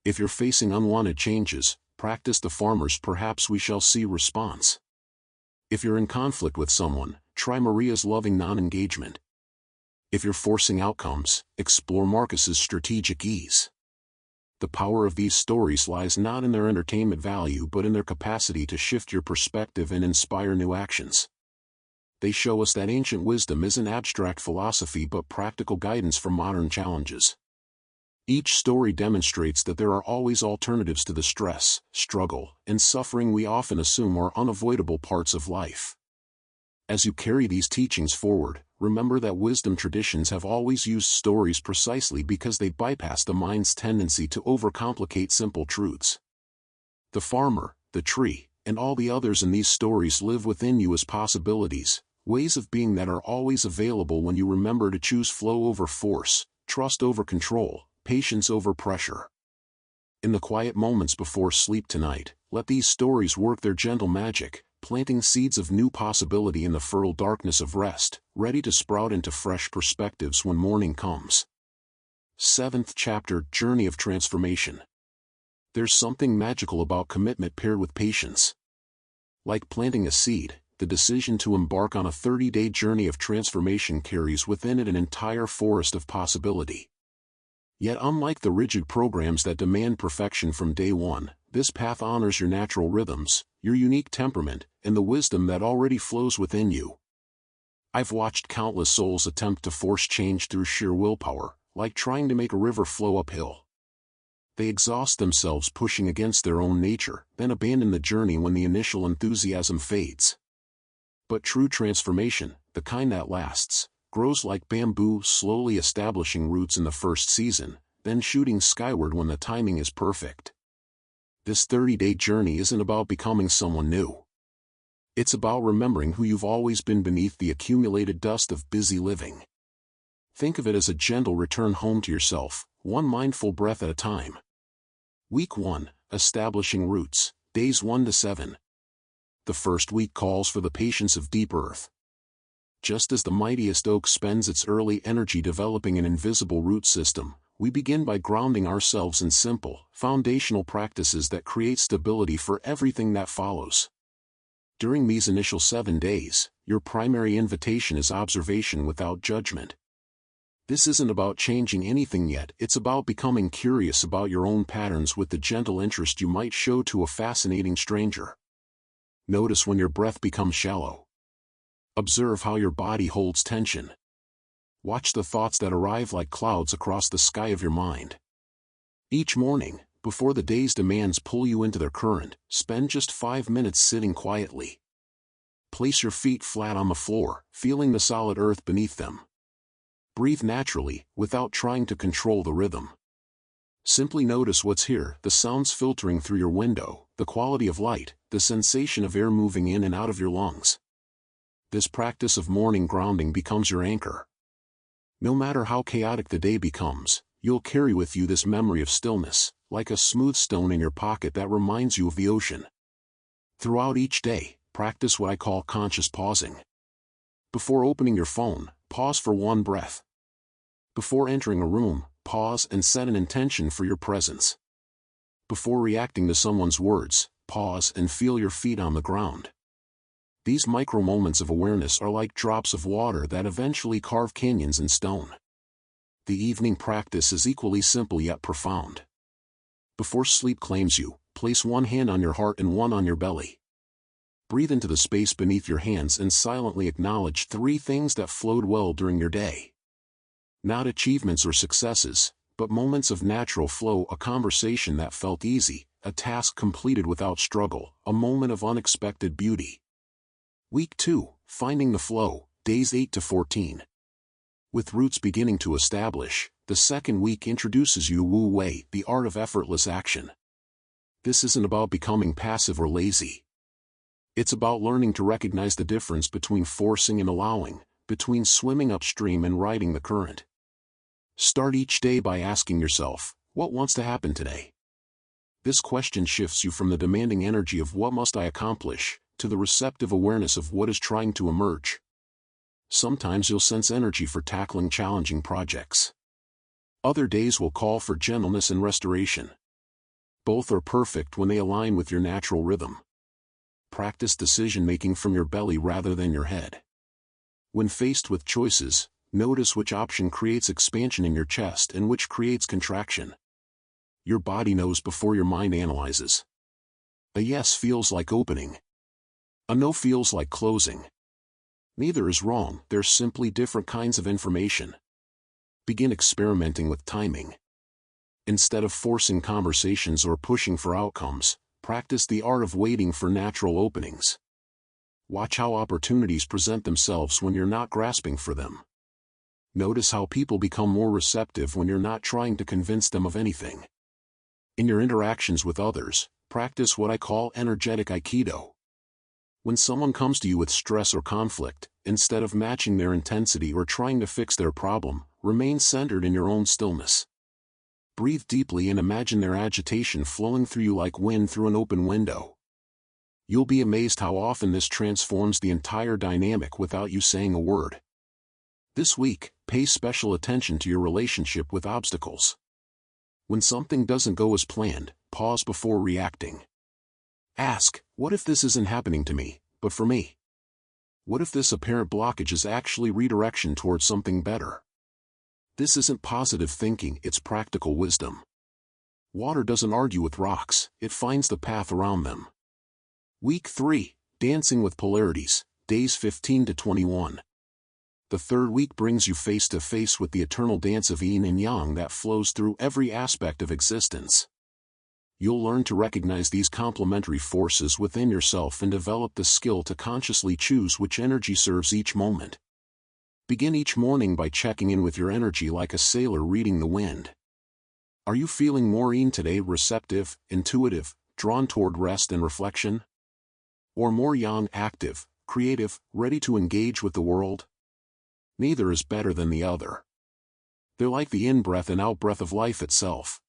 If you're facing unwanted changes, practice the farmer's "perhaps we shall see" response. If you're in conflict with someone, try Maria's loving non-engagement. If you're forcing outcomes, explore Marcus's strategic ease. The power of these stories lies not in their entertainment value but in their capacity to shift your perspective and inspire new actions. They show us that ancient wisdom isn't abstract philosophy but practical guidance for modern challenges. Each story demonstrates that there are always alternatives to the stress, struggle, and suffering we often assume are unavoidable parts of life. As you carry these teachings forward, remember that wisdom traditions have always used stories precisely because they bypass the mind's tendency to overcomplicate simple truths. The farmer, the tree, and all the others in these stories live within you as possibilities, ways of being that are always available when you remember to choose flow over force, trust over control, patience over pressure. In the quiet moments before sleep tonight, let these stories work their gentle magic, planting seeds of new possibility in the fertile darkness of rest, ready to sprout into fresh perspectives when morning comes. 7th chapter, Journey of Transformation. There's something magical about commitment paired with patience. Like planting a seed, the decision to embark on a 30-day journey of transformation carries within it an entire forest of possibility. Yet unlike the rigid programs that demand perfection from day one, this path honors your natural rhythms, your unique temperament, and the wisdom that already flows within you. I've watched countless souls attempt to force change through sheer willpower, like trying to make a river flow uphill. They exhaust themselves pushing against their own nature, then abandon the journey when the initial enthusiasm fades. But true transformation, the kind that lasts, grows like bamboo, slowly establishing roots in the first season, then shooting skyward when the timing is perfect. This 30-day journey isn't about becoming someone new. It's about remembering who you've always been beneath the accumulated dust of busy living. Think of it as a gentle return home to yourself, one mindful breath at a time. Week 1, Establishing Roots, Days 1 to 7. The first week calls for the patience of deep earth. Just as the mightiest oak spends its early energy developing an invisible root system, we begin by grounding ourselves in simple, foundational practices that create stability for everything that follows. During these initial 7 days, your primary invitation is observation without judgment. This isn't about changing anything yet, it's about becoming curious about your own patterns with the gentle interest you might show to a fascinating stranger. Notice when your breath becomes shallow. Observe how your body holds tension. Watch the thoughts that arrive like clouds across the sky of your mind. Each morning, before the day's demands pull you into their current, spend just 5 minutes sitting quietly. Place your feet flat on the floor, feeling the solid earth beneath them. Breathe naturally, without trying to control the rhythm. Simply notice what's here, the sounds filtering through your window, the quality of light, the sensation of air moving in and out of your lungs. This practice of morning grounding becomes your anchor. No matter how chaotic the day becomes, you'll carry with you this memory of stillness, like a smooth stone in your pocket that reminds you of the ocean. Throughout each day, practice what I call conscious pausing. Before opening your phone, pause for one breath. Before entering a room, pause and set an intention for your presence. Before reacting to someone's words, pause and feel your feet on the ground. These micro moments of awareness are like drops of water that eventually carve canyons in stone. The evening practice is equally simple yet profound. Before sleep claims you, place one hand on your heart and one on your belly. Breathe into the space beneath your hands and silently acknowledge 3 things that flowed well during your day. Not achievements or successes, but moments of natural flow, a conversation that felt easy, a task completed without struggle, a moment of unexpected beauty. Week 2, Finding the Flow, Days 8 to 14. With roots beginning to establish, the second week introduces you to Wu Wei, the art of effortless action. This isn't about becoming passive or lazy. It's about learning to recognize the difference between forcing and allowing, between swimming upstream and riding the current. Start each day by asking yourself, what wants to happen today? This question shifts you from the demanding energy of what must I accomplish, to the receptive awareness of what is trying to emerge. Sometimes you'll sense energy for tackling challenging projects. Other days will call for gentleness and restoration. Both are perfect when they align with your natural rhythm. Practice decision-making from your belly rather than your head. When faced with choices, notice which option creates expansion in your chest and which creates contraction. Your body knows before your mind analyzes. A yes feels like opening. A no feels like closing. Neither is wrong, they're simply different kinds of information. Begin experimenting with timing. Instead of forcing conversations or pushing for outcomes, practice the art of waiting for natural openings. Watch how opportunities present themselves when you're not grasping for them. Notice how people become more receptive when you're not trying to convince them of anything. In your interactions with others, practice what I call energetic Aikido. When someone comes to you with stress or conflict, instead of matching their intensity or trying to fix their problem, remain centered in your own stillness. Breathe deeply and imagine their agitation flowing through you like wind through an open window. You'll be amazed how often this transforms the entire dynamic without you saying a word. This week, pay special attention to your relationship with obstacles. When something doesn't go as planned, pause before reacting. Ask, what if this isn't happening to me, but for me? What if this apparent blockage is actually redirection towards something better? This isn't positive thinking, it's practical wisdom. Water doesn't argue with rocks, it finds the path around them. Week 3, Dancing with Polarities, Days 15 to 21. The third week brings you face to face with the eternal dance of yin and yang that flows through every aspect of existence. You'll learn to recognize these complementary forces within yourself and develop the skill to consciously choose which energy serves each moment. Begin each morning by checking in with your energy like a sailor reading the wind. Are you feeling more yin today, receptive, intuitive, drawn toward rest and reflection? or more yang, active, creative, ready to engage with the world? Neither is better than the other. They're like the in-breath and out-breath of life itself.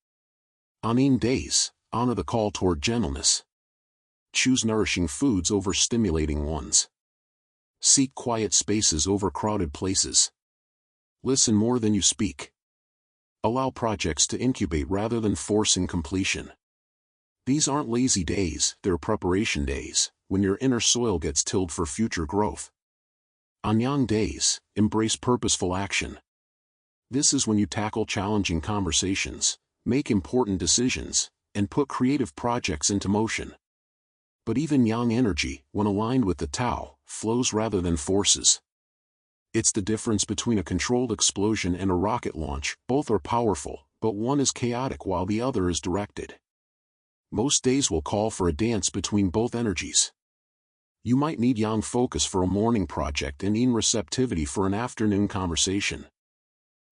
On yin days, honor the call toward gentleness. Choose nourishing foods over stimulating ones. Seek quiet spaces over crowded places. Listen more than you speak. Allow projects to incubate rather than forcing completion. These aren't lazy days, they're preparation days, when your inner soil gets tilled for future growth. On yang days, embrace purposeful action. This is when you tackle challenging conversations, make important decisions, and put creative projects into motion. But even yang energy, when aligned with the Tao, flows rather than forces. It's the difference between a controlled explosion and a rocket launch. Both are powerful, but one is chaotic while the other is directed. Most days will call for a dance between both energies. You might need yang focus for a morning project and yin receptivity for an afternoon conversation.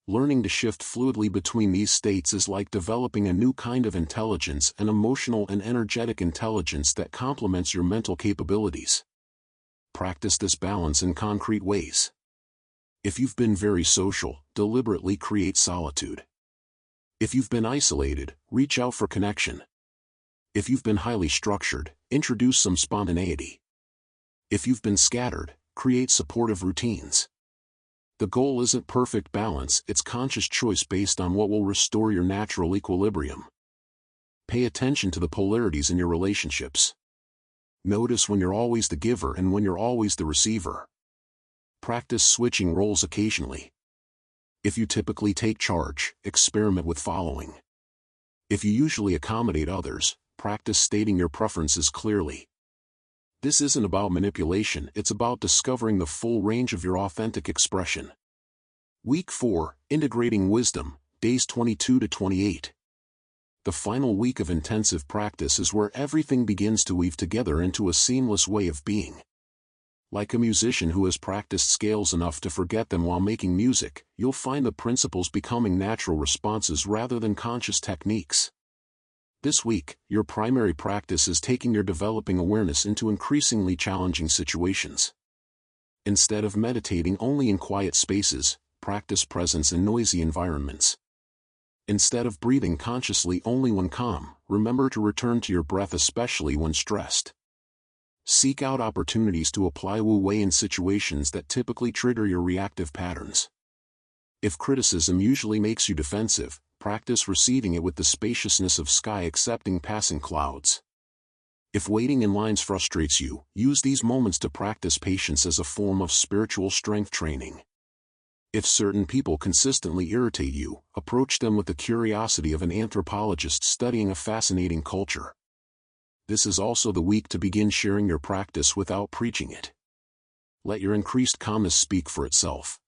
Learning to shift fluidly between these states is like developing a new kind of intelligence, an emotional and energetic intelligence that complements your mental capabilities. Practice this balance in concrete ways. If you've been very social, deliberately create solitude. If you've been isolated, reach out for connection. If you've been highly structured, introduce some spontaneity. If you've been scattered, create supportive routines. The goal isn't perfect balance, it's conscious choice based on what will restore your natural equilibrium. Pay attention to the polarities in your relationships. Notice when you're always the giver and when you're always the receiver. Practice switching roles occasionally. If you typically take charge, experiment with following. If you usually accommodate others, practice stating your preferences clearly. This isn't about manipulation, it's about discovering the full range of your authentic expression. Week 4, Integrating Wisdom, days 22 to 28. The final week of intensive practice is where everything begins to weave together into a seamless way of being. Like a musician who has practiced scales enough to forget them while making music, you'll find the principles becoming natural responses rather than conscious techniques. This week, your primary practice is taking your developing awareness into increasingly challenging situations. Instead of meditating only in quiet spaces, practice presence in noisy environments. Instead of breathing consciously only when calm, remember to return to your breath especially when stressed. Seek out opportunities to apply Wu Wei in situations that typically trigger your reactive patterns. If criticism usually makes you defensive, practice receiving it with the spaciousness of sky accepting passing clouds. If waiting in lines frustrates you, use these moments to practice patience as a form of spiritual strength training. If certain people consistently irritate you, approach them with the curiosity of an anthropologist studying a fascinating culture. This is also the week to begin sharing your practice without preaching it. Let your increased calmness speak for itself.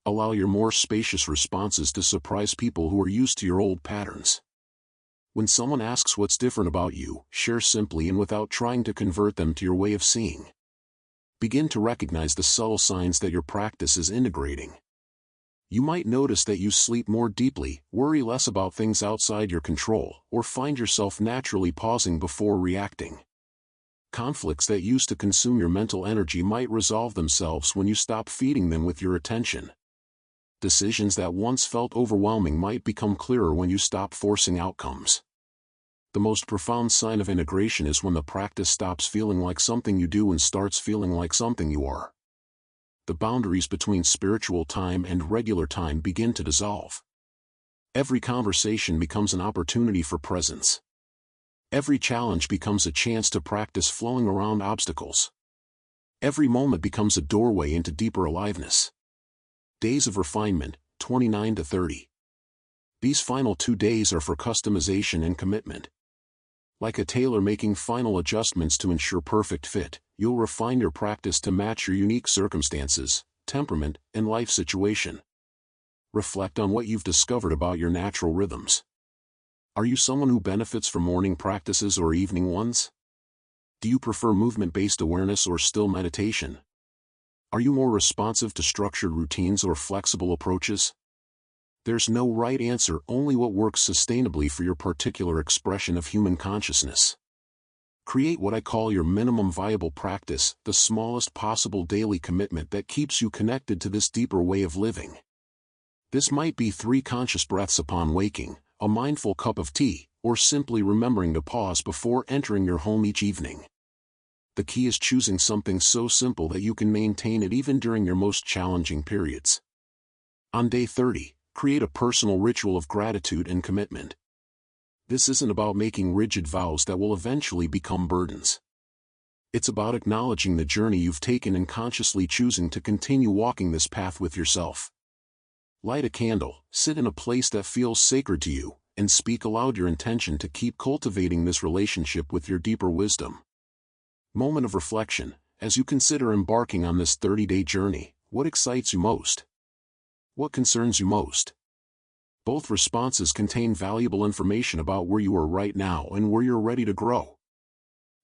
Allow your more spacious responses to surprise people who are used to your old patterns. When someone asks what's different about you, share simply and without trying to convert them to your way of seeing. Begin to recognize the subtle signs that your practice is integrating. You might notice that you sleep more deeply, worry less about things outside your control, or find yourself naturally pausing before reacting. Conflicts that used to consume your mental energy might resolve themselves when you stop feeding them with your attention. Decisions that once felt overwhelming might become clearer when you stop forcing outcomes. The most profound sign of integration is when the practice stops feeling like something you do and starts feeling like something you are. The boundaries between spiritual time and regular time begin to dissolve. Every conversation becomes an opportunity for presence. Every challenge becomes a chance to practice flowing around obstacles. Every moment becomes a doorway into deeper aliveness. Days of Refinement, 29 to 30. These final 2 days are for customization and commitment. Like a tailor making final adjustments to ensure perfect fit, you'll refine your practice to match your unique circumstances, temperament, and life situation. Reflect on what you've discovered about your natural rhythms. Are you someone who benefits from morning practices or evening ones? Do you prefer movement-based awareness or still meditation? Are you more responsive to structured routines or flexible approaches? There's no right answer, only what works sustainably for your particular expression of human consciousness. Create what I call your minimum viable practice, the smallest possible daily commitment that keeps you connected to this deeper way of living. This might be 3 conscious breaths upon waking, a mindful cup of tea, or simply remembering to pause before entering your home each evening. The key is choosing something so simple that you can maintain it even during your most challenging periods. On day 30, create a personal ritual of gratitude and commitment. This isn't about making rigid vows that will eventually become burdens. It's about acknowledging the journey you've taken and consciously choosing to continue walking this path with yourself. Light a candle, sit in a place that feels sacred to you, and speak aloud your intention to keep cultivating this relationship with your deeper wisdom. Moment of reflection. As you consider embarking on this 30-day journey, what excites you most? What concerns you most? Both responses contain valuable information about where you are right now and where you're ready to grow.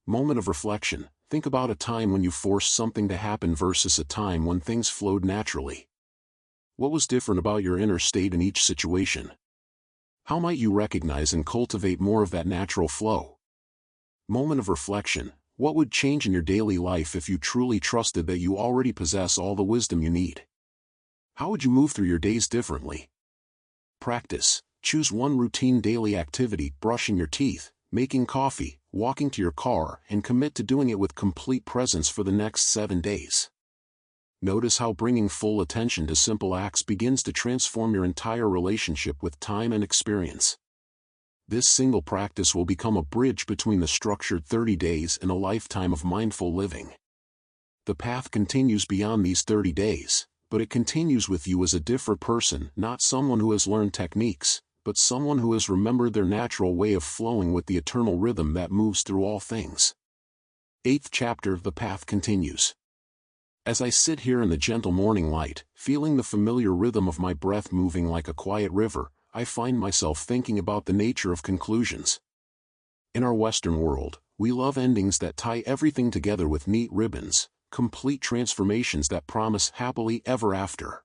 Moment of reflection. Think about a time when you forced something to happen versus a time when things flowed naturally. What was different about your inner state in each situation? How might you recognize and cultivate more of that natural flow? Moment of reflection. What would change in your daily life if you truly trusted that you already possess all the wisdom you need? How would you move through your days differently? Practice. Choose one routine daily activity: brushing your teeth, making coffee, walking to your car, and commit to doing it with complete presence for the next 7 days. Notice how bringing full attention to simple acts begins to transform your entire relationship with time and experience. This single practice will become a bridge between the structured 30 days and a lifetime of mindful living. The path continues beyond these 30 days, but it continues with you as a different person, not someone who has learned techniques, but someone who has remembered their natural way of flowing with the eternal rhythm that moves through all things. 8th chapter. The path continues. As I sit here in the gentle morning light, feeling the familiar rhythm of my breath moving like a quiet river, I find myself thinking about the nature of conclusions. In our Western world, we love endings that tie everything together with neat ribbons, complete transformations that promise happily ever after.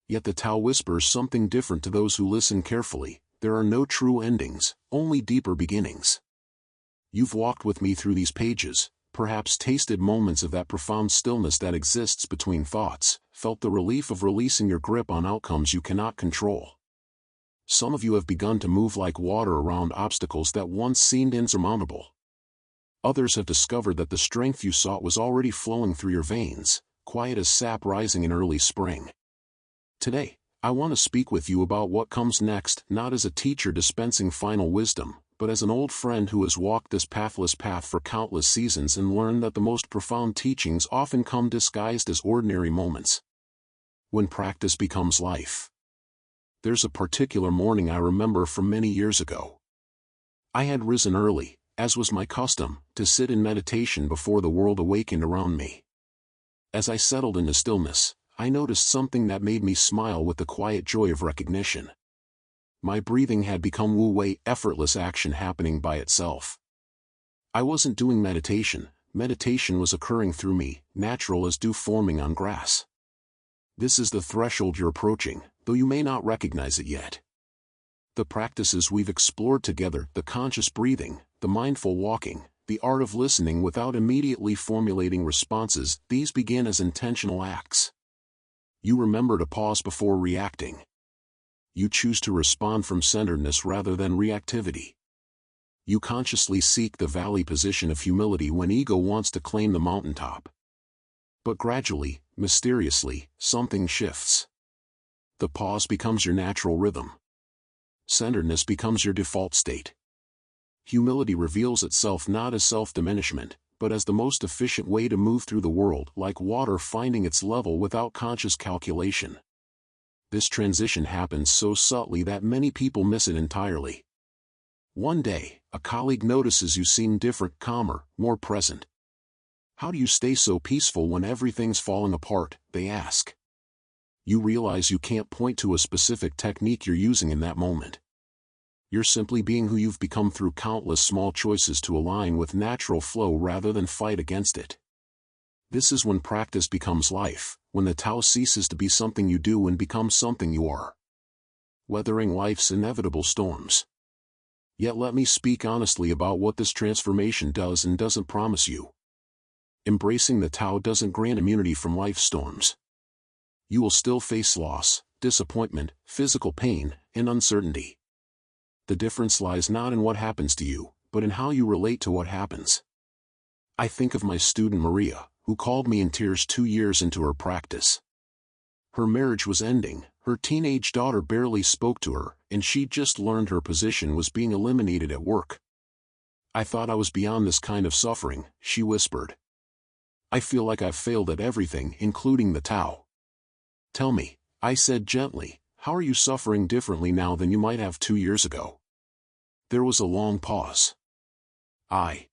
Yet the Tao whispers something different to those who listen carefully. There are no true endings, only deeper beginnings. You've walked with me through these pages, perhaps tasted moments of that profound stillness that exists between thoughts, felt the relief of releasing your grip on outcomes you cannot control. Some of you have begun to move like water around obstacles that once seemed insurmountable. Others have discovered that the strength you sought was already flowing through your veins, quiet as sap rising in early spring. Today, I want to speak with you about what comes next, not as a teacher dispensing final wisdom, but as an old friend who has walked this pathless path for countless seasons and learned that the most profound teachings often come disguised as ordinary moments. When practice becomes life. There's a particular morning I remember from many years ago. I had risen early, as was my custom, to sit in meditation before the world awakened around me. As I settled into stillness, I noticed something that made me smile with the quiet joy of recognition. My breathing had become wu-wei, effortless action happening by itself. I wasn't doing meditation, meditation was occurring through me, natural as dew forming on grass. This is the threshold you're approaching, though you may not recognize it yet. The practices we've explored together, the conscious breathing, the mindful walking, the art of listening without immediately formulating responses, these begin as intentional acts. You remember to pause before reacting. You choose to respond from centeredness rather than reactivity. You consciously seek the valley position of humility when ego wants to claim the mountaintop. But gradually, mysteriously, something shifts. The pause becomes your natural rhythm. Centeredness becomes your default state. Humility reveals itself not as self-diminishment, but as the most efficient way to move through the world, like water finding its level without conscious calculation. This transition happens so subtly that many people miss it entirely. One day, a colleague notices you seem different, calmer, more present. "How do you stay so peaceful when everything's falling apart?" they ask. You realize you can't point to a specific technique you're using in that moment. You're simply being who you've become through countless small choices to align with natural flow rather than fight against it. This is when practice becomes life, when the Tao ceases to be something you do and becomes something you are. Weathering life's inevitable storms. Yet let me speak honestly about what this transformation does and doesn't promise you. Embracing the Tao doesn't grant immunity from life's storms. You will still face loss, disappointment, physical pain, and uncertainty. The difference lies not in what happens to you, but in how you relate to what happens. I think of my student Maria, who called me in tears 2 years into her practice. Her marriage was ending, her teenage daughter barely spoke to her, and she'd just learned her position was being eliminated at work. I thought I was beyond this kind of suffering, she whispered. I feel like I've failed at everything, including the Tao. Tell me, I said gently, how are you suffering differently now than you might have 2 years ago? There was a long pause. I'm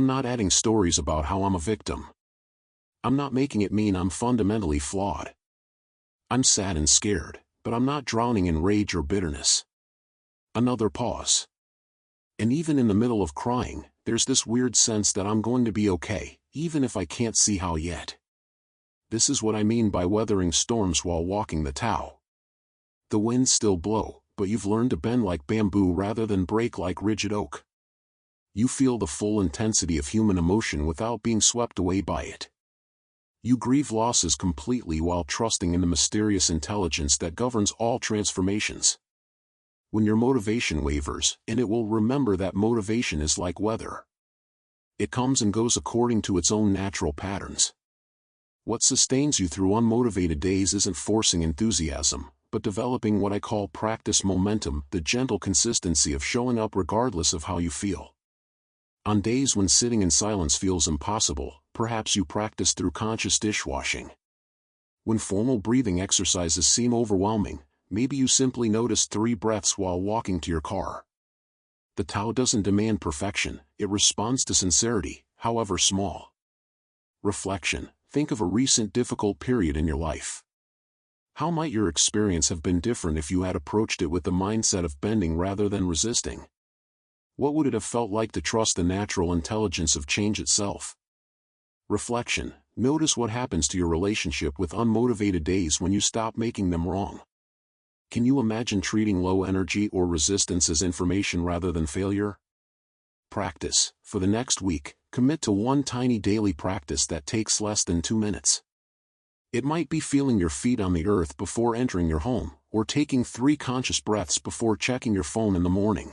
not adding stories about how I'm a victim. I'm not making it mean I'm fundamentally flawed. I'm sad and scared, but I'm not drowning in rage or bitterness. Another pause. And even in the middle of crying, there's this weird sense that I'm going to be okay, even if I can't see how yet. This is what I mean by weathering storms while walking the Tao. The winds still blow, but you've learned to bend like bamboo rather than break like rigid oak. You feel the full intensity of human emotion without being swept away by it. You grieve losses completely while trusting in the mysterious intelligence that governs all transformations. When your motivation wavers, and it will remember that motivation is like weather. It comes and goes according to its own natural patterns. What sustains you through unmotivated days isn't forcing enthusiasm, but developing what I call practice momentum, the gentle consistency of showing up regardless of how you feel. On days when sitting in silence feels impossible, perhaps you practice through conscious dishwashing. When formal breathing exercises seem overwhelming, maybe you simply notice 3 breaths while walking to your car. The Tao doesn't demand perfection, it responds to sincerity, however small. Reflection. Think of a recent difficult period in your life. How might your experience have been different if you had approached it with the mindset of bending rather than resisting? What would it have felt like to trust the natural intelligence of change itself? Reflection. Notice what happens to your relationship with unmotivated days when you stop making them wrong. Can you imagine treating low energy or resistance as information rather than failure? Practice. For the next week, commit to one tiny daily practice that takes less than 2 minutes. It might be feeling your feet on the earth before entering your home, or taking 3 conscious breaths before checking your phone in the morning.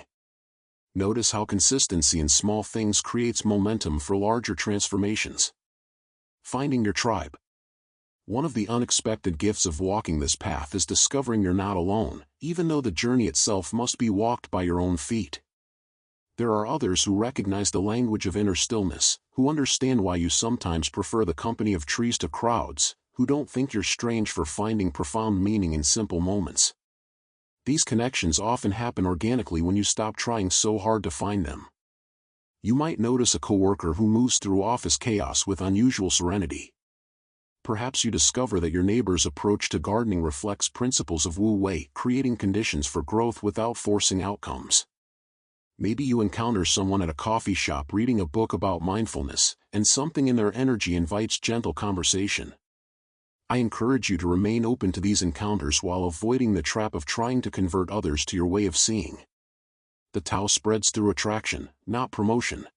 Notice how consistency in small things creates momentum for larger transformations. Finding your tribe. One of the unexpected gifts of walking this path is discovering you're not alone, even though the journey itself must be walked by your own feet. There are others who recognize the language of inner stillness, who understand why you sometimes prefer the company of trees to crowds, who don't think you're strange for finding profound meaning in simple moments. These connections often happen organically when you stop trying so hard to find them. You might notice a coworker who moves through office chaos with unusual serenity. Perhaps you discover that your neighbor's approach to gardening reflects principles of Wu Wei, creating conditions for growth without forcing outcomes. Maybe you encounter someone at a coffee shop reading a book about mindfulness, and something in their energy invites gentle conversation. I encourage you to remain open to these encounters while avoiding the trap of trying to convert others to your way of seeing. The Tao spreads through attraction, not promotion.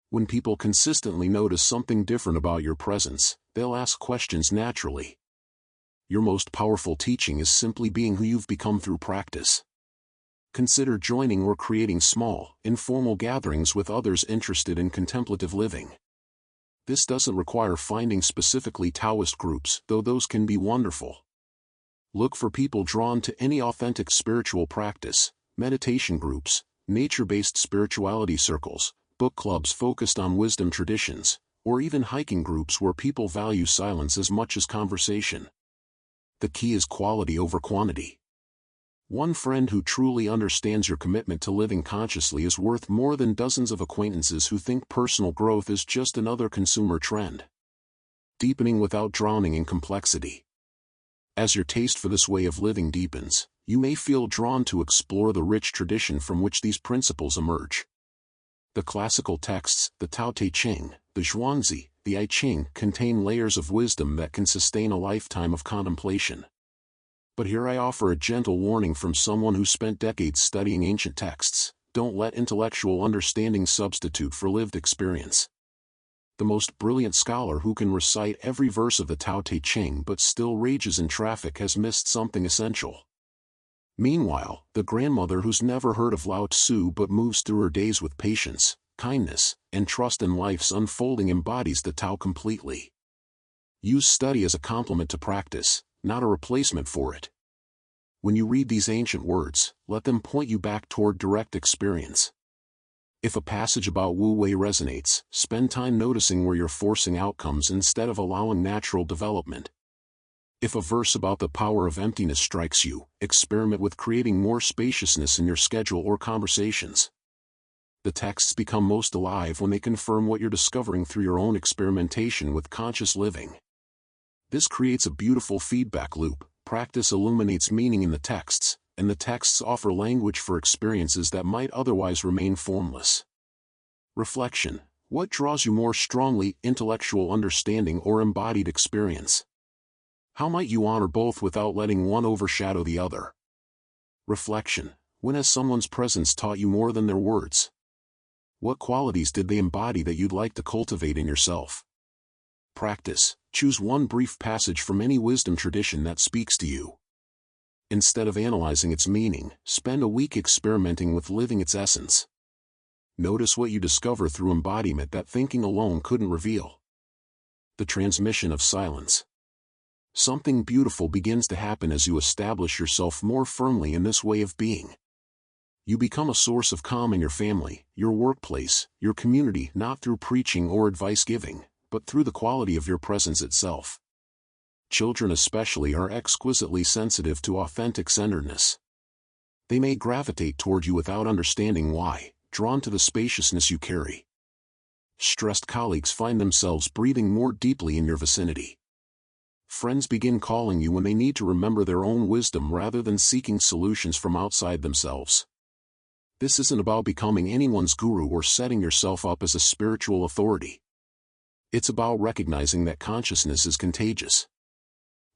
When people consistently notice something different about your presence, they'll ask questions naturally. Your most powerful teaching is simply being who you've become through practice. Consider joining or creating small, informal gatherings with others interested in contemplative living. This doesn't require finding specifically Taoist groups, though those can be wonderful. Look for people drawn to any authentic spiritual practice, meditation groups, nature-based spirituality circles, book clubs focused on wisdom traditions, or even hiking groups where people value silence as much as conversation. The key is quality over quantity. One friend who truly understands your commitment to living consciously is worth more than dozens of acquaintances who think personal growth is just another consumer trend. Deepening without drowning in complexity. As your taste for this way of living deepens, you may feel drawn to explore the rich tradition from which these principles emerge. The classical texts, the Tao Te Ching, the Zhuangzi, the I Ching, contain layers of wisdom that can sustain a lifetime of contemplation. But here I offer a gentle warning from someone who spent decades studying ancient texts. Don't let intellectual understanding substitute for lived experience. The most brilliant scholar who can recite every verse of the Tao Te Ching but still rages in traffic has missed something essential. Meanwhile, the grandmother who's never heard of Lao Tzu but moves through her days with patience, kindness, and trust in life's unfolding embodies the Tao completely. Use study as a complement to practice, not a replacement for it. When you read these ancient words, let them point you back toward direct experience. If a passage about Wu Wei resonates, spend time noticing where you're forcing outcomes instead of allowing natural development. If a verse about the power of emptiness strikes you, experiment with creating more spaciousness in your schedule or conversations. The texts become most alive when they confirm what you're discovering through your own experimentation with conscious living. This creates a beautiful feedback loop. Practice illuminates meaning in the texts, and the texts offer language for experiences that might otherwise remain formless. Reflection: what draws you more strongly, intellectual understanding or embodied experience? How might you honor both without letting one overshadow the other? Reflection: when has someone's presence taught you more than their words? What qualities did they embody that you'd like to cultivate in yourself? Practice: choose one brief passage from any wisdom tradition that speaks to you. Instead of analyzing its meaning, spend a week experimenting with living its essence. Notice what you discover through embodiment that thinking alone couldn't reveal. The transmission of silence. Something beautiful begins to happen as you establish yourself more firmly in this way of being. You become a source of calm in your family, your workplace, your community, not through preaching or advice giving, but through the quality of your presence itself. Children especially are exquisitely sensitive to authentic centeredness. They may gravitate toward you without understanding why, drawn to the spaciousness you carry. Stressed colleagues find themselves breathing more deeply in your vicinity. Friends begin calling you when they need to remember their own wisdom rather than seeking solutions from outside themselves. This isn't about becoming anyone's guru or setting yourself up as a spiritual authority. It's about recognizing that consciousness is contagious.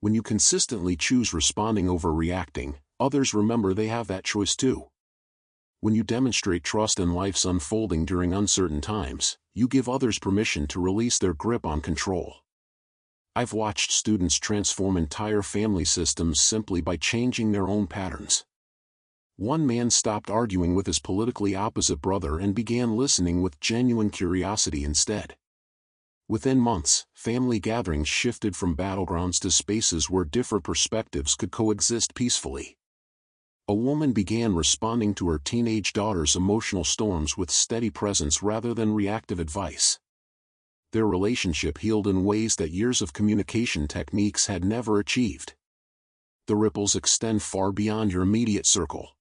When you consistently choose responding over reacting, others remember they have that choice too. When you demonstrate trust in life's unfolding during uncertain times, you give others permission to release their grip on control. I've watched students transform entire family systems simply by changing their own patterns. One man stopped arguing with his politically opposite brother and began listening with genuine curiosity instead. Within months, family gatherings shifted from battlegrounds to spaces where different perspectives could coexist peacefully. A woman began responding to her teenage daughter's emotional storms with steady presence rather than reactive advice. Their relationship healed in ways that years of communication techniques had never achieved. The ripples extend far beyond your immediate circle.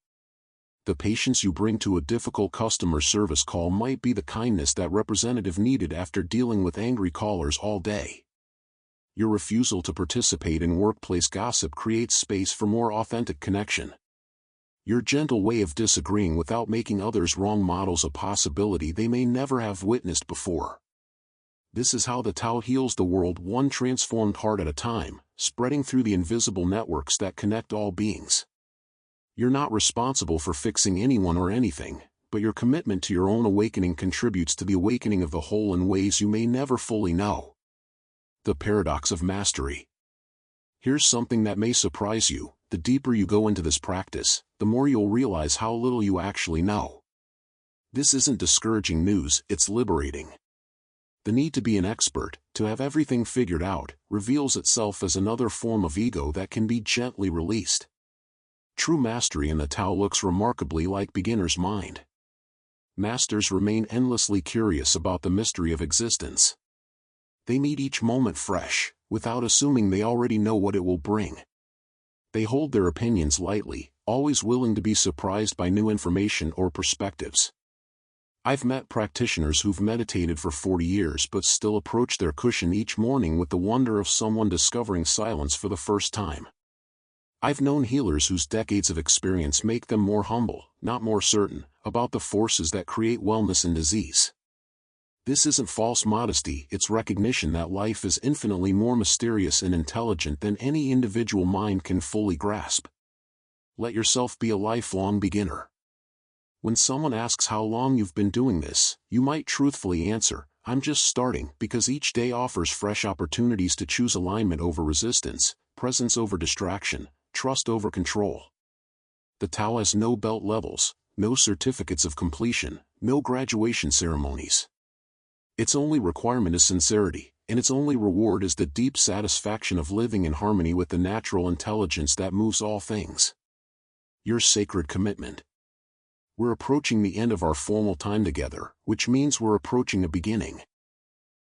The patience you bring to a difficult customer service call might be the kindness that representative needed after dealing with angry callers all day. Your refusal to participate in workplace gossip creates space for more authentic connection. Your gentle way of disagreeing without making others wrong models a possibility they may never have witnessed before. This is how the Tao heals the world, one transformed heart at a time, spreading through the invisible networks that connect all beings. You're not responsible for fixing anyone or anything, but your commitment to your own awakening contributes to the awakening of the whole in ways you may never fully know. The paradox of mastery. Here's something that may surprise you: the deeper you go into this practice, the more you'll realize how little you actually know. This isn't discouraging news, it's liberating. The need to be an expert, to have everything figured out, reveals itself as another form of ego that can be gently released. True mastery in the Tao looks remarkably like beginner's mind. Masters remain endlessly curious about the mystery of existence. They meet each moment fresh, without assuming they already know what it will bring. They hold their opinions lightly, always willing to be surprised by new information or perspectives. I've met practitioners who've meditated for 40 years but still approach their cushion each morning with the wonder of someone discovering silence for the first time. I've known healers whose decades of experience make them more humble, not more certain, about the forces that create wellness and disease. This isn't false modesty, it's recognition that life is infinitely more mysterious and intelligent than any individual mind can fully grasp. Let yourself be a lifelong beginner. When someone asks how long you've been doing this, you might truthfully answer, "I'm just starting," because each day offers fresh opportunities to choose alignment over resistance, presence over distraction, trust over control. The Tao has no belt levels, no certificates of completion, no graduation ceremonies. Its only requirement is sincerity, and its only reward is the deep satisfaction of living in harmony with the natural intelligence that moves all things. Your sacred commitment. We're approaching the end of our formal time together, which means we're approaching a beginning.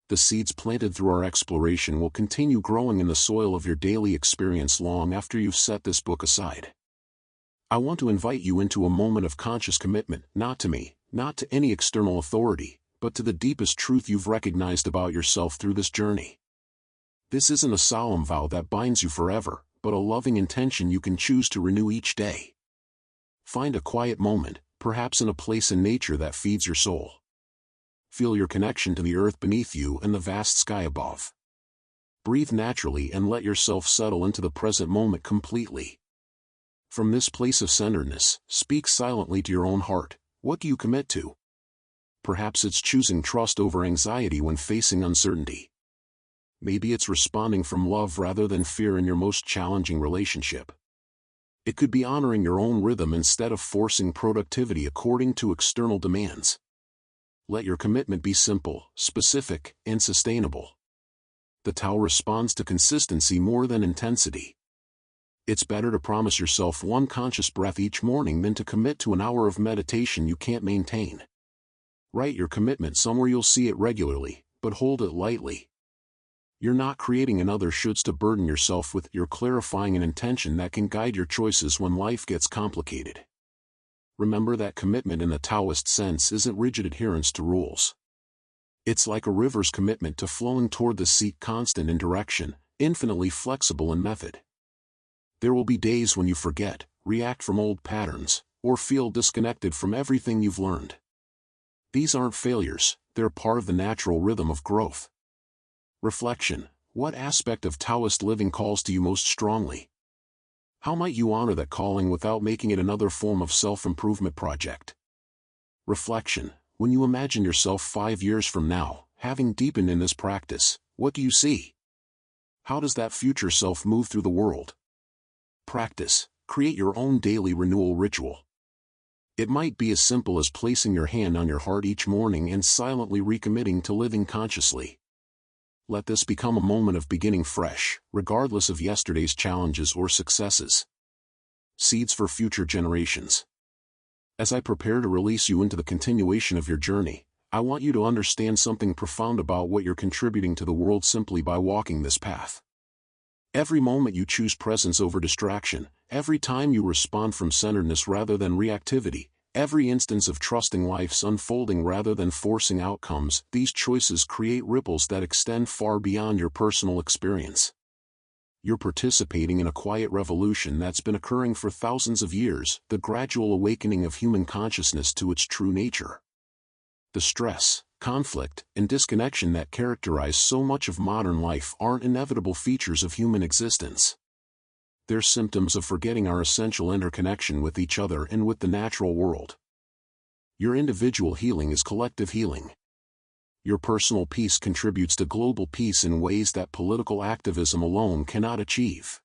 The seeds planted through our exploration will continue growing in the soil of your daily experience long after you've set this book aside. I want to invite you into a moment of conscious commitment, not to me, not to any external authority, but to the deepest truth you've recognized about yourself through this journey. This isn't a solemn vow that binds you forever, but a loving intention you can choose to renew each day. Find a quiet moment, perhaps in a place in nature that feeds your soul. Feel your connection to the earth beneath you and the vast sky above. Breathe naturally and let yourself settle into the present moment completely. From this place of centeredness, speak silently to your own heart. What do you commit to? Perhaps it's choosing trust over anxiety when facing uncertainty. Maybe it's responding from love rather than fear in your most challenging relationship. It could be honoring your own rhythm instead of forcing productivity according to external demands. Let your commitment be simple, specific, and sustainable. The Tao responds to consistency more than intensity. It's better to promise yourself one conscious breath each morning than to commit to an hour of meditation you can't maintain. Write your commitment somewhere you'll see it regularly, but hold it lightly. You're not creating another shoulds to burden yourself with, you're clarifying an intention that can guide your choices when life gets complicated. Remember that commitment in the Taoist sense isn't rigid adherence to rules. It's like a river's commitment to flowing toward the sea, constant in direction, infinitely flexible in method. There will be days when you forget, react from old patterns, or feel disconnected from everything you've learned. These aren't failures, they're part of the natural rhythm of growth. Reflection. What aspect of Taoist living calls to you most strongly? How might you honor that calling without making it another form of self-improvement project? Reflection. When you imagine yourself 5 years from now, having deepened in this practice, what do you see? How does that future self move through the world? Practice. Create your own daily renewal ritual. It might be as simple as placing your hand on your heart each morning and silently recommitting to living consciously. Let this become a moment of beginning fresh, regardless of yesterday's challenges or successes. Seeds for future generations. As I prepare to release you into the continuation of your journey, I want you to understand something profound about what you're contributing to the world simply by walking this path. Every moment you choose presence over distraction, every time you respond from centeredness rather than reactivity, every instance of trusting life's unfolding rather than forcing outcomes, these choices create ripples that extend far beyond your personal experience. You're participating in a quiet revolution that's been occurring for thousands of years, the gradual awakening of human consciousness to its true nature. The stress, conflict, and disconnection that characterize so much of modern life aren't inevitable features of human existence. They're symptoms of forgetting our essential interconnection with each other and with the natural world. Your individual healing is collective healing. Your personal peace contributes to global peace in ways that political activism alone cannot achieve.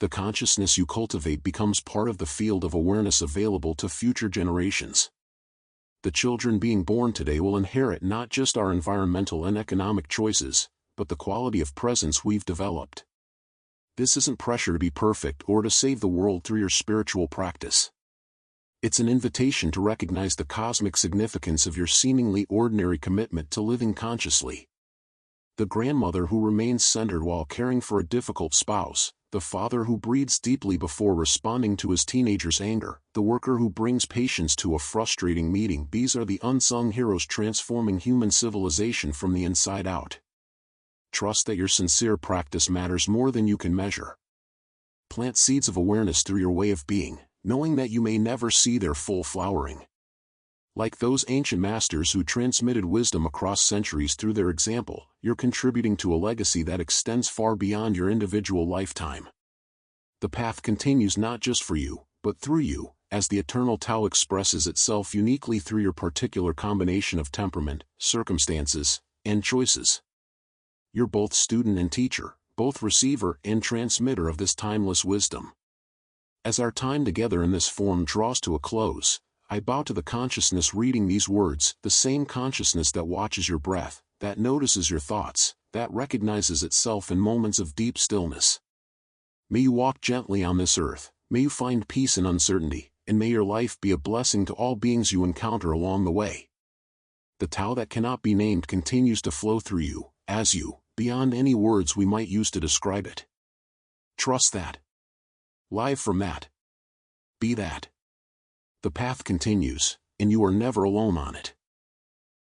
The consciousness you cultivate becomes part of the field of awareness available to future generations. The children being born today will inherit not just our environmental and economic choices, but the quality of presence we've developed. This isn't pressure to be perfect or to save the world through your spiritual practice. It's an invitation to recognize the cosmic significance of your seemingly ordinary commitment to living consciously. The grandmother who remains centered while caring for a difficult spouse, the father who breathes deeply before responding to his teenager's anger, the worker who brings patience to a frustrating meeting, these are the unsung heroes transforming human civilization from the inside out. Trust that your sincere practice matters more than you can measure. Plant seeds of awareness through your way of being, knowing that you may never see their full flowering. Like those ancient masters who transmitted wisdom across centuries through their example, you're contributing to a legacy that extends far beyond your individual lifetime. The path continues not just for you, but through you, as the eternal Tao expresses itself uniquely through your particular combination of temperament, circumstances, and choices. You're both student and teacher, both receiver and transmitter of this timeless wisdom. As our time together in this form draws to a close, I bow to the consciousness reading these words, the same consciousness that watches your breath, that notices your thoughts, that recognizes itself in moments of deep stillness. May you walk gently on this earth, may you find peace in uncertainty, and may your life be a blessing to all beings you encounter along the way. The Tao that cannot be named continues to flow through you, as you, beyond any words we might use to describe it. Trust that. Live from that. Be that. The path continues, and you are never alone on it.